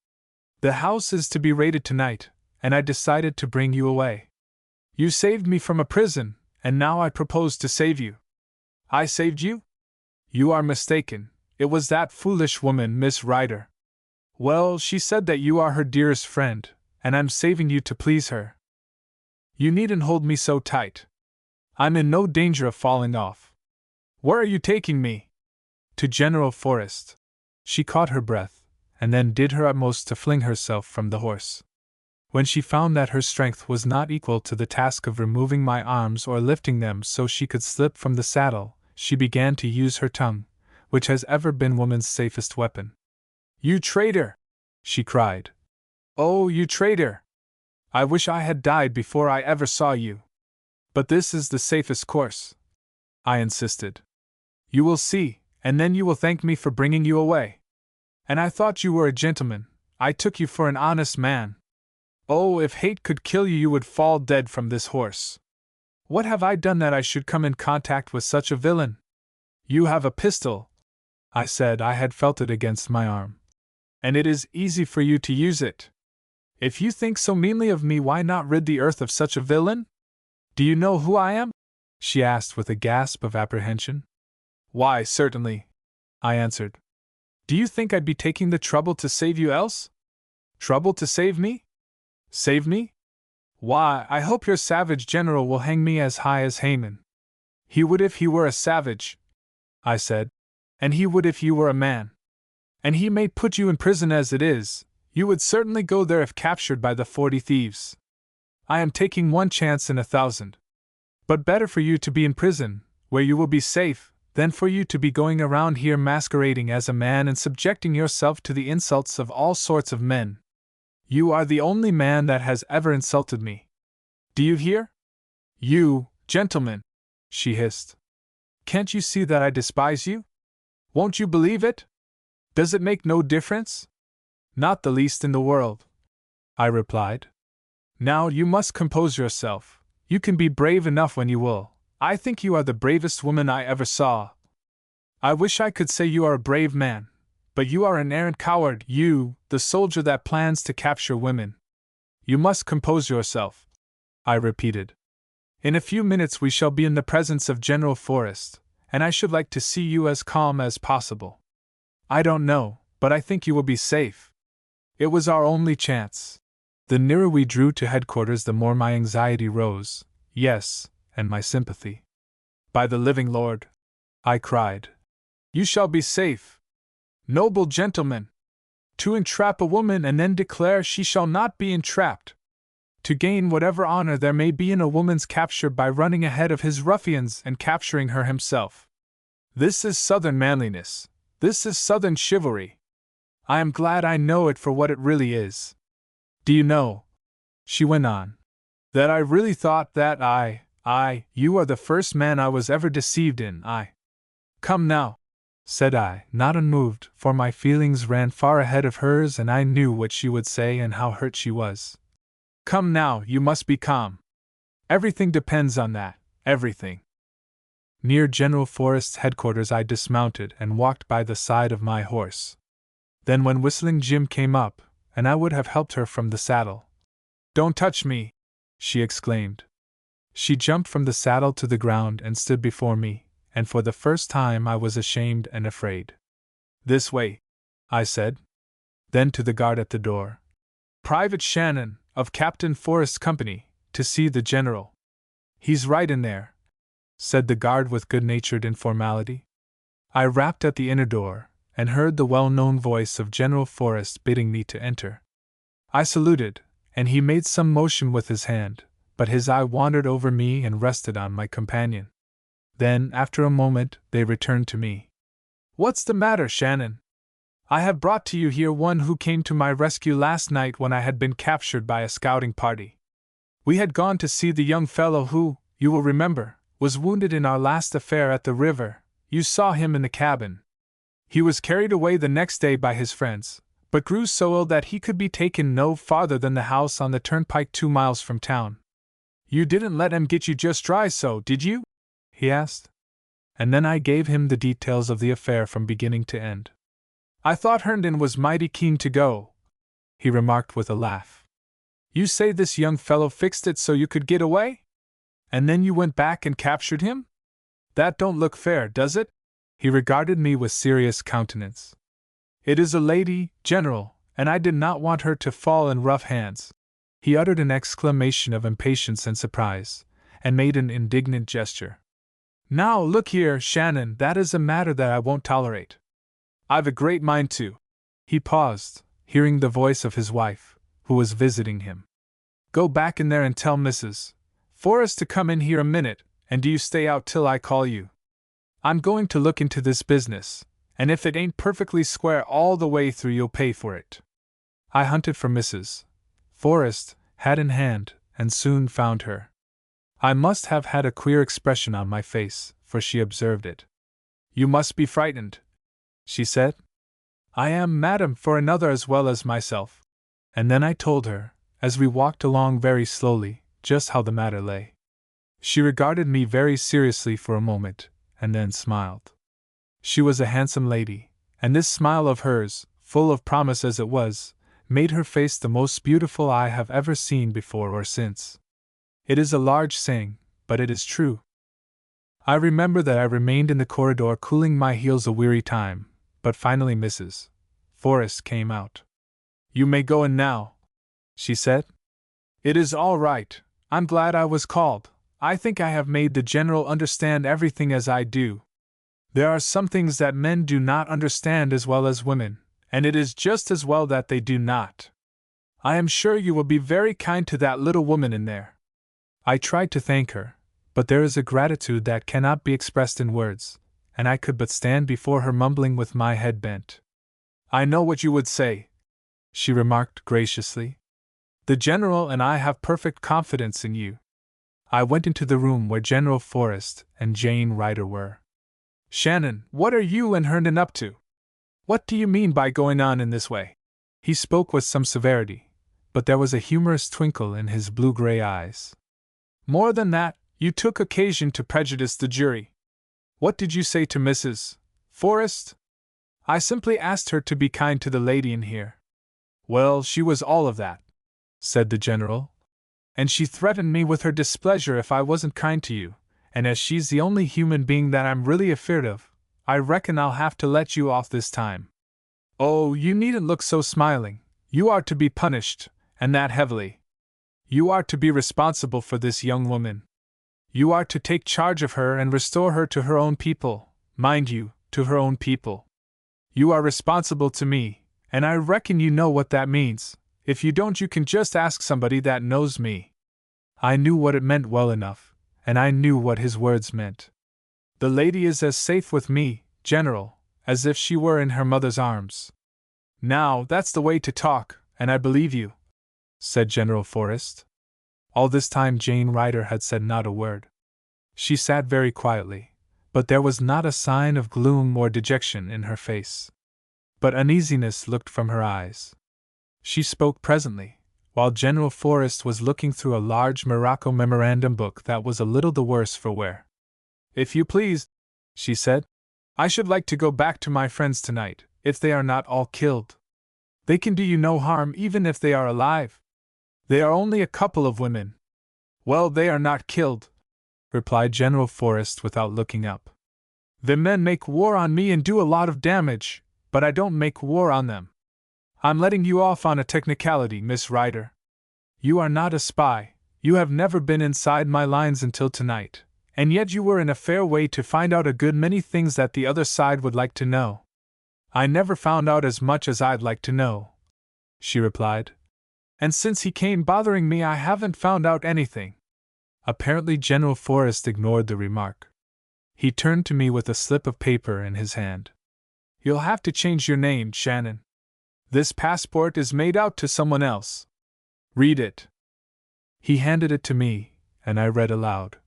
Speaker 1: "The house is to be raided tonight, and I decided to bring you away. You saved me from a prison, and now I propose to save you." "I saved you?" "You are mistaken. It was that foolish woman, Miss Ryder." "Well, she said that you are her dearest friend, and I'm saving you to please her. You needn't hold me so tight. I'm in no danger of falling off. Where are you taking me?" "To General Forrest." She caught her breath, and then did her utmost to fling herself from the horse. When she found that her strength was not equal to the task of removing my arms or lifting them so she could slip from the saddle, she began to use her tongue, which has ever been woman's safest weapon. "You traitor!" she cried. "Oh, you traitor! I wish I had died before I ever saw you." "But this is the safest course," I insisted. "You will see, and then you will thank me for bringing you away. And I thought you were a gentleman, I took you for an honest man. Oh, if hate could kill you, you would fall dead from this horse. What have I done that I should come in contact with such a villain? You have a pistol, I said. I had felt it against my arm. And it is easy for you to use it. If you think so meanly of me, why not rid the earth of such a villain? Do you know who I am? She asked with a gasp of apprehension. Why, certainly, I answered. Do you think I'd be taking the trouble to save you else? Trouble to save me? Save me? Why, I hope your savage general will hang me as high as Haman. He would if he were a savage, I said. And he would if you were a man. And he may put you in prison as it is. You would certainly go there if captured by the 40 thieves. I am taking one chance in 1,000. But better for you to be in prison, where you will be safe, than for you to be going around here masquerading as a man and subjecting yourself to the insults of all sorts of men. You are the only man that has ever insulted me. Do you hear? You, gentleman, she hissed. Can't you see that I despise you? Won't you believe it? Does it make no difference? Not the least in the world, I replied. Now you must compose yourself. You can be brave enough when you will. I think you are the bravest woman I ever saw. I wish I could say you are a brave man, but you are an arrant coward, you, the soldier that plans to capture women. You must compose yourself, I repeated. In a few minutes we shall be in the presence of General Forrest, and I should like to see you as calm as possible. I don't know, but I think you will be safe. It was our only chance. The nearer we drew to headquarters, the more my anxiety rose, yes, and my sympathy. By the living Lord, I cried, you shall be safe. Noble gentleman! To entrap a woman and then declare she shall not be entrapped. To gain whatever honor there may be in a woman's capture by running ahead of his ruffians and capturing her himself. This is Southern manliness. This is Southern chivalry. I am glad I know it for what it really is. Do you know, she went on, that I really thought that you are the first man I was ever deceived in. Come now, said I, not unmoved, for my feelings ran far ahead of hers and I knew what she would say and how hurt she was. Come now, you must be calm. Everything depends on that, everything. Near General Forrest's headquarters I dismounted and walked by the side of my horse. Then when Whistling Jim came up, and I would have helped her from the saddle. Don't touch me, she exclaimed. She jumped from the saddle to the ground and stood before me, and for the first time I was ashamed and afraid. This way, I said. Then to the guard at the door. Private Shannon, of Captain Forrest's company, to see the general. He's right in there, said the guard with good-natured informality. I rapped at the inner door, and heard the well-known voice of General Forrest bidding me to enter. I saluted, and he made some motion with his hand, but his eye wandered over me and rested on my companion. Then, after a moment, they returned to me. What's the matter, Shannon? I have brought to you here one who came to my rescue last night when I had been captured by a scouting party. We had gone to see the young fellow who, you will remember, was wounded in our last affair at the river. You saw him in the cabin. He was carried away the next day by his friends, but grew so ill that he could be taken no farther than the house on the turnpike 2 miles from town. You didn't let him get you just dry so, did you? He asked. And then I gave him the details of the affair from beginning to end. I thought Herndon was mighty keen to go, he remarked with a laugh. You say this young fellow fixed it so you could get away? And then you went back and captured him? That don't look fair, does it? He regarded me with serious countenance. It is a lady, General, and I did not want her to fall in rough hands. He uttered an exclamation of impatience and surprise, and made an indignant gesture. Now, look here, Shannon, that is a matter that I won't tolerate. I've a great mind to. He paused, hearing the voice of his wife, who was visiting him. Go back in there and tell Mrs. Forrest to come in here a minute, and do you stay out till I call you. I'm going to look into this business, and if it ain't perfectly square all the way through, you'll pay for it. I hunted for Mrs. Forrest, hat in hand, and soon found her. I must have had a queer expression on my face, for she observed it. You must be frightened, she said. I am, madam, for another as well as myself. And then I told her, as we walked along very slowly, just how the matter lay. She regarded me very seriously for a moment, and then smiled. She was a handsome lady, and this smile of hers, full of promise as it was, made her face the most beautiful I have ever seen before or since. It is a large saying, but it is true. I remember that I remained in the corridor cooling my heels a weary time, but finally Mrs. Forrest came out. "You may go in now," she said. "It is all right. I'm glad I was called. I think I have made the General understand everything as I do. There are some things that men do not understand as well as women, and it is just as well that they do not. I am sure you will be very kind to that little woman in there." I tried to thank her, but there is a gratitude that cannot be expressed in words, and I could but stand before her mumbling with my head bent. "I know what you would say," she remarked graciously. "The General and I have perfect confidence in you." I went into the room where General Forrest and Jane Ryder were. "Shannon, what are you and Herndon up to? What do you mean by going on in this way?" He spoke with some severity, but there was a humorous twinkle in his blue-gray eyes. "More than that, you took occasion to prejudice the jury. What did you say to Mrs. Forrest?" "I simply asked her to be kind to the lady in here." "Well, she was all of that," said the General. "And she threatened me with her displeasure if I wasn't kind to you, and as she's the only human being that I'm really afeard of, I reckon I'll have to let you off this time." "Oh, you needn't look so smiling. You are to be punished, and that heavily. You are to be responsible for this young woman. You are to take charge of her and restore her to her own people, mind you, to her own people. You are responsible to me, and I reckon you know what that means. If you don't, you can just ask somebody that knows me." I knew what it meant well enough, and I knew what his words meant. "The lady is as safe with me, General, as if she were in her mother's arms." "Now, that's the way to talk, and I believe you," said General Forrest. All this time Jane Ryder had said not a word. She sat very quietly, but there was not a sign of gloom or dejection in her face. But uneasiness looked from her eyes. She spoke presently, while General Forrest was looking through a large morocco memorandum book that was a little the worse for wear. "If you please," she said, "I should like to go back to my friends tonight, if they are not all killed. They can do you no harm even if they are alive. They are only a couple of women." "Well, they are not killed," replied General Forrest without looking up. "The men make war on me and do a lot of damage, but I don't make war on them. I'm letting you off on a technicality, Miss Ryder. You are not a spy, you have never been inside my lines until tonight, and yet you were in a fair way to find out a good many things that the other side would like to know." "I never found out as much as I'd like to know," she replied. "And since he came bothering me, I haven't found out anything." Apparently General Forrest ignored the remark. He turned to me with a slip of paper in his hand. "You'll have to change your name, Shannon. This passport is made out to someone else. Read it." He handed it to me, and I read aloud.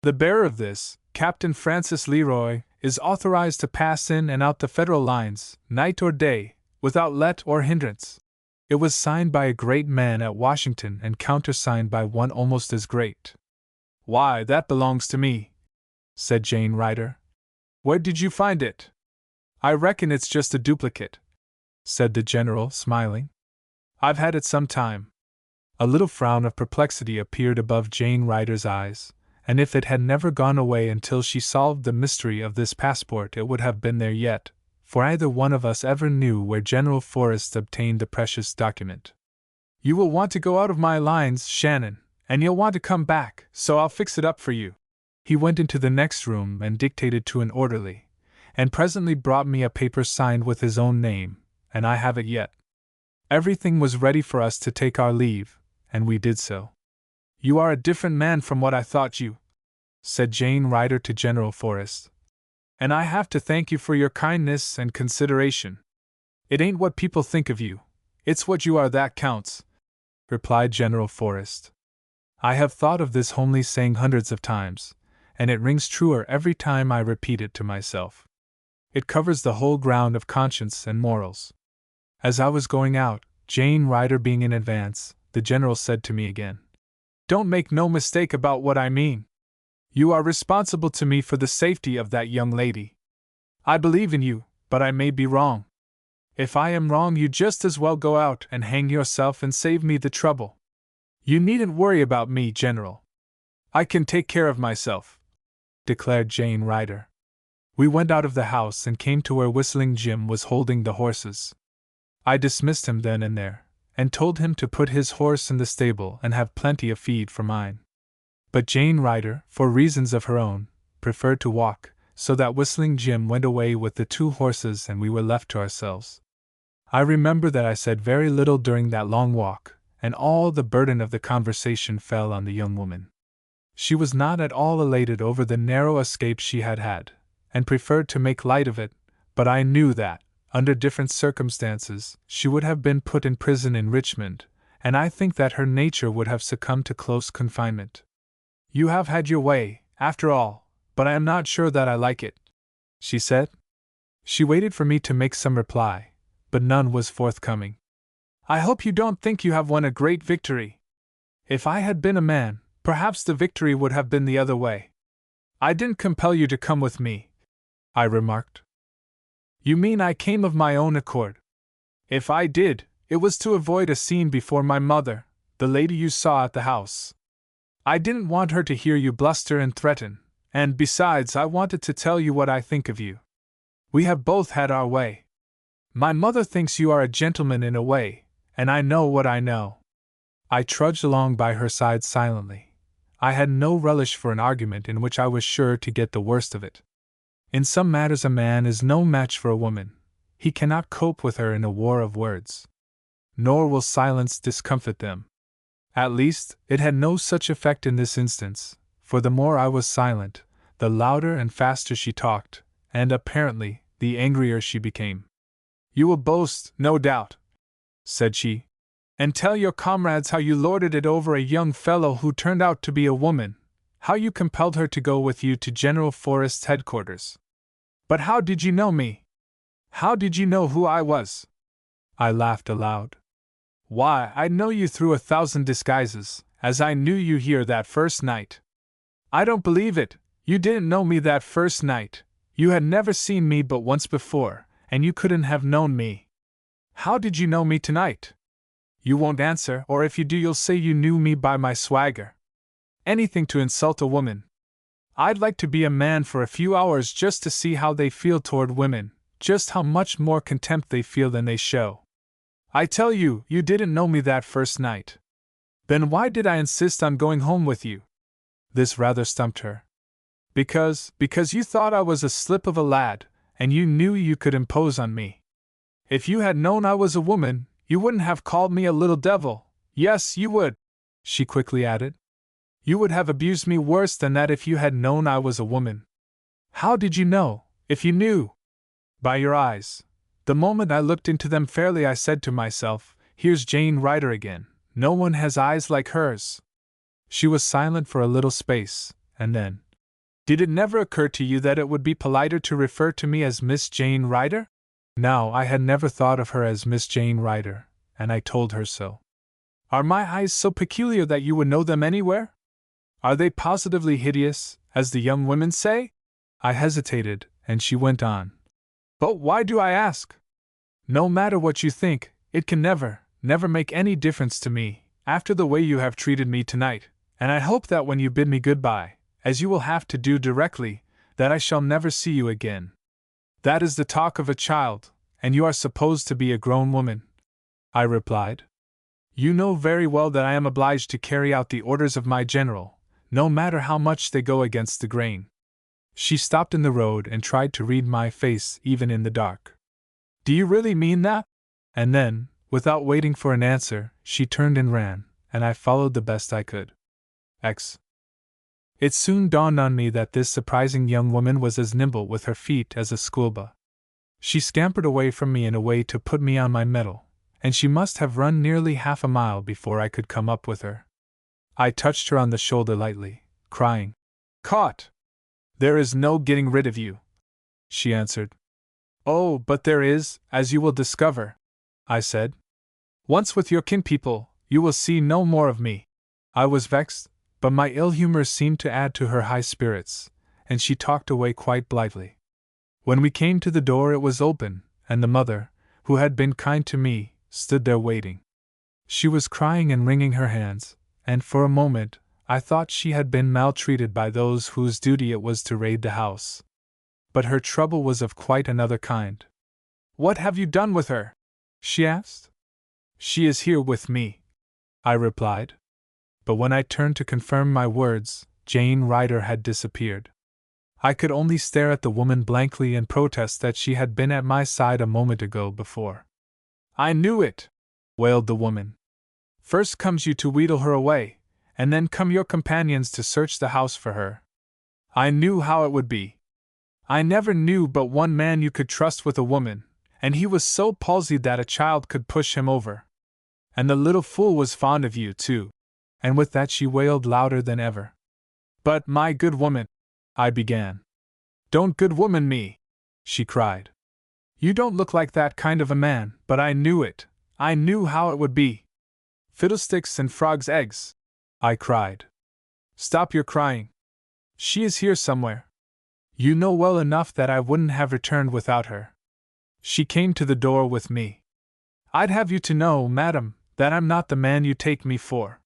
Speaker 1: "The bearer of this, Captain Francis Leroy, is authorized to pass in and out the federal lines, night or day, without let or hindrance." It was signed by a great man at Washington and countersigned by one almost as great. "Why, that belongs to me," said Jane Ryder. "Where did you find it?" "I reckon it's just a duplicate," said the General, smiling. "I've had it some time." A little frown of perplexity appeared above Jane Ryder's eyes, and if it had never gone away until she solved the mystery of this passport, it would have been there yet, for either one of us ever knew where General Forrest obtained the precious document. "You will want to go out of my lines, Shannon, and you'll want to come back, so I'll fix it up for you." He went into the next room and dictated to an orderly, and presently brought me a paper signed with his own name, and I have it yet. Everything was ready for us to take our leave, and we did so. "You are a different man from what I thought you," said Jane Ryder to General Forrest. "And I have to thank you for your kindness and consideration. It ain't what people think of you, it's what you are that counts," replied General Forrest. I have thought of this homely saying hundreds of times, and it rings truer every time I repeat it to myself. It covers the whole ground of conscience and morals. As I was going out, Jane Ryder being in advance, the General said to me again, "Don't make no mistake about what I mean. You are responsible to me for the safety of that young lady. I believe in you, but I may be wrong. If I am wrong, you just as well go out and hang yourself and save me the trouble. You needn't worry about me, General. I can take care of myself," declared Jane Ryder. We went out of the house and came to where Whistling Jim was holding the horses. I dismissed him then and there, and told him to put his horse in the stable and have plenty of feed for mine. But Jane Ryder, for reasons of her own, preferred to walk, so that Whistling Jim went away with the 2 horses and we were left to ourselves. I remember that I said very little during that long walk, and all the burden of the conversation fell on the young woman. She was not at all elated over the narrow escape she had had, and preferred to make light of it, but I knew that, under different circumstances, she would have been put in prison in Richmond, and I think that her nature would have succumbed to close confinement. "You have had your way, after all, but I am not sure that I like it," she said. She waited for me to make some reply, but none was forthcoming. "I hope you don't think you have won a great victory. If I had been a man, perhaps the victory would have been the other way." "I didn't compel you to come with me," I remarked. "You mean I came of my own accord? If I did, it was to avoid a scene before my mother, the lady you saw at the house. I didn't want her to hear you bluster and threaten, and besides, I wanted to tell you what I think of you. We have both had our way. My mother thinks you are a gentleman in a way, and I know what I know." I trudged along by her side silently. I had no relish for an argument in which I was sure to get the worst of it. In some matters a man is no match for a woman. He cannot cope with her in a war of words. Nor will silence discomfit them. At least, it had no such effect in this instance, for the more I was silent, the louder and faster she talked, and apparently, the angrier she became. "You will boast, no doubt," said she, "and tell your comrades how you lorded it over a young fellow who turned out to be a woman, how you compelled her to go with you to General Forrest's headquarters. But how did you know me? How did you know who I was?" I laughed aloud. "Why, I know you through 1,000 disguises, as I knew you here that first night." "I don't believe it. You didn't know me that first night. You had never seen me but once before, and you couldn't have known me. How did you know me tonight? You won't answer, or if you do, you'll say you knew me by my swagger. Anything to insult a woman. I'd like to be a man for a few hours just to see how they feel toward women, just how much more contempt they feel than they show. I tell you, you didn't know me that first night. Then why did I insist on going home with you?" This rather stumped her. Because you thought I was a slip of a lad, and you knew you could impose on me. If you had known I was a woman, you wouldn't have called me a little devil. Yes, you would," she quickly added. "You would have abused me worse than that if you had known I was a woman." "How did you know, if you knew?" "By your eyes. The moment I looked into them fairly, I said to myself, here's Jane Ryder again. No one has eyes like hers." She was silent for a little space, and then, "Did it never occur to you that it would be politer to refer to me as Miss Jane Ryder?" Now, I had never thought of her as Miss Jane Ryder, and I told her so. "Are my eyes so peculiar that you would know them anywhere? Are they positively hideous, as the young women say?" I hesitated, and she went on. "But why do I ask? No matter what you think, it can never make any difference to me, after the way you have treated me tonight, and I hope that when you bid me goodbye, as you will have to do directly, that I shall never see you again. That is the talk of a child, and you are supposed to be a grown woman," I replied. "You know very well that I am obliged to carry out the orders of my general, no matter how much they go against the grain." She stopped in the road and tried to read my face even in the dark. "Do you really mean that?" And then, without waiting for an answer, she turned and ran, and I followed the best I could. It soon dawned on me that this surprising young woman was as nimble with her feet as a schoolboy. She scampered away from me in a way to put me on my mettle, and she must have run nearly half a mile before I could come up with her. I touched her on the shoulder lightly, crying, "Caught! There is no getting rid of you," she answered. Oh, but there is, as you will discover, I said. Once with your kinpeople, you will see no more of me. I was vexed, but my ill humor seemed to add to her high spirits, and she talked away quite blithely. When we came to the door, it was open, and the mother, who had been kind to me, stood there waiting. She was crying and wringing her hands, and for a moment I thought she had been maltreated by those whose duty it was to raid the house. But her trouble was of quite another kind. "What have you done with her?" she asked. "She is here with me," I replied. But when I turned to confirm my words, Jane Ryder had disappeared. I could only stare at the woman blankly and protest that she had been at my side a moment ago before. "I knew it!" wailed the woman. "First comes you to wheedle her away, and then come your companions to search the house for her. I knew how it would be. I never knew but one man you could trust with a woman, and he was so palsied that a child could push him over. And the little fool was fond of you, too." And with that she wailed louder than ever. "But, my good woman," I began. "Don't good woman me," she cried. "You don't look like that kind of a man, but I knew it. I knew how it would be." "Fiddlesticks and frogs' eggs," I cried. "Stop your crying. She is here somewhere. You know well enough that I wouldn't have returned without her. She came to the door with me. I'd have you to know, madam, that I'm not the man you take me for.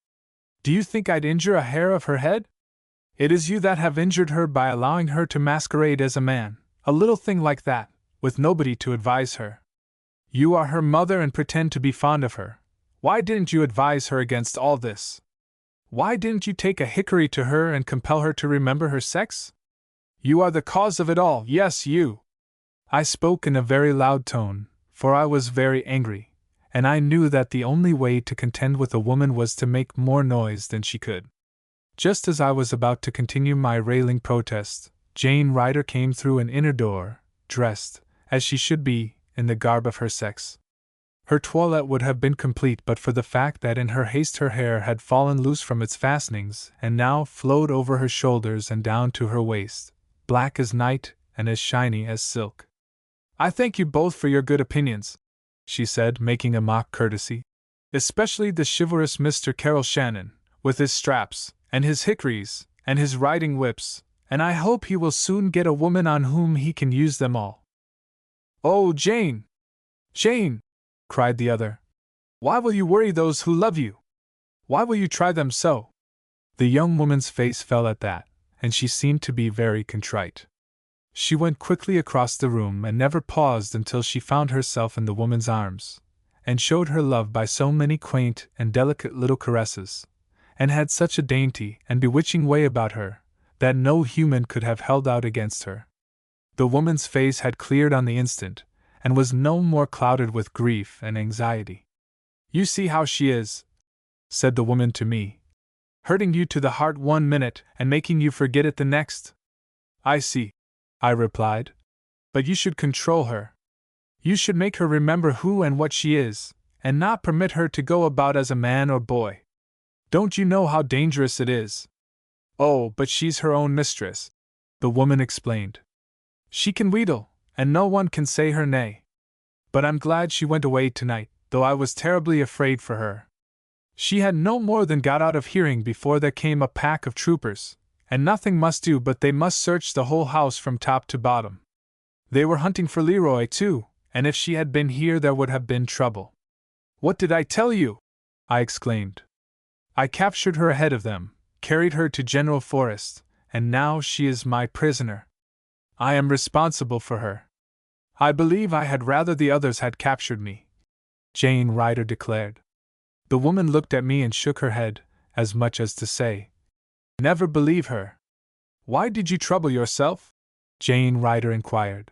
Speaker 1: Do you think I'd injure a hair of her head? It is you that have injured her by allowing her to masquerade as a man, a little thing like that, with nobody to advise her. You are her mother and pretend to be fond of her. Why didn't you advise her against all this? Why didn't you take a hickory to her and compel her to remember her sex? You are the cause of it all, yes, you!" I spoke in a very loud tone, for I was very angry, and I knew that the only way to contend with a woman was to make more noise than she could. Just as I was about to continue my railing protest, Jane Ryder came through an inner door, dressed, as she should be, in the garb of her sex. Her toilette would have been complete but for the fact that in her haste her hair had fallen loose from its fastenings and now flowed over her shoulders and down to her waist, black as night and as shiny as silk. "I thank you both for your good opinions," she said, making a mock courtesy. "Especially the chivalrous Mr. Carroll Shannon, with his straps, and his hickories, and his riding whips, and I hope he will soon get a woman on whom he can use them all." "Oh, Jane! Jane!" cried the other. "Why will you worry those who love you? Why will you try them so?" The young woman's face fell at that, and she seemed to be very contrite. She went quickly across the room and never paused until she found herself in the woman's arms, and showed her love by so many quaint and delicate little caresses, and had such a dainty and bewitching way about her, that no human could have held out against her. The woman's face had cleared on the instant, and was no more clouded with grief and anxiety. "You see how she is," said the woman to me, "hurting you to the heart one minute and making you forget it the next." "I see," I replied. "But you should control her. You should make her remember who and what she is, and not permit her to go about as a man or boy. Don't you know how dangerous it is?" "Oh, but she's her own mistress," the woman explained. "She can wheedle, and no one can say her nay. But I'm glad she went away tonight, though I was terribly afraid for her. She had no more than got out of hearing before there came a pack of troopers, and nothing must do but they must search the whole house from top to bottom. They were hunting for Leroy, too, and if she had been here there would have been trouble." "What did I tell you?" I exclaimed. "I captured her ahead of them, carried her to General Forrest, and now she is my prisoner. I am responsible for her. I believe I had rather the others had captured me," Jane Ryder declared. The woman looked at me and shook her head, as much as to say, "Never believe her." "Why did you trouble yourself?" Jane Ryder inquired.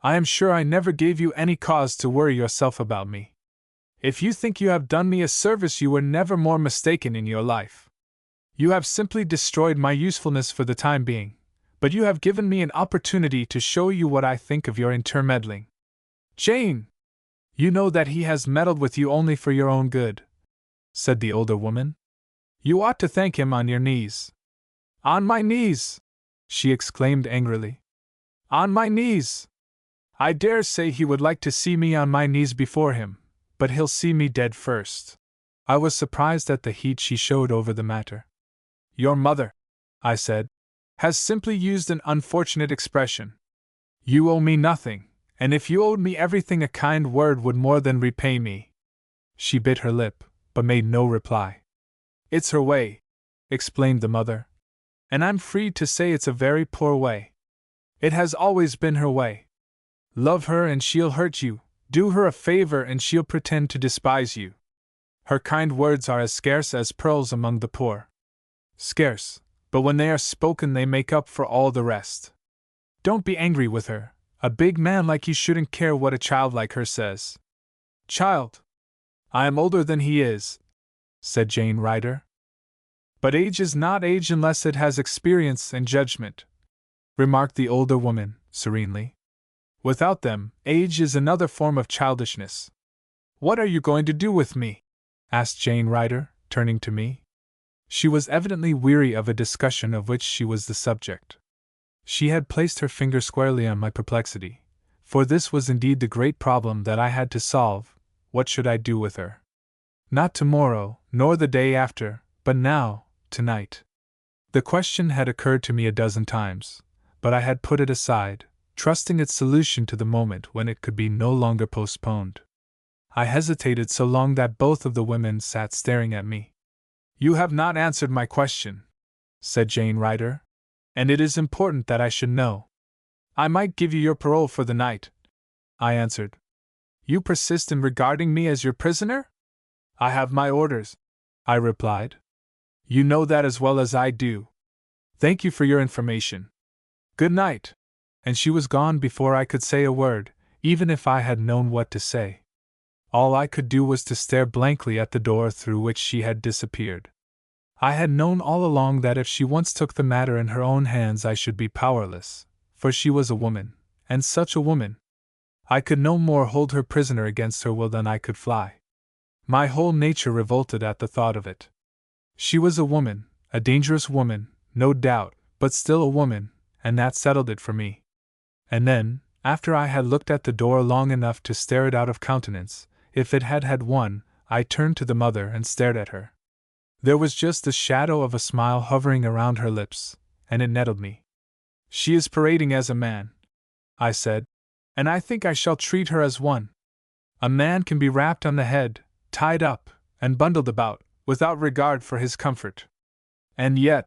Speaker 1: "I am sure I never gave you any cause to worry yourself about me. If you think you have done me a service, you were never more mistaken in your life. You have simply destroyed my usefulness for the time being, but you have given me an opportunity to show you what I think of your intermeddling. Jane! You know that he has meddled with you only for your own good," said the older woman. "You ought to thank him on your knees." "On my knees!" she exclaimed angrily. "On my knees! I dare say he would like to see me on my knees before him, but he'll see me dead first. I was surprised at the heat she showed over the matter. Your mother, I said, has simply used an unfortunate expression. You owe me nothing, and if you owed me everything, a kind word would more than repay me. She bit her lip, but made no reply. It's her way, explained the mother, and I'm free to say it's a very poor way. It has always been her way. Love her and she'll hurt you, do her a favor and she'll pretend to despise you. Her kind words are as scarce as pearls among the poor. Scarce, but when they are spoken they make up for all the rest. Don't be angry with her. A big man like you shouldn't care what a child like her says. Child! I am older than he is, said Jane Ryder. But age is not age unless it has experience and judgment, remarked the older woman, serenely. Without them, age is another form of childishness. What are you going to do with me? Asked Jane Ryder, turning to me. She was evidently weary of a discussion of which she was the subject. She had placed her finger squarely on my perplexity, for this was indeed the great problem that I had to solve. What should I do with her? Not tomorrow, nor the day after, but now, tonight. The question had occurred to me a dozen times, but I had put it aside, trusting its solution to the moment when it could be no longer postponed. I hesitated so long that both of the women sat staring at me. You have not answered my question, said Jane Ryder, and it is important that I should know. I might give you your parole for the night, I answered. You persist in regarding me as your prisoner? I have my orders, I replied. You know that as well as I do. Thank you for your information. Good night. And she was gone before I could say a word, even if I had known what to say. All I could do was to stare blankly at the door through which she had disappeared. I had known all along that if she once took the matter in her own hands I should be powerless, for she was a woman, and such a woman. I could no more hold her prisoner against her will than I could fly. My whole nature revolted at the thought of it. She was a woman, a dangerous woman, no doubt, but still a woman, and that settled it for me. And then, after I had looked at the door long enough to stare it out of countenance, if it had had one, I turned to the mother and stared at her. There was just the shadow of a smile hovering around her lips, and it nettled me. She is parading as a man, I said, and I think I shall treat her as one. A man can be rapped on the head, tied up, and bundled about, without regard for his comfort. And yet,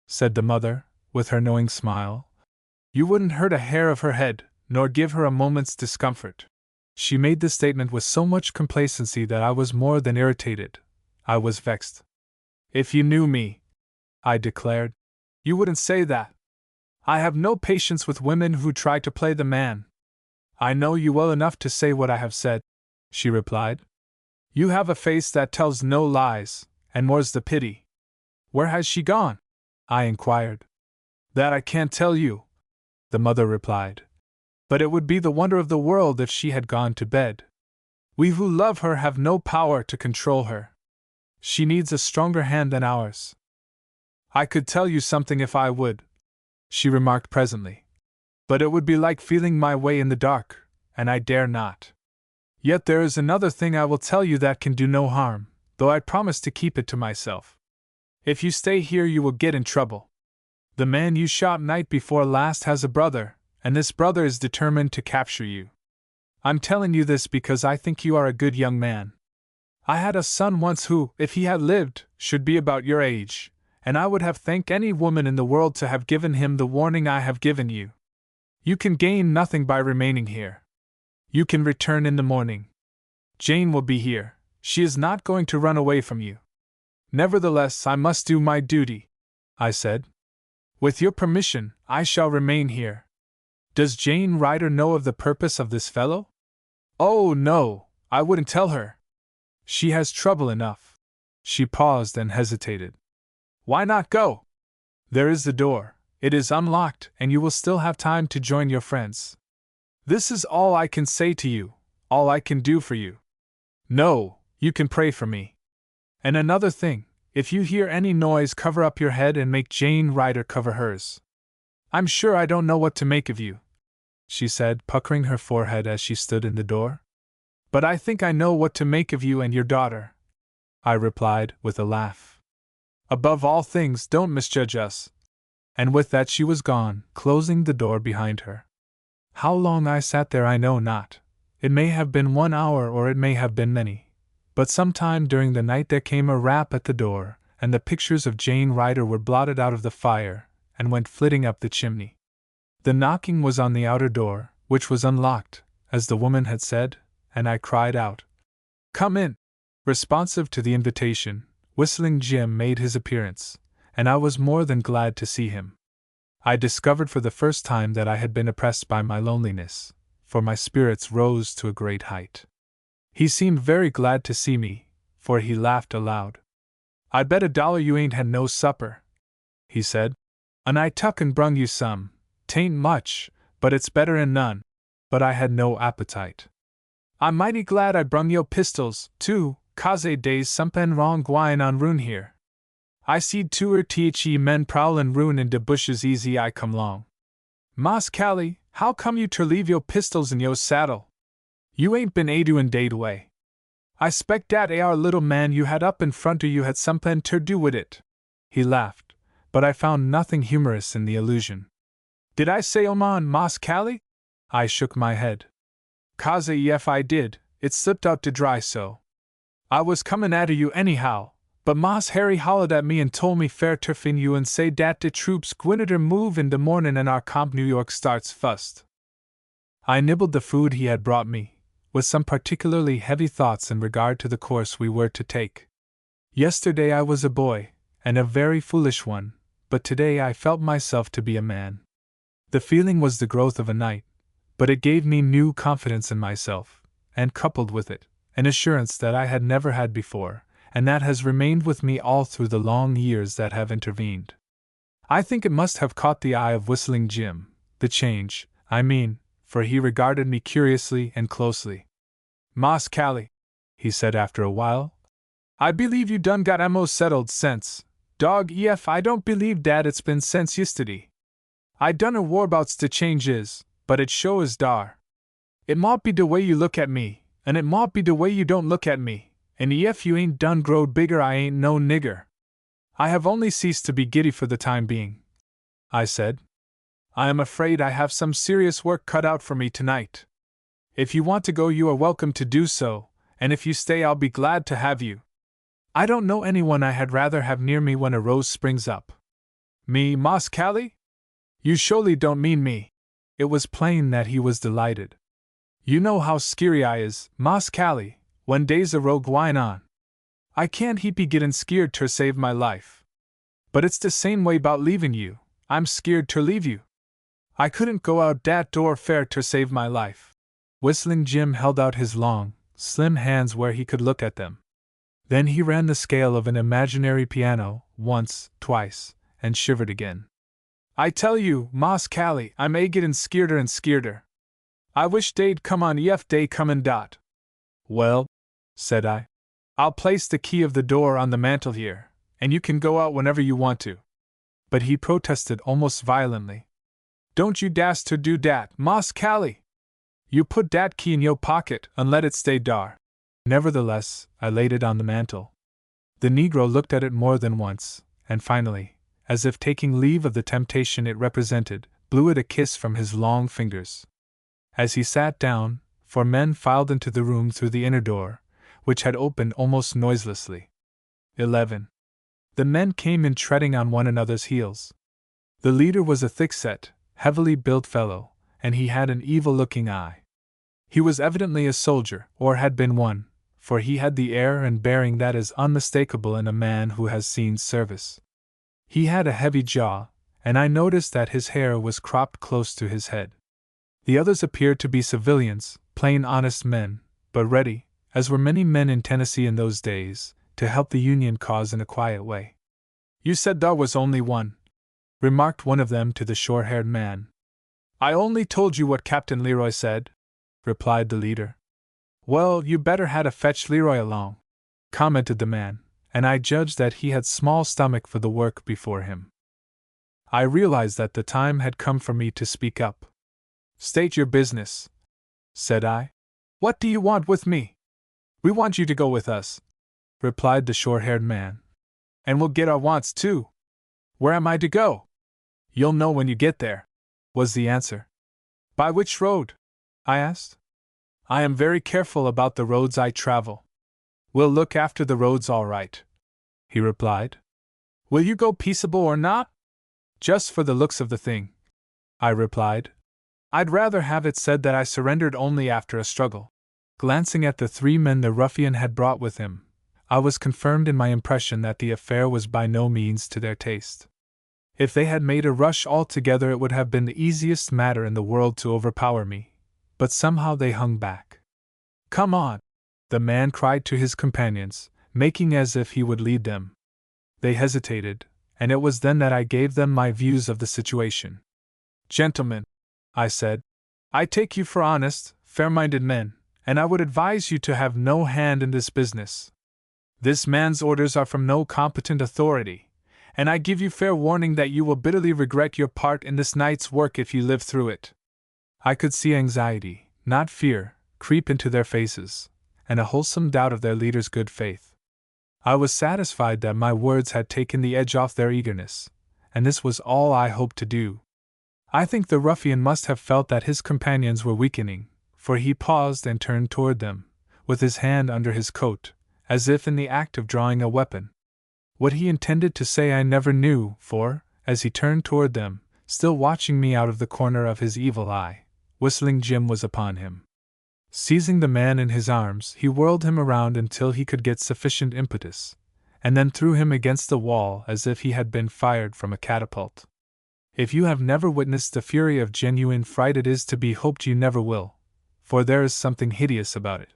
Speaker 1: said the mother, with her knowing smile, you wouldn't hurt a hair of her head, nor give her a moment's discomfort. She made this statement with so much complacency that I was more than irritated. I was vexed. If you knew me, I declared, you wouldn't say that. I have no patience with women who try to play the man. I know you well enough to say what I have said, she replied. You have a face that tells no lies, and more's the pity. Where has she gone? I inquired. That I can't tell you, the mother replied. But it would be the wonder of the world if she had gone to bed. We who love her have no power to control her. She needs a stronger hand than ours. I could tell you something if I would, she remarked presently. But it would be like feeling my way in the dark, and I dare not. Yet there is another thing I will tell you that can do no harm, though I promise to keep it to myself. If you stay here you will get in trouble. The man you shot night before last has a brother, and this brother is determined to capture you. I'm telling you this because I think you are a good young man. I had a son once who, if he had lived, should be about your age, and I would have thanked any woman in the world to have given him the warning I have given you. You can gain nothing by remaining here. You can return in the morning. Jane will be here. She is not going to run away from you. Nevertheless, I must do my duty, I said. With your permission, I shall remain here. Does Jane Ryder know of the purpose of this fellow? Oh, no, I wouldn't tell her. She has trouble enough. She paused and hesitated. Why not go? There is the door. It is unlocked, and you will still have time to join your friends. This is all I can say to you, all I can do for you. No, you can pray for me. And another thing, if you hear any noise, cover up your head and make Jane Ryder cover hers. I'm sure I don't know what to make of you. she said, puckering her forehead as she stood in the door. But I think I know what to make of you and your daughter, I replied, with a laugh. Above all things, don't misjudge us. And with that she was gone, closing the door behind her. How long I sat there I know not. It may have been 1 hour or it may have been many. But sometime during the night there came a rap at the door, and the pictures of Jane Ryder were blotted out of the fire, and went flitting up the chimney. The knocking was on the outer door, which was unlocked, as the woman had said, and I cried out, "Come in!" Responsive to the invitation, Whistling Jim made his appearance, and I was more than glad to see him. I discovered for the first time that I had been oppressed by my loneliness, for my spirits rose to a great height. He seemed very glad to see me, for he laughed aloud. "I bet $1 you ain't had no supper," he said. "And I tuck and brung you some. 'Tain't much, but it's better'n none." But I had no appetite. "I'm mighty glad I brung yo' pistols, too, 'cause dey's somepen wrong gwine on roun' here. I seed 2 or 3 men prowlin' roun' in de bushes easy I come long. Mas' Callie, how come you ter leave yo' pistols in yo' saddle? You ain't been a doin' day way. I spec dat ar little man you had up in front of you had somepen ter do wid it." He laughed, but I found nothing humorous in the allusion. "Did I say Oman, Mas' Callie?" I shook my head. "'Cause ef I did, it slipped out to dry so. I was comin' atter you anyhow, but Mas' Harry hollered at me and told me fair ter fin you and say dat de troops gwinneter move in de mornin' and our comp New York starts fust." I nibbled the food he had brought me, with some particularly heavy thoughts in regard to the course we were to take. Yesterday I was a boy, and a very foolish one, but today I felt myself to be a man. The feeling was the growth of a night, but it gave me new confidence in myself, and coupled with it, an assurance that I had never had before, and that has remained with me all through the long years that have intervened. I think it must have caught the eye of Whistling Jim, the change, I mean, for he regarded me curiously and closely. "Mas' Callie," he said after a while, "I believe you done got amo settled sense. Dog ef I don't believe dat it's been sense yistiddy. I dunner wharabouts de change is, but it sho is dar. It mought be de way you look at me, and it mought be de way you don't look at me, and ef you ain't done growed bigger I ain't no nigger. I have only ceased to be giddy for the time being," I said. "I am afraid I have some serious work cut out for me tonight. If you want to go you are welcome to do so, and if you stay I'll be glad to have you. I don't know anyone I had rather have near me when a rose springs up." "Me, Mas' Callie? You surely don't mean me." It was plain that he was delighted. "You know how skeery I is, Mas' Callie, when dey's a row gwine on. I can't heap be gettin' skeered ter save my life. But it's de same way 'bout leavin' you, I'm skeered ter leave you. I couldn't go out dat door fair ter save my life." Whistling Jim held out his long, slim hands where he could look at them. Then he ran the scale of an imaginary piano, once, twice, and shivered again. "I tell you, Mas' Callie, I'm gettin' skeerder and skeerder. I wish dey'd come on ef dey comin' dot." "Well," said I, "I'll place the key of the door on the mantel here, and you can go out whenever you want to." But he protested almost violently. "Don't you dast to do dat, Mas' Callie! You put dat key in yo' pocket and let it stay dar." Nevertheless, I laid it on the mantel. The Negro looked at it more than once, and finally, as if taking leave of the temptation it represented, blew it a kiss from his long fingers. As he sat down, 4 men filed into the room through the inner door, which had opened almost noiselessly. 11. The men came in treading on one another's heels. The leader was a thick-set, heavily built fellow, and he had an evil-looking eye. He was evidently a soldier, or had been one, for he had the air and bearing that is unmistakable in a man who has seen service. He had a heavy jaw, and I noticed that his hair was cropped close to his head. The others appeared to be civilians, plain honest men, but ready, as were many men in Tennessee in those days, to help the Union cause in a quiet way. "You said thar was only one," remarked one of them to the short-haired man. "I only told you what Captain Leroy said," replied the leader. "Well, you better had a fetch Leroy along," commented the man, and I judged that he had small stomach for the work before him. I realized that the time had come for me to speak up. State your business, said I. What do you want with me? We want you to go with us, replied the short-haired man. And we'll get our wants too. Where am I to go? You'll know when you get there, was the answer. By which road? I asked. I am very careful about the roads I travel. We'll look after the roads all right, he replied. Will you go peaceable or not? Just for the looks of the thing, I replied. I'd rather have it said that I surrendered only after a struggle. Glancing at the 3 men the ruffian had brought with him, I was confirmed in my impression that the affair was by no means to their taste. If they had made a rush all together, it would have been the easiest matter in the world to overpower me, but somehow they hung back. Come on, the man cried to his companions, making as if he would lead them. They hesitated, and it was then that I gave them my views of the situation. Gentlemen, I said, I take you for honest, fair-minded men, and I would advise you to have no hand in this business. This man's orders are from no competent authority, and I give you fair warning that you will bitterly regret your part in this night's work if you live through it. I could see anxiety, not fear, creep into their faces, and a wholesome doubt of their leader's good faith. I was satisfied that my words had taken the edge off their eagerness, and this was all I hoped to do. I think the ruffian must have felt that his companions were weakening, for he paused and turned toward them, with his hand under his coat, as if in the act of drawing a weapon. What he intended to say I never knew, for, as he turned toward them, still watching me out of the corner of his evil eye, Whistling Jim was upon him. Seizing the man in his arms, he whirled him around until he could get sufficient impetus, and then threw him against the wall as if he had been fired from a catapult. If you have never witnessed the fury of genuine fright, it is to be hoped you never will, for there is something hideous about it.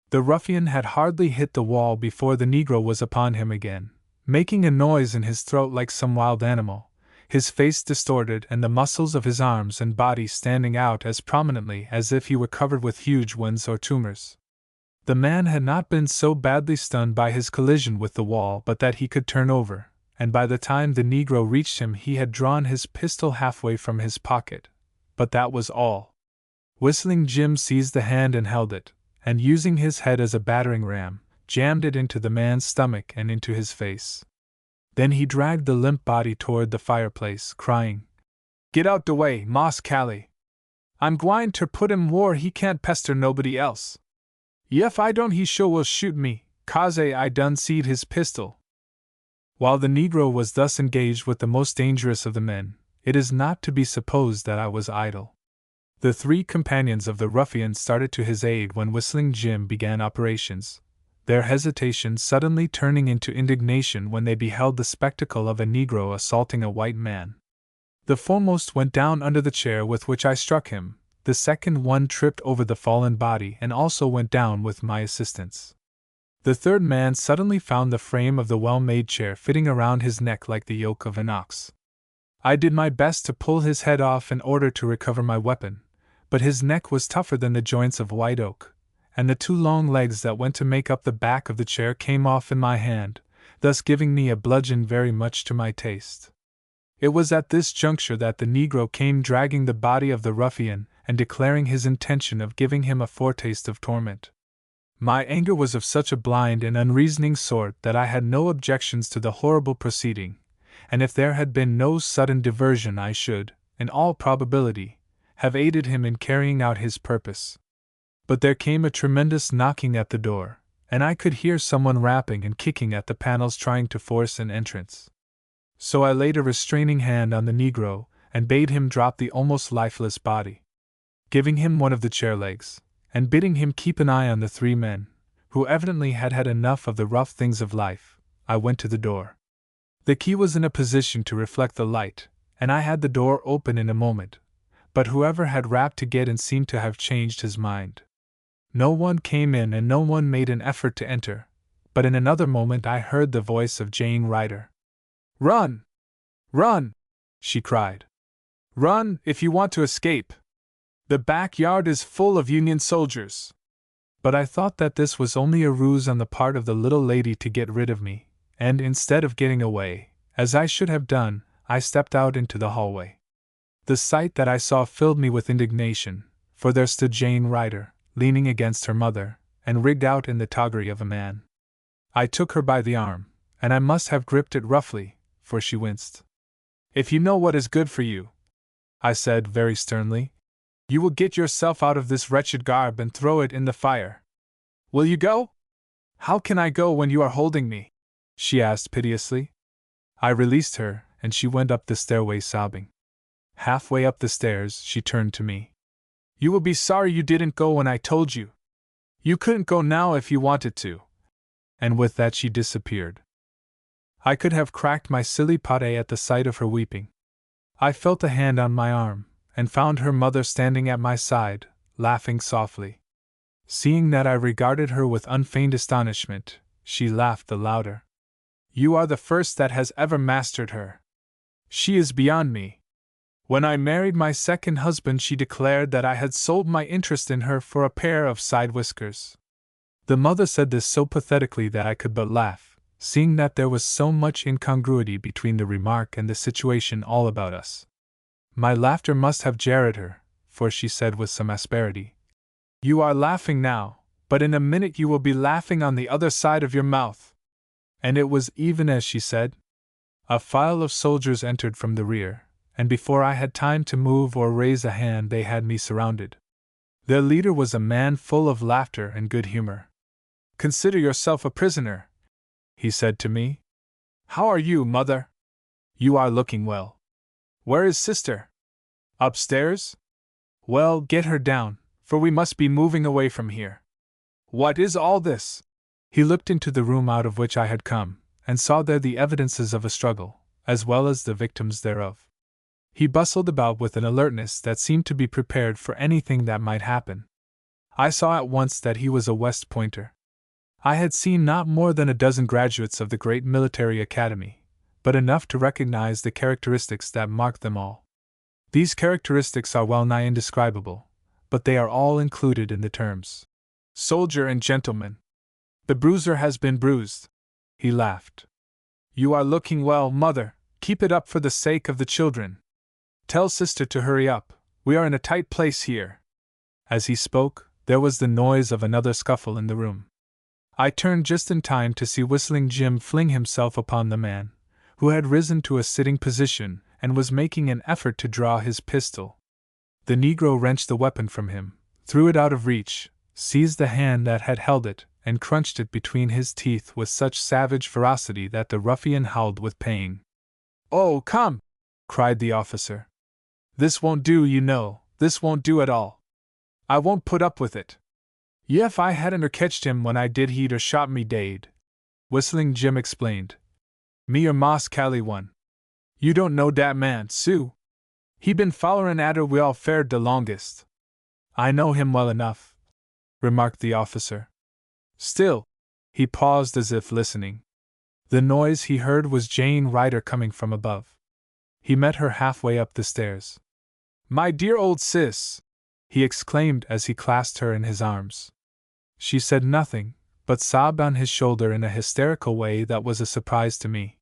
Speaker 1: The ruffian had hardly hit the wall before the Negro was upon him again, making a noise in his throat like some wild animal, his face distorted and the muscles of his arms and body standing out as prominently as if he were covered with huge wounds or tumors. The man had not been so badly stunned by his collision with the wall but that he could turn over, and by the time the Negro reached him he had drawn his pistol halfway from his pocket. But that was all. Whistling Jim seized the hand and held it, and using his head as a battering ram, jammed it into the man's stomach and into his face. Then he dragged the limp body toward the fireplace, crying, "Get out the way, Moss Callie! I'm gwine ter put him whar he can't pester nobody else. Ef I don't he sure will shoot me, 'cause I done seed his pistol." While the Negro was thus engaged with the most dangerous of the men, it is not to be supposed that I was idle. The 3 companions of the ruffian started to his aid when Whistling Jim began operations, their hesitation suddenly turning into indignation when they beheld the spectacle of a Negro assaulting a white man. The foremost went down under the chair with which I struck him, the second one tripped over the fallen body and also went down with my assistance. The third man suddenly found the frame of the well-made chair fitting around his neck like the yoke of an ox. I did my best to pull his head off in order to recover my weapon, but his neck was tougher than the joints of white oak, and the 2 long legs that went to make up the back of the chair came off in my hand, thus giving me a bludgeon very much to my taste. It was at this juncture that the Negro came dragging the body of the ruffian and declaring his intention of giving him a foretaste of torment. My anger was of such a blind and unreasoning sort that I had no objections to the horrible proceeding, and if there had been no sudden diversion I should, in all probability, have aided him in carrying out his purpose. But there came a tremendous knocking at the door, and I could hear someone rapping and kicking at the panels trying to force an entrance. So I laid a restraining hand on the Negro and bade him drop the almost lifeless body. Giving him one of the chair legs, and bidding him keep an eye on the 3 men, who evidently had had enough of the rough things of life, I went to the door. The key was in a position to reflect the light, and I had the door open in a moment, but whoever had rapped to get in seemed to have changed his mind. No one came in and no one made an effort to enter, but in another moment I heard the voice of Jane Ryder. "Run! Run!" she cried. "Run, if you want to escape! The backyard is full of Union soldiers." But I thought that this was only a ruse on the part of the little lady to get rid of me, and instead of getting away, as I should have done, I stepped out into the hallway. The sight that I saw filled me with indignation, for there stood Jane Ryder, leaning against her mother, and rigged out in the toggery of a man. I took her by the arm, and I must have gripped it roughly, for she winced. "If you know what is good for you," I said very sternly, "you will get yourself out of this wretched garb and throw it in the fire. Will you go?" "How can I go when you are holding me?" she asked piteously. I released her, and she went up the stairway sobbing. Halfway up the stairs, she turned to me. "You will be sorry you didn't go when I told you. You couldn't go now if you wanted to." And with that she disappeared. I could have cracked my silly pate at the sight of her weeping. I felt a hand on my arm, and found her mother standing at my side, laughing softly. Seeing that I regarded her with unfeigned astonishment, she laughed the louder. "You are the first that has ever mastered her. She is beyond me. When I married my second husband, she declared that I had sold my interest in her for a pair of side whiskers." The mother said this so pathetically that I could but laugh, seeing that there was so much incongruity between the remark and the situation all about us. My laughter must have jarred her, for she said with some asperity, "You are laughing now, but in a minute you will be laughing on the other side of your mouth." And it was even as she said. A file of soldiers entered from the rear, and before I had time to move or raise a hand they had me surrounded. Their leader was a man full of laughter and good humor. "Consider yourself a prisoner," he said to me. "How are you, mother? You are looking well. Where is sister? Upstairs? Well, get her down, for we must be moving away from here. What is all this?" He looked into the room out of which I had come, and saw there the evidences of a struggle, as well as the victims thereof. He bustled about with an alertness that seemed to be prepared for anything that might happen. I saw at once that he was a West Pointer. I had seen not more than a dozen graduates of the great military academy, but enough to recognize the characteristics that marked them all. These characteristics are well nigh indescribable, but they are all included in the terms soldier and gentleman. The bruiser has been bruised. He laughed. "You are looking well, mother. Keep it up for the sake of the children. Tell sister to hurry up, we are in a tight place here." As he spoke, there was the noise of another scuffle in the room. I turned just in time to see Whistling Jim fling himself upon the man, who had risen to a sitting position and was making an effort to draw his pistol. The negro wrenched the weapon from him, threw it out of reach, seized the hand that had held it, and crunched it between his teeth with such savage ferocity that the ruffian howled with pain. "Oh, come!" cried the officer. "This won't do, you know, this won't do at all. I won't put up with it. Yef I hadn't catched him when I did he'd or shot me dead," Whistling Jim explained. "Me or Moss Cally one. You don't know dat man, Sue. He been follerin' atter we all fared de longest." "I know him well enough," remarked the officer. Still, he paused as if listening. The noise he heard was Jane Ryder coming from above. He met her halfway up the stairs. "My dear old sis!" he exclaimed as he clasped her in his arms. She said nothing, but sobbed on his shoulder in a hysterical way that was a surprise to me.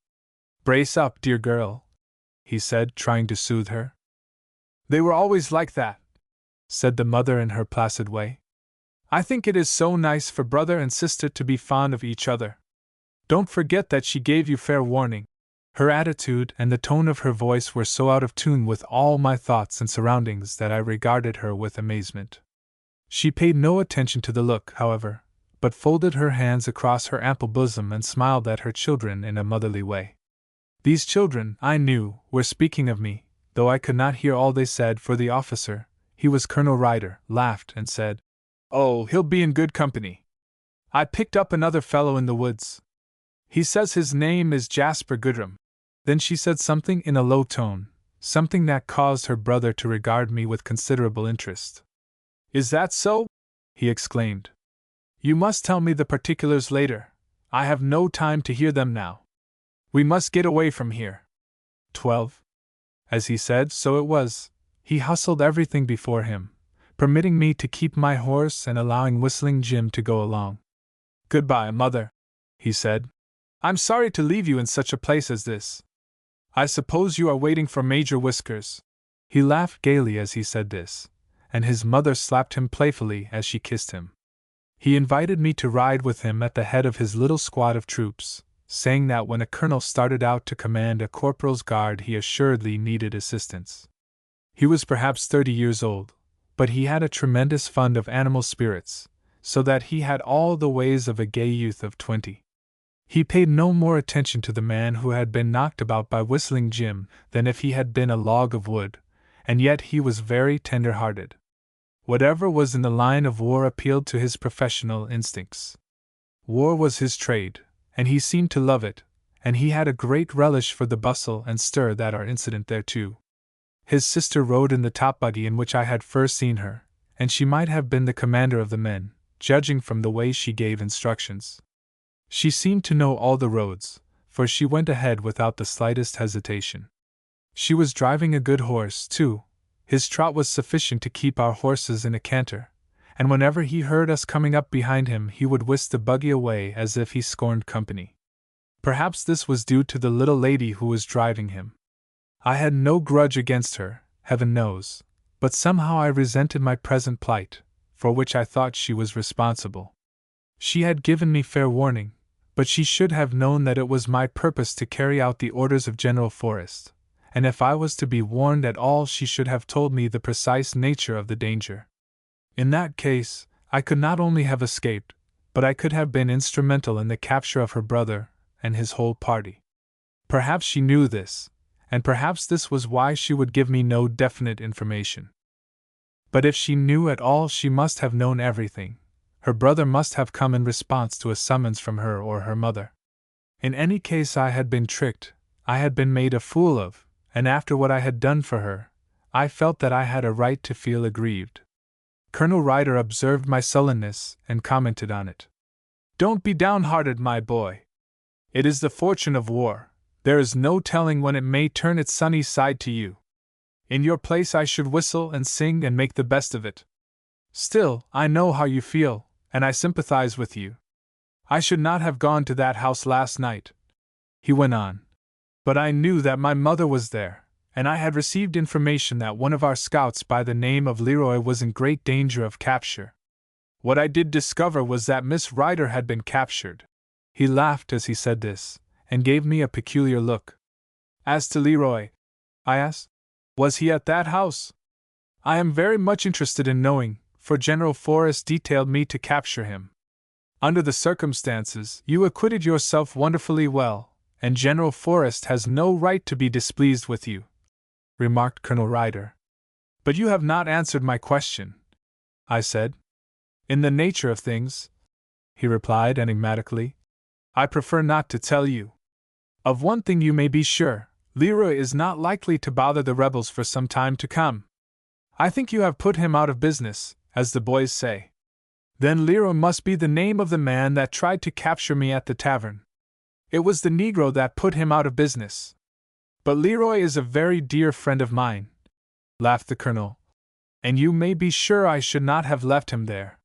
Speaker 1: "Brace up, dear girl," he said, trying to soothe her. "They were always like that," said the mother in her placid way. "I think it is so nice for brother and sister to be fond of each other. Don't forget that she gave you fair warning." Her attitude and the tone of her voice were so out of tune with all my thoughts and surroundings that I regarded her with amazement. She paid no attention to the look, however, but folded her hands across her ample bosom and smiled at her children in a motherly way. These children, I knew, were speaking of me, though I could not hear all they said, for the officer, he was Colonel Ryder, laughed and said, "Oh, he'll be in good company. I picked up another fellow in the woods. He says his name is Jasper Goodrum." Then she said something in a low tone, something that caused her brother to regard me with considerable interest. "Is that so?" he exclaimed. "You must tell me the particulars later. I have no time to hear them now. We must get away from here." 12. As he said, so it was. He hustled everything before him, permitting me to keep my horse and allowing Whistling Jim to go along. "Goodbye, mother," he said. "I'm sorry to leave you in such a place as this. I suppose you are waiting for Major Whiskers." He laughed gaily as he said this, and his mother slapped him playfully as she kissed him. He invited me to ride with him at the head of his little squad of troops, saying that when a colonel started out to command a corporal's guard he assuredly needed assistance. He was perhaps 30 years old, but he had a tremendous fund of animal spirits, so that he had all the ways of a gay youth of 20. He paid no more attention to the man who had been knocked about by Whistling Jim than if he had been a log of wood, and yet he was very tender-hearted. Whatever was in the line of war appealed to his professional instincts. War was his trade, and he seemed to love it, and he had a great relish for the bustle and stir that are incident thereto. His sister rode in the top buggy in which I had first seen her, and she might have been the commander of the men, judging from the way she gave instructions. She seemed to know all the roads, for she went ahead without the slightest hesitation. She was driving a good horse, too. His trot was sufficient to keep our horses in a canter, and whenever he heard us coming up behind him he would whisk the buggy away as if he scorned company. Perhaps this was due to the little lady who was driving him. I had no grudge against her, heaven knows, but somehow I resented my present plight, for which I thought she was responsible. She had given me fair warning, but she should have known that it was my purpose to carry out the orders of General Forrest, and if I was to be warned at all she should have told me the precise nature of the danger. In that case, I could not only have escaped, but I could have been instrumental in the capture of her brother and his whole party. Perhaps she knew this, and perhaps this was why she would give me no definite information. But if she knew at all she must have known everything. Her brother must have come in response to a summons from her or her mother. In any case I had been tricked, I had been made a fool of, and after what I had done for her, I felt that I had a right to feel aggrieved. Colonel Ryder observed my sullenness and commented on it. "Don't be downhearted, my boy. It is the fortune of war. There is no telling when it may turn its sunny side to you. In your place I should whistle and sing and make the best of it. Still, I know how you feel, and I sympathize with you. I should not have gone to that house last night," he went on, "but I knew that my mother was there, and I had received information that one of our scouts by the name of Leroy was in great danger of capture. What I did discover was that Miss Ryder had been captured." He laughed as he said this, and gave me a peculiar look. "As to Leroy," I asked, "was he at that house? I am very much interested in knowing, for General Forrest detailed me to capture him. Under the circumstances, you acquitted yourself wonderfully well, and General Forrest has no right to be displeased with you," remarked Colonel Ryder. "But you have not answered my question," I said. "In the nature of things," he replied enigmatically, "I prefer not to tell you. Of one thing you may be sure, Leroy is not likely to bother the rebels for some time to come. I think you have put him out of business, as the boys say. Then Leroy must be the name of the man that tried to capture me at the tavern. It was the Negro that put him out of business. But Leroy is a very dear friend of mine," laughed the colonel, "and you may be sure I should not have left him there.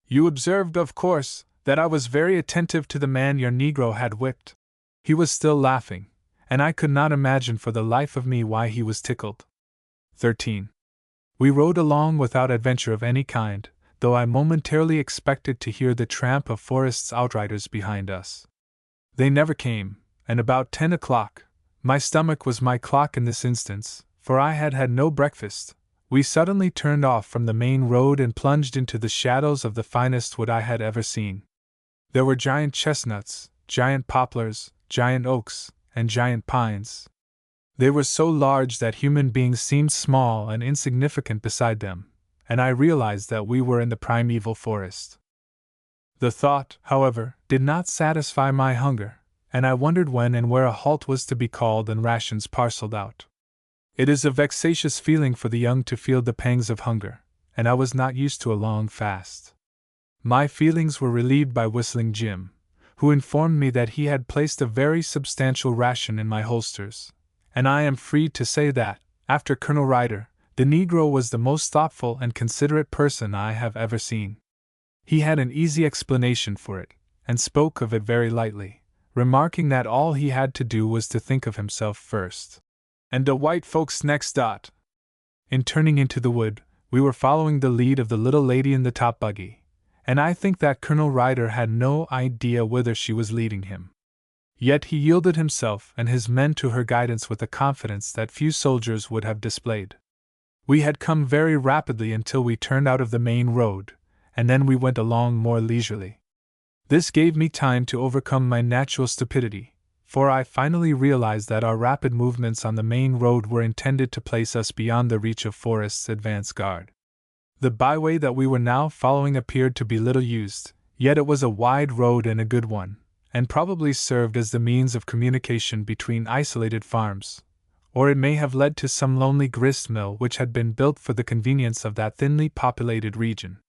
Speaker 1: You observed, of course, that I was very attentive to the man your Negro had whipped." He was still laughing, and I could not imagine for the life of me why he was tickled. 13. We rode along without adventure of any kind, though I momentarily expected to hear the tramp of Forrest's outriders behind us. They never came, and about 10 o'clock, my stomach was my clock in this instance, for I had had no breakfast, we suddenly turned off from the main road and plunged into the shadows of the finest wood I had ever seen. There were giant chestnuts, giant poplars, giant oaks, and giant pines. They were so large that human beings seemed small and insignificant beside them, and I realized that we were in the primeval forest. The thought, however, did not satisfy my hunger, and I wondered when and where a halt was to be called and rations parceled out. It is a vexatious feeling for the young to feel the pangs of hunger, and I was not used to a long fast. My feelings were relieved by Whistling Jim, who informed me that he had placed a very substantial ration in my holsters, and I am free to say that, after Colonel Ryder, the Negro was the most thoughtful and considerate person I have ever seen. He had an easy explanation for it, and spoke of it very lightly, remarking that all he had to do was to think of himself first. "And the white folks next dot," In turning into the wood, we were following the lead of the little lady in the top buggy, and I think that Colonel Ryder had no idea whither she was leading him. Yet he yielded himself and his men to her guidance with a confidence that few soldiers would have displayed. We had come very rapidly until we turned out of the main road, and then we went along more leisurely. This gave me time to overcome my natural stupidity, for I finally realized that our rapid movements on the main road were intended to place us beyond the reach of Forrest's advance guard. The byway that we were now following appeared to be little used, yet it was a wide road and a good one, and probably served as the means of communication between isolated farms, or it may have led to some lonely grist mill which had been built for the convenience of that thinly populated region.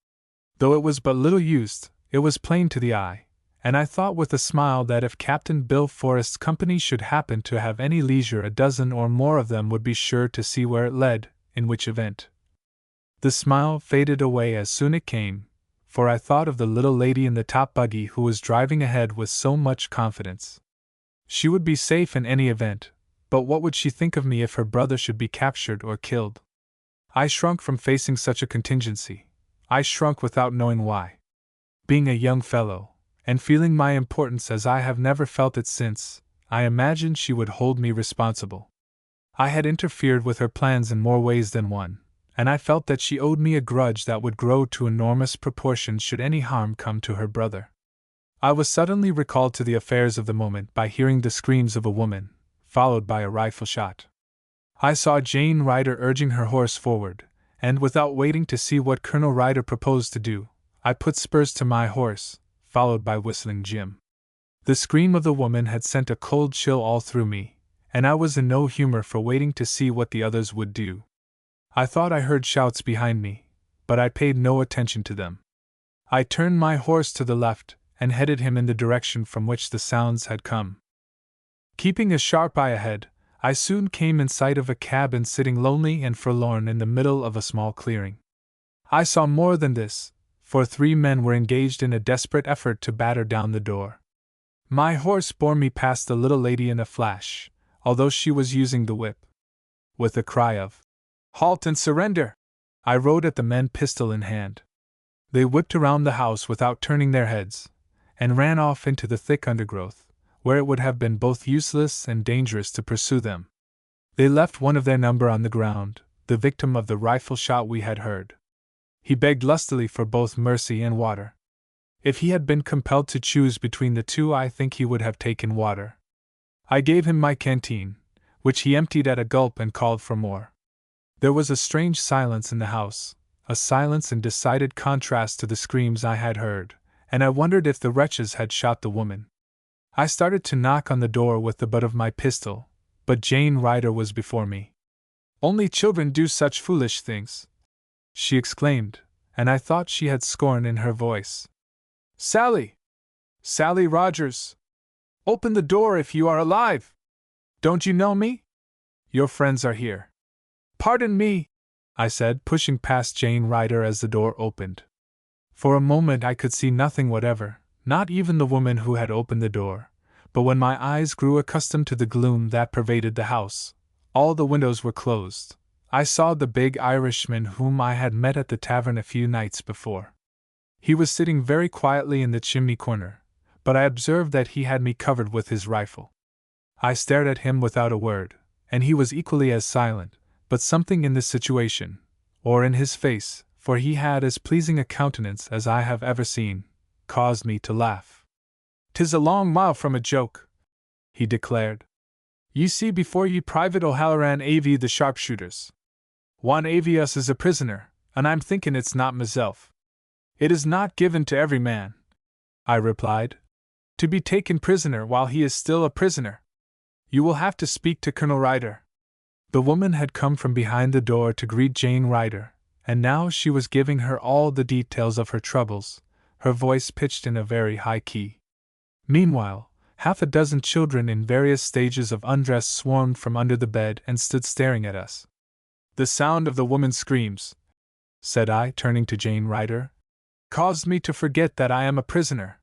Speaker 1: Though it was but little used, it was plain to the eye, and I thought with a smile that if Captain Bill Forrest's company should happen to have any leisure, a dozen or more of them would be sure to see where it led, in which event. The smile faded away as soon it came, for I thought of the little lady in the top buggy who was driving ahead with so much confidence. She would be safe in any event, but what would she think of me if her brother should be captured or killed? I shrunk from facing such a contingency. I shrunk without knowing why. Being a young fellow, and feeling my importance as I have never felt it since, I imagined she would hold me responsible. I had interfered with her plans in more ways than one, and I felt that she owed me a grudge that would grow to enormous proportions should any harm come to her brother. I was suddenly recalled to the affairs of the moment by hearing the screams of a woman, followed by a rifle shot. I saw Jane Ryder urging her horse forward, and without waiting to see what Colonel Ryder proposed to do, I put spurs to my horse, followed by Whistling Jim. The scream of the woman had sent a cold chill all through me, and I was in no humor for waiting to see what the others would do. I thought I heard shouts behind me, but I paid no attention to them. I turned my horse to the left and headed him in the direction from which the sounds had come. Keeping a sharp eye ahead, I soon came in sight of a cabin sitting lonely and forlorn in the middle of a small clearing. I saw more than this, for 3 men were engaged in a desperate effort to batter down the door. My horse bore me past the little lady in a flash, although she was using the whip. With a cry of "Halt and surrender!" I rode at the men, pistol in hand. They whipped around the house without turning their heads, and ran off into the thick undergrowth, where it would have been both useless and dangerous to pursue them. They left one of their number on the ground, the victim of the rifle shot we had heard. He begged lustily for both mercy and water. If he had been compelled to choose between the two, I think he would have taken water. I gave him my canteen, which he emptied at a gulp and called for more. There was a strange silence in the house, a silence in decided contrast to the screams I had heard, and I wondered if the wretches had shot the woman. I started to knock on the door with the butt of my pistol, but Jane Ryder was before me. "Only children do such foolish things," she exclaimed, and I thought she had scorn in her voice. "Sally! Sally Rogers! Open the door if you are alive! Don't you know me? Your friends are here." "Pardon me," I said, pushing past Jane Ryder as the door opened. For a moment I could see nothing whatever, not even the woman who had opened the door, but when my eyes grew accustomed to the gloom that pervaded the house, all the windows were closed. I saw the big Irishman whom I had met at the tavern a few nights before. He was sitting very quietly in the chimney corner, but I observed that he had me covered with his rifle. I stared at him without a word, and he was equally as silent, but something in this situation, or in his face, for he had as pleasing a countenance as I have ever seen, caused me to laugh. "'Tis a long mile from a joke," he declared. "Ye see before ye Private O'Halloran av the sharpshooters. One av us is a prisoner, and I'm thinking it's not myself." "It is not given to every man," I replied, "to be taken prisoner while he is still a prisoner. You will have to speak to Colonel Ryder." The woman had come from behind the door to greet Jane Ryder, and now she was giving her all the details of her troubles, her voice pitched in a very high key. Meanwhile, 6 children in various stages of undress swarmed from under the bed and stood staring at us. "The sound of the woman's screams," said I, turning to Jane Ryder, "caused me to forget that I am a prisoner.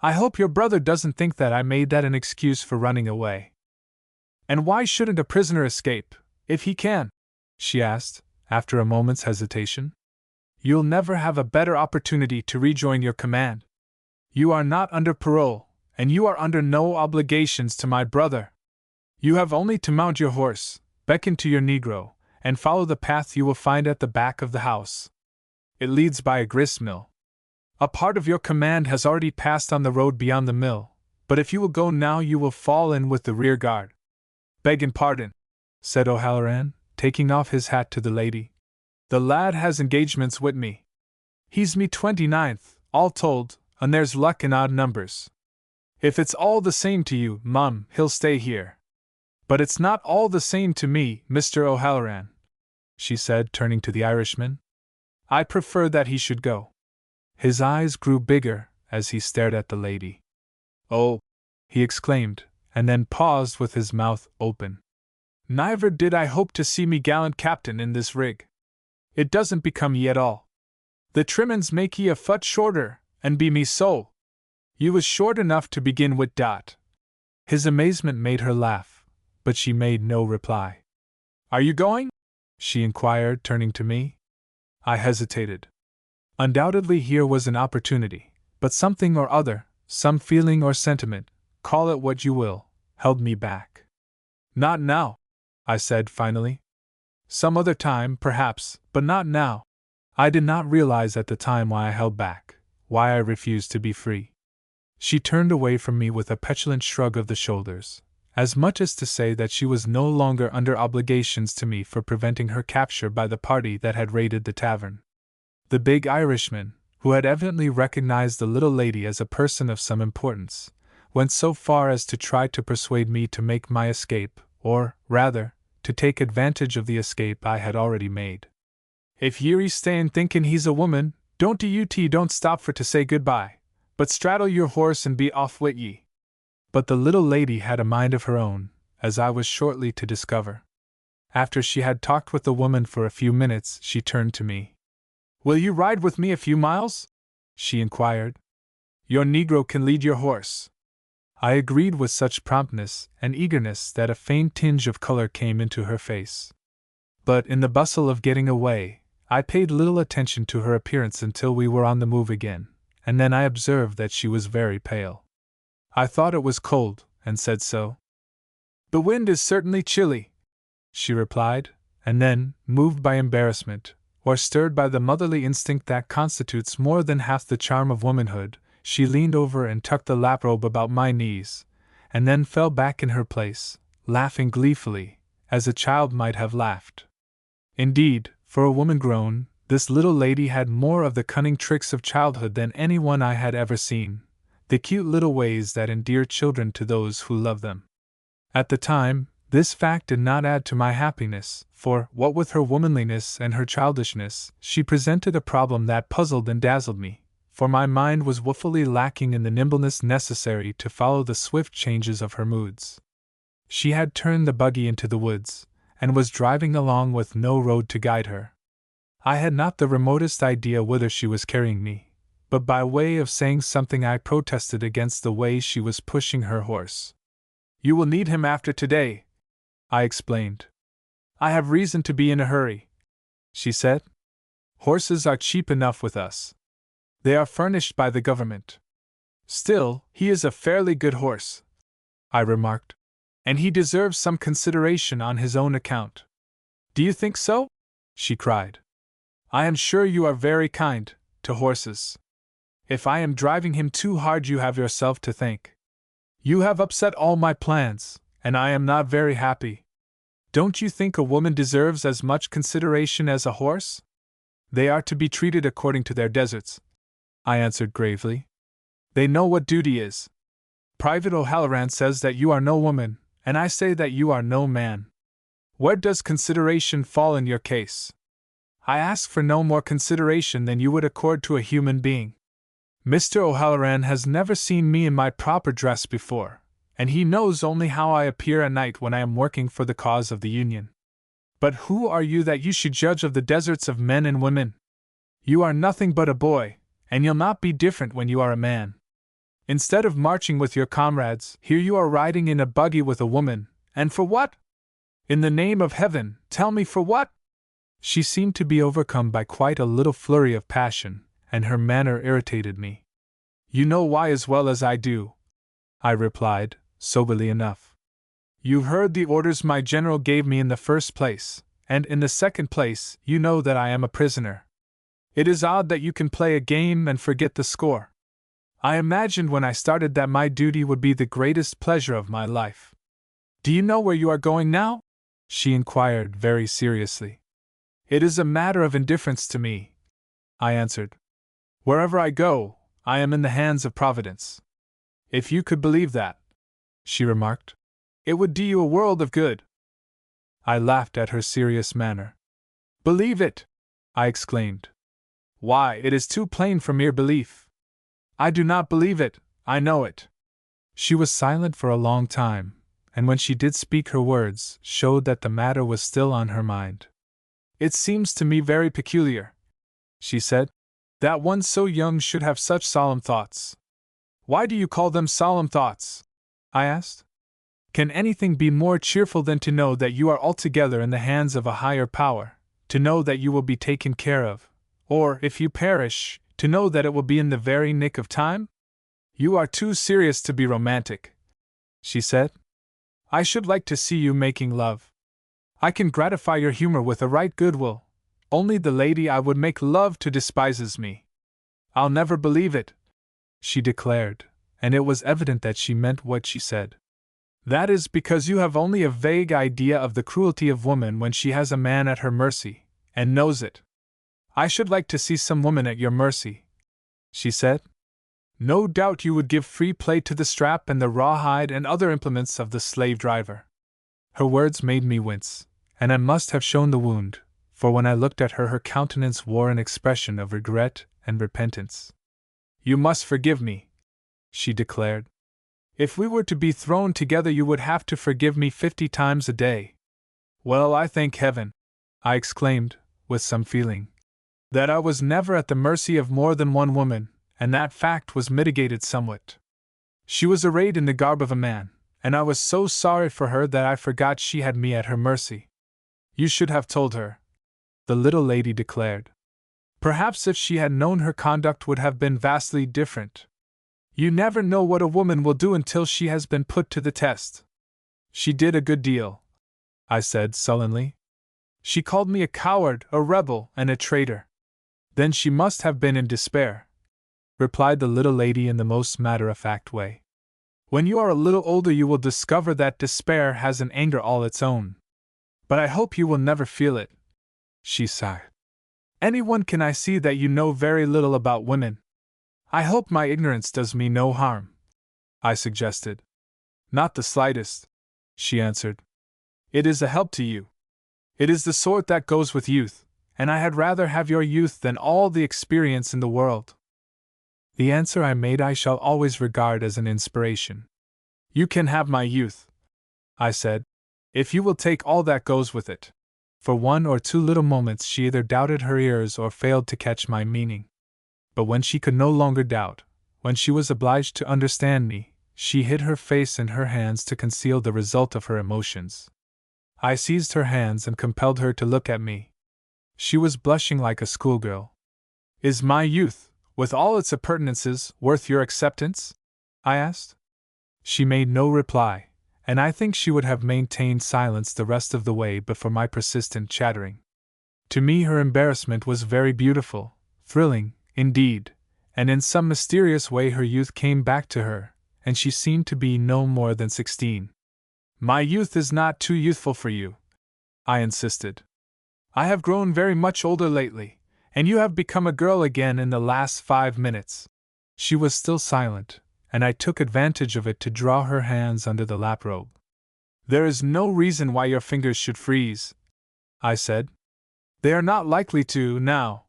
Speaker 1: I hope your brother doesn't think that I made that an excuse for running away." "And why shouldn't a prisoner escape, if he can?" she asked, after a moment's hesitation. You'll never have a better opportunity to rejoin your command. You are not under parole, and you are under no obligations to my brother. You have only to mount your horse, beckon to your Negro, and follow the path you will find at the back of the house. It leads by a grist mill. A part of your command has already passed on the road beyond the mill, but if you will go now you will fall in with the rear guard. Beggin' pardon, said O'Halloran, taking off his hat to the lady. The lad has engagements with me. He's me 29th, all told, and there's luck in odd numbers. If it's all the same to you, Mum, he'll stay here. But it's not all the same to me, Mr. O'Halloran, she said, turning to the Irishman. I prefer that he should go. His eyes grew bigger as he stared at the lady. Oh, he exclaimed, and then paused with his mouth open. Neither did I hope to see me gallant captain in this rig. It doesn't become ye at all. The trimmin's make ye a foot shorter, and be me so. You was short enough to begin with. His amazement made her laugh, but she made no reply. Are you going? She inquired, turning to me. I hesitated. Undoubtedly here was an opportunity, but something or other, some feeling or sentiment, call it what you will, held me back. Not now, I said finally. Some other time, perhaps, but not now. I did not realize at the time why I held back, why I refused to be free. She turned away from me with a petulant shrug of the shoulders, as much as to say that she was no longer under obligations to me for preventing her capture by the party that had raided the tavern. The big Irishman, who had evidently recognized the little lady as a person of some importance, went so far as to try to persuade me to make my escape, or, rather, to take advantage of the escape I had already made. If ye're stayin' thinkin' he's a woman, don't stop for to say goodbye, but straddle your horse and be off wid ye. But the little lady had a mind of her own, as I was shortly to discover. After she had talked with the woman for a few minutes, she turned to me. Will you ride with me a few miles? She inquired. Your Negro can lead your horse. I agreed with such promptness and eagerness that a faint tinge of color came into her face. But in the bustle of getting away, I paid little attention to her appearance until we were on the move again, and then I observed that she was very pale. I thought it was cold, and said so. The wind is certainly chilly, she replied, and then, moved by embarrassment, or stirred by the motherly instinct that constitutes more than half the charm of womanhood, she leaned over and tucked the laprobe about my knees, and then fell back in her place, laughing gleefully, as a child might have laughed. Indeed, for a woman grown, this little lady had more of the cunning tricks of childhood than anyone I had ever seen, the cute little ways that endear children to those who love them. At the time, this fact did not add to my happiness, for, what with her womanliness and her childishness, she presented a problem that puzzled and dazzled me, for my mind was woefully lacking in the nimbleness necessary to follow the swift changes of her moods. She had turned the buggy into the woods, and was driving along with no road to guide her. I had not the remotest idea whither she was carrying me, but by way of saying something I protested against the way she was pushing her horse. You will need him after today, I explained. I have reason to be in a hurry, she said. Horses are cheap enough with us. They are furnished by the government. Still, he is a fairly good horse, I remarked, and he deserves some consideration on his own account. Do you think so? She cried. I am sure you are very kind to horses. If I am driving him too hard, you have yourself to thank. You have upset all my plans, and I am not very happy. Don't you think a woman deserves as much consideration as a horse? They are to be treated according to their deserts, I answered gravely. They know what duty is. Private O'Halloran says that you are no woman, and I say that you are no man. Where does consideration fall in your case? I ask for no more consideration than you would accord to a human being. Mr. O'Halloran has never seen me in my proper dress before, and he knows only how I appear at night when I am working for the cause of the Union. But who are you that you should judge of the deserts of men and women? You are nothing but a boy, and you'll not be different when you are a man. Instead of marching with your comrades, here you are riding in a buggy with a woman, and for what? In the name of heaven, tell me for what? She seemed to be overcome by quite a little flurry of passion, and her manner irritated me. You know why as well as I do, I replied, soberly enough. You've heard the orders my general gave me in the first place, and in the second place, you know that I am a prisoner. It is odd that you can play a game and forget the score. I imagined when I started that my duty would be the greatest pleasure of my life. Do you know where you are going now? She inquired very seriously. It is a matter of indifference to me, I answered. Wherever I go, I am in the hands of Providence. If you could believe that, she remarked, it would do you a world of good. I laughed at her serious manner. Believe it! I exclaimed. Why, it is too plain for mere belief. I do not believe it, I know it. She was silent for a long time, and when she did speak her words showed that the matter was still on her mind. It seems to me very peculiar, she said, that one so young should have such solemn thoughts. Why do you call them solemn thoughts? I asked. Can anything be more cheerful than to know that you are altogether in the hands of a higher power, to know that you will be taken care of, or, if you perish, to know that it will be in the very nick of time? You are too serious to be romantic, she said. I should like to see you making love. I can gratify your humor with a right goodwill, only the lady I would make love to despises me. I'll never believe it, she declared, and it was evident that she meant what she said. That is because you have only a vague idea of the cruelty of woman when she has a man at her mercy, and knows it. I should like to see some woman at your mercy, she said. No doubt you would give free play to the strap and the rawhide and other implements of the slave driver. Her words made me wince, and I must have shown the wound, for when I looked at her, her countenance wore an expression of regret and repentance. You must forgive me, she declared. If we were to be thrown together, you would have to forgive me 50 times a day. Well, I thank heaven, I exclaimed, with some feeling, that I was never at the mercy of more than one woman, and that fact was mitigated somewhat. She was arrayed in the garb of a man, and I was so sorry for her that I forgot she had me at her mercy. You should have told her, the little lady declared. Perhaps if she had known, her conduct would have been vastly different. You never know what a woman will do until she has been put to the test. She did a good deal, I said sullenly. She called me a coward, a rebel, and a traitor. Then she must have been in despair, replied the little lady in the most matter-of-fact way. When you are a little older you will discover that despair has an anger all its own. But I hope you will never feel it, she sighed. Anyone can I see that you know very little about women. I hope my ignorance does me no harm, I suggested. Not the slightest, she answered. It is a help to you. It is the sort that goes with youth, and I had rather have your youth than all the experience in the world. The answer I made I shall always regard as an inspiration. You can have my youth, I said, if you will take all that goes with it. For 1 or 2 little moments she either doubted her ears or failed to catch my meaning. But when she could no longer doubt, when she was obliged to understand me, she hid her face in her hands to conceal the result of her emotions. I seized her hands and compelled her to look at me. She was blushing like a schoolgirl. Is my youth, with all its appurtenances, worth your acceptance? I asked. She made no reply, and I think she would have maintained silence the rest of the way but for my persistent chattering. To me her embarrassment was very beautiful, thrilling, indeed, and in some mysterious way her youth came back to her, and she seemed to be no more than 16. My youth is not too youthful for you, I insisted. I have grown very much older lately, and you have become a girl again in the last 5 minutes. She was still silent, and I took advantage of it to draw her hands under the lap-robe. There is no reason why your fingers should freeze, I said. They are not likely to, now,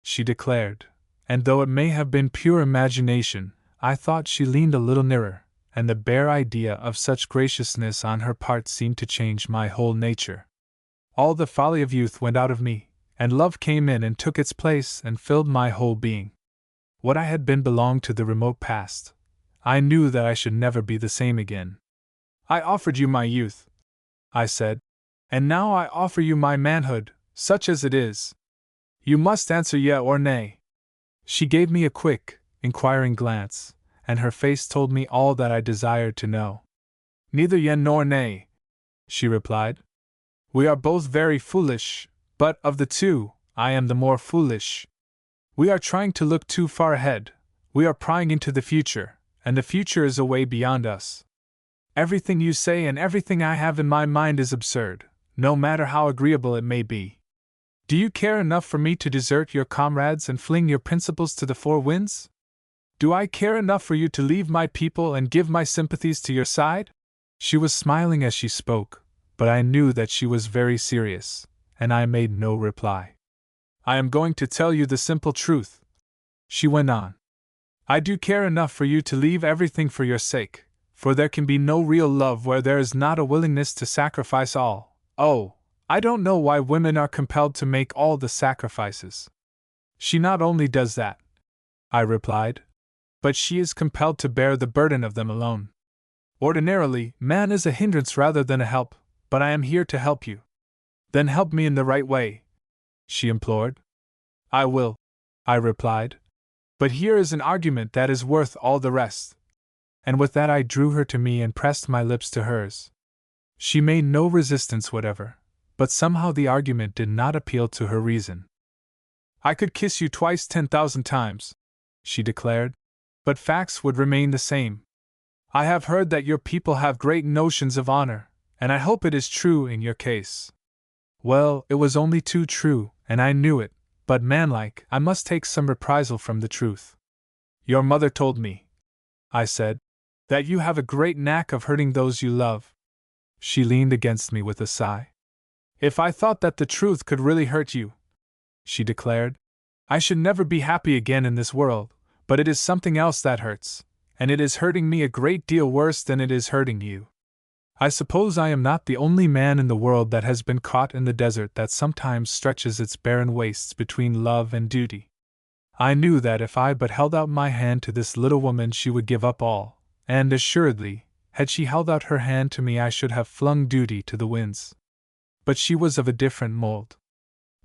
Speaker 1: she declared, and though it may have been pure imagination, I thought she leaned a little nearer, and the bare idea of such graciousness on her part seemed to change my whole nature. All the folly of youth went out of me, and love came in and took its place and filled my whole being. What I had been belonged to the remote past. I knew that I should never be the same again. I offered you my youth, I said, and now I offer you my manhood, such as it is. You must answer yea or nay. She gave me a quick, inquiring glance, and her face told me all that I desired to know. Neither yea nor nay, she replied. We are both very foolish, but of the two, I am the more foolish. We are trying to look too far ahead, we are prying into the future, and the future is away beyond us. Everything you say and everything I have in my mind is absurd, no matter how agreeable it may be. Do you care enough for me to desert your comrades and fling your principles to the four winds? Do I care enough for you to leave my people and give my sympathies to your side? She was smiling as she spoke, but I knew that she was very serious, and I made no reply. I am going to tell you the simple truth, she went on. I do care enough for you to leave everything for your sake, for there can be no real love where there is not a willingness to sacrifice all. Oh, I don't know why women are compelled to make all the sacrifices. She not only does that, I replied, but she is compelled to bear the burden of them alone. Ordinarily, man is a hindrance rather than a help, but I am here to help you. Then help me in the right way, she implored. I will, I replied. But here is an argument that is worth all the rest. And with that I drew her to me and pressed my lips to hers. She made no resistance whatever, but somehow the argument did not appeal to her reason. I could kiss you twice 10,000 times, she declared, but facts would remain the same. I have heard that your people have great notions of honor, and I hope it is true in your case. Well, it was only too true, and I knew it, but manlike, I must take some reprisal from the truth. Your mother told me, I said, that you have a great knack of hurting those you love. She leaned against me with a sigh. If I thought that the truth could really hurt you, she declared, I should never be happy again in this world, but it is something else that hurts, and it is hurting me a great deal worse than it is hurting you. I suppose I am not the only man in the world that has been caught in the desert that sometimes stretches its barren wastes between love and duty. I knew that if I but held out my hand to this little woman she would give up all, and assuredly, had she held out her hand to me I should have flung duty to the winds. But she was of a different mold.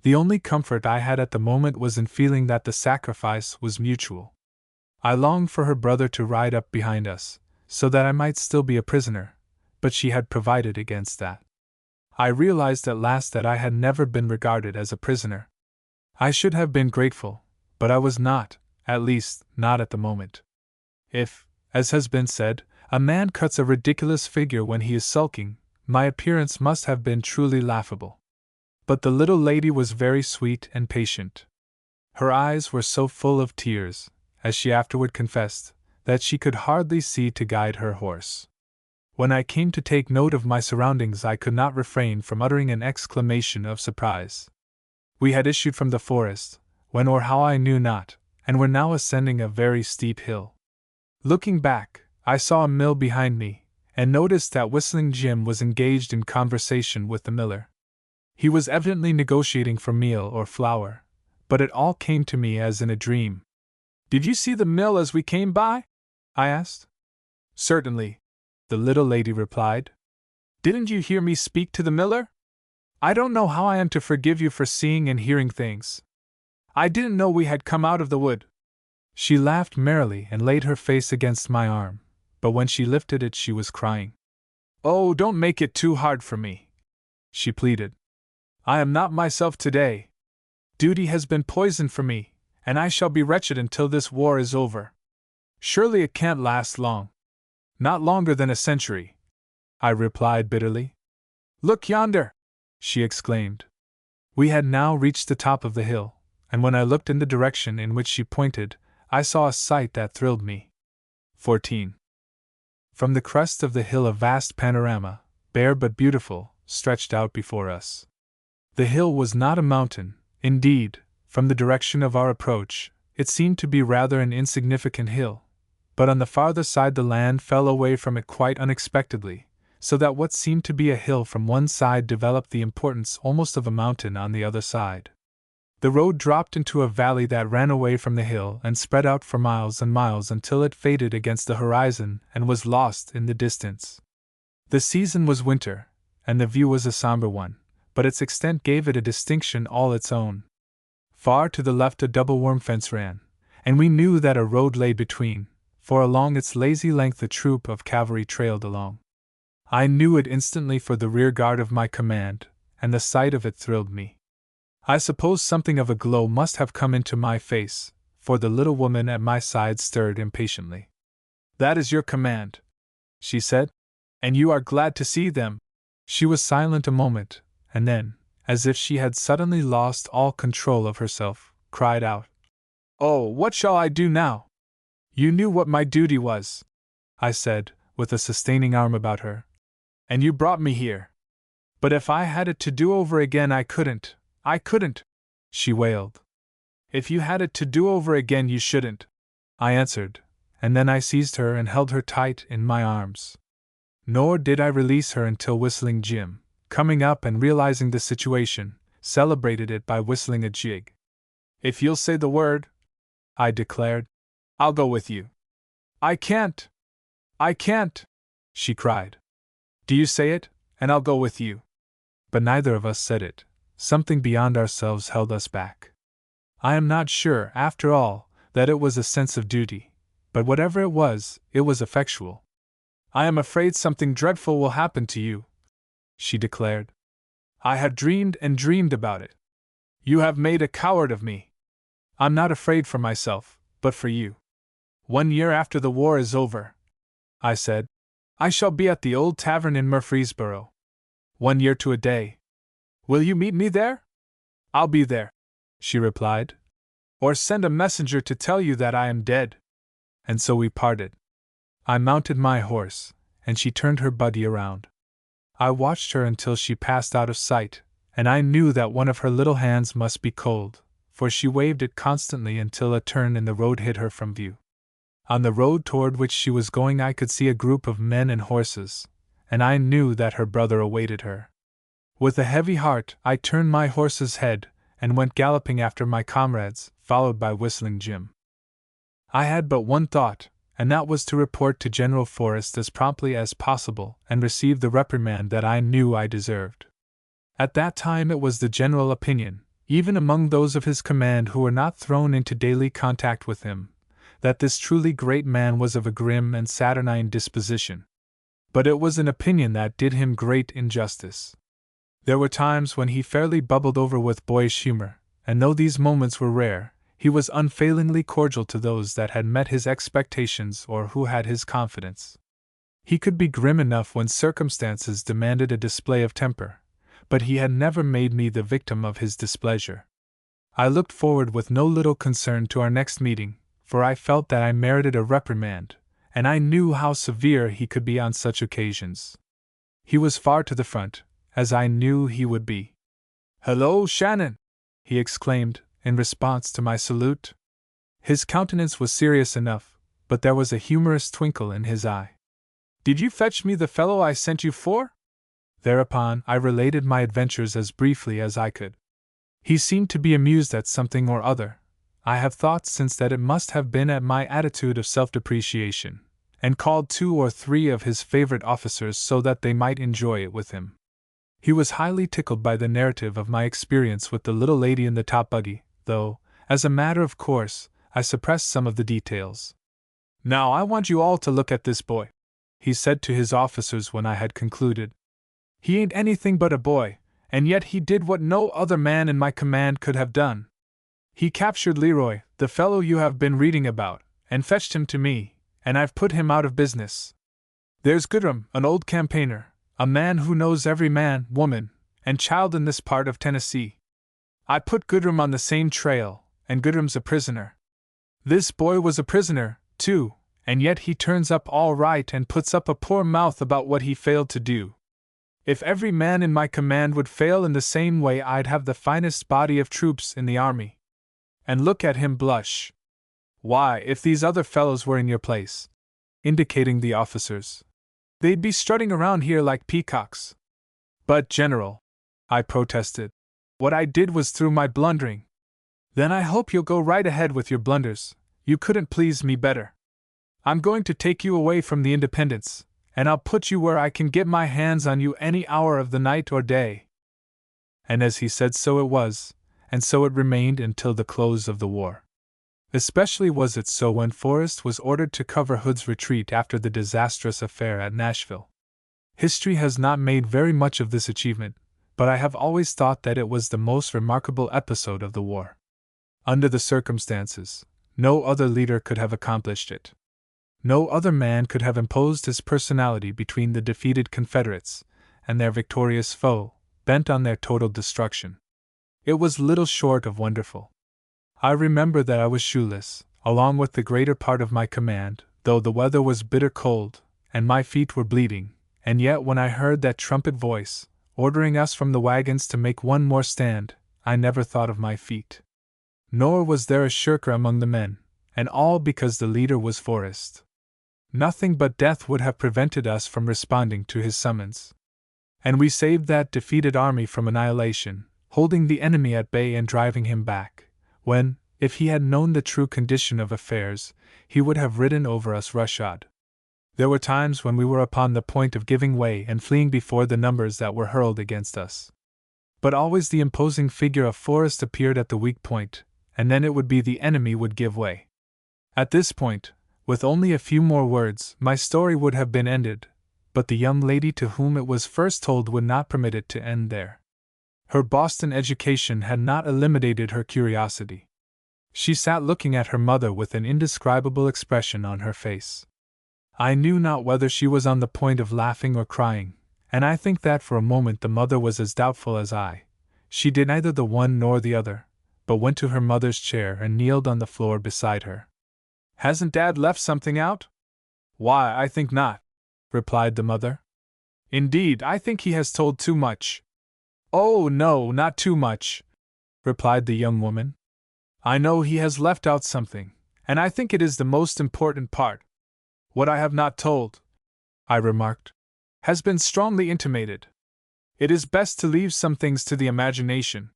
Speaker 1: The only comfort I had at the moment was in feeling that the sacrifice was mutual. I longed for her brother to ride up behind us, so that I might still be a prisoner, but she had provided against that. I realized at last that I had never been regarded as a prisoner. I should have been grateful, but I was not, at least, not at the moment. If, as has been said, a man cuts a ridiculous figure when he is sulking, my appearance must have been truly laughable. But the little lady was very sweet and patient. Her eyes were so full of tears, as she afterward confessed, that she could hardly see to guide her horse. When I came to take note of my surroundings I could not refrain from uttering an exclamation of surprise. We had issued from the forest, when or how I knew not, and were now ascending a very steep hill. Looking back, I saw a mill behind me, and noticed that Whistling Jim was engaged in conversation with the miller. He was evidently negotiating for meal or flour, but it all came to me as in a dream. Did you see the mill as we came by? I asked. Certainly, the little lady replied. Didn't you hear me speak to the miller? I don't know how I am to forgive you for seeing and hearing things. I didn't know we had come out of the wood. She laughed merrily and laid her face against my arm, but when she lifted it she was crying. Oh, don't make it too hard for me, she pleaded. I am not myself today. Duty has been poison for me, and I shall be wretched until this war is over. Surely it can't last long. Not longer than a century, I replied bitterly. Look yonder, she exclaimed. We had now reached the top of the hill, and when I looked in the direction in which she pointed, I saw a sight that thrilled me. 14. From the crest of the hill a vast panorama, bare but beautiful, stretched out before us. The hill was not a mountain, indeed, from the direction of our approach, it seemed to be rather an insignificant hill, but on the farther side the land fell away from it quite unexpectedly, so that what seemed to be a hill from one side developed the importance almost of a mountain on the other side. The road dropped into a valley that ran away from the hill and spread out for miles and miles until it faded against the horizon and was lost in the distance. The season was winter, and the view was a somber one, but its extent gave it a distinction all its own. Far to the left a double worm fence ran, and we knew that a road lay between, for along its lazy length a troop of cavalry trailed along. I knew it instantly for the rear guard of my command, and the sight of it thrilled me. I suppose something of a glow must have come into my face, for the little woman at my side stirred impatiently. "That is your command," she said, "and you are glad to see them." She was silent a moment, and then, as if she had suddenly lost all control of herself, cried out, "Oh, what shall I do now?" "You knew what my duty was," I said, with a sustaining arm about her. "And you brought me here. But if I had it to do over again, I couldn't, she wailed. "If you had it to do over again, you shouldn't," I answered, and then I seized her and held her tight in my arms. Nor did I release her until Whistling Jim, coming up and realizing the situation, celebrated it by whistling a jig. "If you'll say the word," I declared, "I'll go with you." I can't, she cried. "Do you say it, and I'll go with you." But neither of us said it. Something beyond ourselves held us back. I am not sure, after all, that it was a sense of duty, but whatever it was effectual. "I am afraid something dreadful will happen to you," she declared. "I have dreamed and dreamed about it. You have made a coward of me. I'm not afraid for myself, but for you. 1 year after the war is over," I said, "I shall be at the old tavern in Murfreesboro. 1 year to a day. Will you meet me there?" "I'll be there," she replied. "Or send a messenger to tell you that I am dead." And so we parted. I mounted my horse, and she turned her buggy around. I watched her until she passed out of sight, and I knew that one of her little hands must be cold, for she waved it constantly until a turn in the road hid her from view. On the road toward which she was going I could see a group of men and horses, and I knew that her brother awaited her. With a heavy heart I turned my horse's head and went galloping after my comrades, followed by Whistling Jim. I had but one thought, and that was to report to General Forrest as promptly as possible and receive the reprimand that I knew I deserved. At that time it was the general opinion, even among those of his command who were not thrown into daily contact with him, that this truly great man was of a grim and saturnine disposition. But it was an opinion that did him great injustice. There were times when he fairly bubbled over with boyish humor, and though these moments were rare, he was unfailingly cordial to those that had met his expectations or who had his confidence. He could be grim enough when circumstances demanded a display of temper, but he had never made me the victim of his displeasure. I looked forward with no little concern to our next meeting, for I felt that I merited a reprimand, and I knew how severe he could be on such occasions. He was far to the front, as I knew he would be. "Hello, Shannon!" he exclaimed, in response to my salute. His countenance was serious enough, but there was a humorous twinkle in his eye. "Did you fetch me the fellow I sent you for?" Thereupon I related my adventures as briefly as I could. He seemed to be amused at something or other. I have thought since that it must have been at my attitude of self-depreciation, and called 2 or 3 of his favorite officers so that they might enjoy it with him. He was highly tickled by the narrative of my experience with the little lady in the top buggy, though, as a matter of course, I suppressed some of the details. "Now I want you all to look at this boy," he said to his officers when I had concluded. "He ain't anything but a boy, and yet he did what no other man in my command could have done. He captured Leroy, the fellow you have been reading about, and fetched him to me, and I've put him out of business. There's Goodrum, an old campaigner, a man who knows every man, woman, and child in this part of Tennessee. I put Goodrum on the same trail, and Goodrum's a prisoner. This boy was a prisoner, too, and yet he turns up all right and puts up a poor mouth about what he failed to do. If every man in my command would fail in the same way, I'd have the finest body of troops in the army. And look at him blush. Why, if these other fellows were in your place," indicating the officers, "they'd be strutting around here like peacocks." "But, General," I protested, "what I did was through my blundering." "Then I hope you'll go right ahead with your blunders. You couldn't please me better. I'm going to take you away from the Independence, and I'll put you where I can get my hands on you any hour of the night or day." And as he said, so it was, and so it remained until the close of the war. Especially was it so when Forrest was ordered to cover Hood's retreat after the disastrous affair at Nashville. History has not made very much of this achievement, but I have always thought that it was the most remarkable episode of the war. Under the circumstances, no other leader could have accomplished it. No other man could have imposed his personality between the defeated Confederates and their victorious foe, bent on their total destruction. It was little short of wonderful. I remember that I was shoeless, along with the greater part of my command, though the weather was bitter cold, and my feet were bleeding, and yet when I heard that trumpet voice, ordering us from the wagons to make one more stand, I never thought of my feet. Nor was there a shirker among the men, and all because the leader was Forrest. Nothing but death would have prevented us from responding to his summons. And we saved that defeated army from annihilation, holding the enemy at bay and driving him back, when, if he had known the true condition of affairs, he would have ridden over us roughshod. There were times when we were upon the point of giving way and fleeing before the numbers that were hurled against us. But always the imposing figure of Forrest appeared at the weak point, and then it would be the enemy would give way. At this point, with only a few more words, my story would have been ended, but the young lady to whom it was first told would not permit it to end there. Her Boston education had not eliminated her curiosity. She sat looking at her mother with an indescribable expression on her face. I knew not whether she was on the point of laughing or crying, and I think that for a moment the mother was as doubtful as I. She did neither the one nor the other, but went to her mother's chair and kneeled on the floor beside her. "Hasn't Dad left something out?" "Why, I think not," replied the mother. "Indeed, I think he has told too much." "Oh, no, not too much," replied the young woman. "I know he has left out something, and I think it is the most important part. What I have not told," I remarked, "has been strongly intimated. It is best to leave some things to the imagination."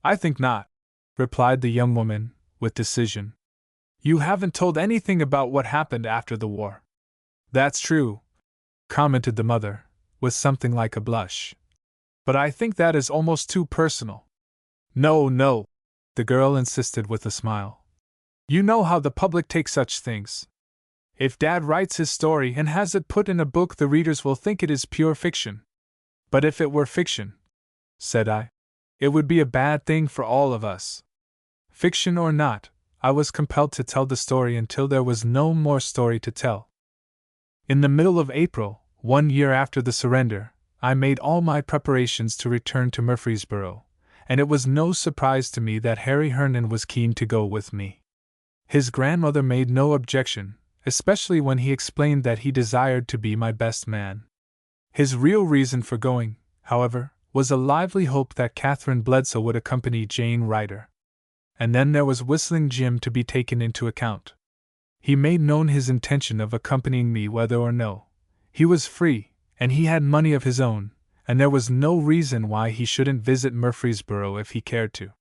Speaker 1: "I think not," replied the young woman, with decision. "You haven't told anything about what happened after the war." "That's true," commented the mother, with something like a blush. "But I think that is almost too personal." "No, no," the girl insisted with a smile. "You know how the public take such things. If Dad writes his story and has it put in a book, the readers will think it is pure fiction." "But if it were fiction," said I, "it would be a bad thing for all of us." Fiction or not, I was compelled to tell the story until there was no more story to tell. In the middle of April, 1 year after the surrender, I made all my preparations to return to Murfreesboro, and it was no surprise to me that Harry Herndon was keen to go with me. His grandmother made no objection, especially when he explained that he desired to be my best man. His real reason for going, however, was a lively hope that Catherine Bledsoe would accompany Jane Ryder. And then there was Whistling Jim to be taken into account. He made known his intention of accompanying me whether or no. He was free, and he had money of his own, and there was no reason why he shouldn't visit Murfreesboro if he cared to.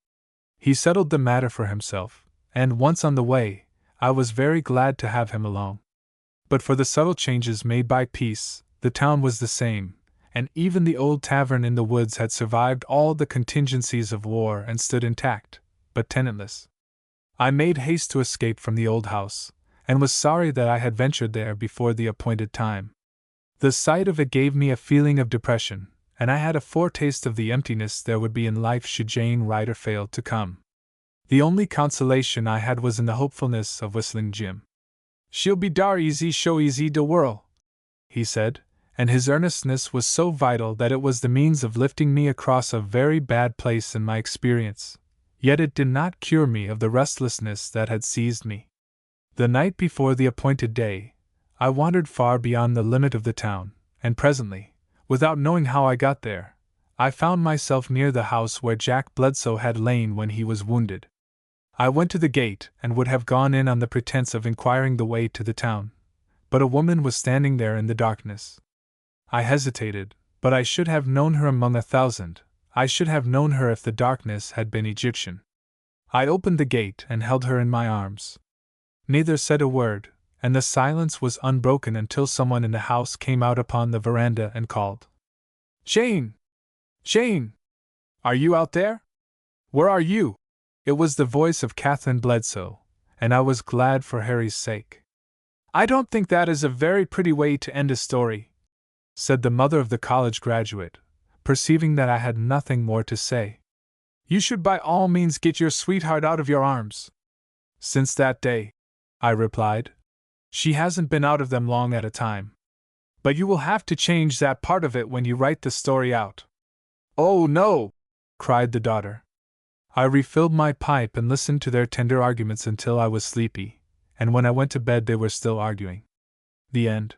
Speaker 1: He settled the matter for himself, and once on the way, I was very glad to have him along. But for the subtle changes made by peace, the town was the same, and even the old tavern in the woods had survived all the contingencies of war and stood intact, but tenantless. I made haste to escape from the old house, and was sorry that I had ventured there before the appointed time. The sight of it gave me a feeling of depression, and I had a foretaste of the emptiness there would be in life should Jane Ryder fail to come. The only consolation I had was in the hopefulness of Whistling Jim. "She'll be dar easy show easy de whirl," he said, and his earnestness was so vital that it was the means of lifting me across a very bad place in my experience, yet it did not cure me of the restlessness that had seized me. The night before the appointed day, I wandered far beyond the limit of the town, and presently, without knowing how I got there, I found myself near the house where Jack Bledsoe had lain when he was wounded. I went to the gate and would have gone in on the pretense of inquiring the way to the town, but a woman was standing there in the darkness. I hesitated, but I should have known her among 1,000. I should have known her if the darkness had been Egyptian. I opened the gate and held her in my arms. Neither said a word, and the silence was unbroken until someone in the house came out upon the veranda and called, "Jane! Jane!" Are you out there? Where are you? It was the voice of Catherine Bledsoe, and I was glad for Harry's sake. I don't think that is a very pretty way to end a story, said the mother of the college graduate, perceiving that I had nothing more to say. You should by all means get your sweetheart out of your arms. Since that day, I replied. She hasn't been out of them long at a time. But you will have to change that part of it when you write the story out. Oh no! Cried the daughter. I refilled my pipe and listened to their tender arguments until I was sleepy, and when I went to bed they were still arguing. The end.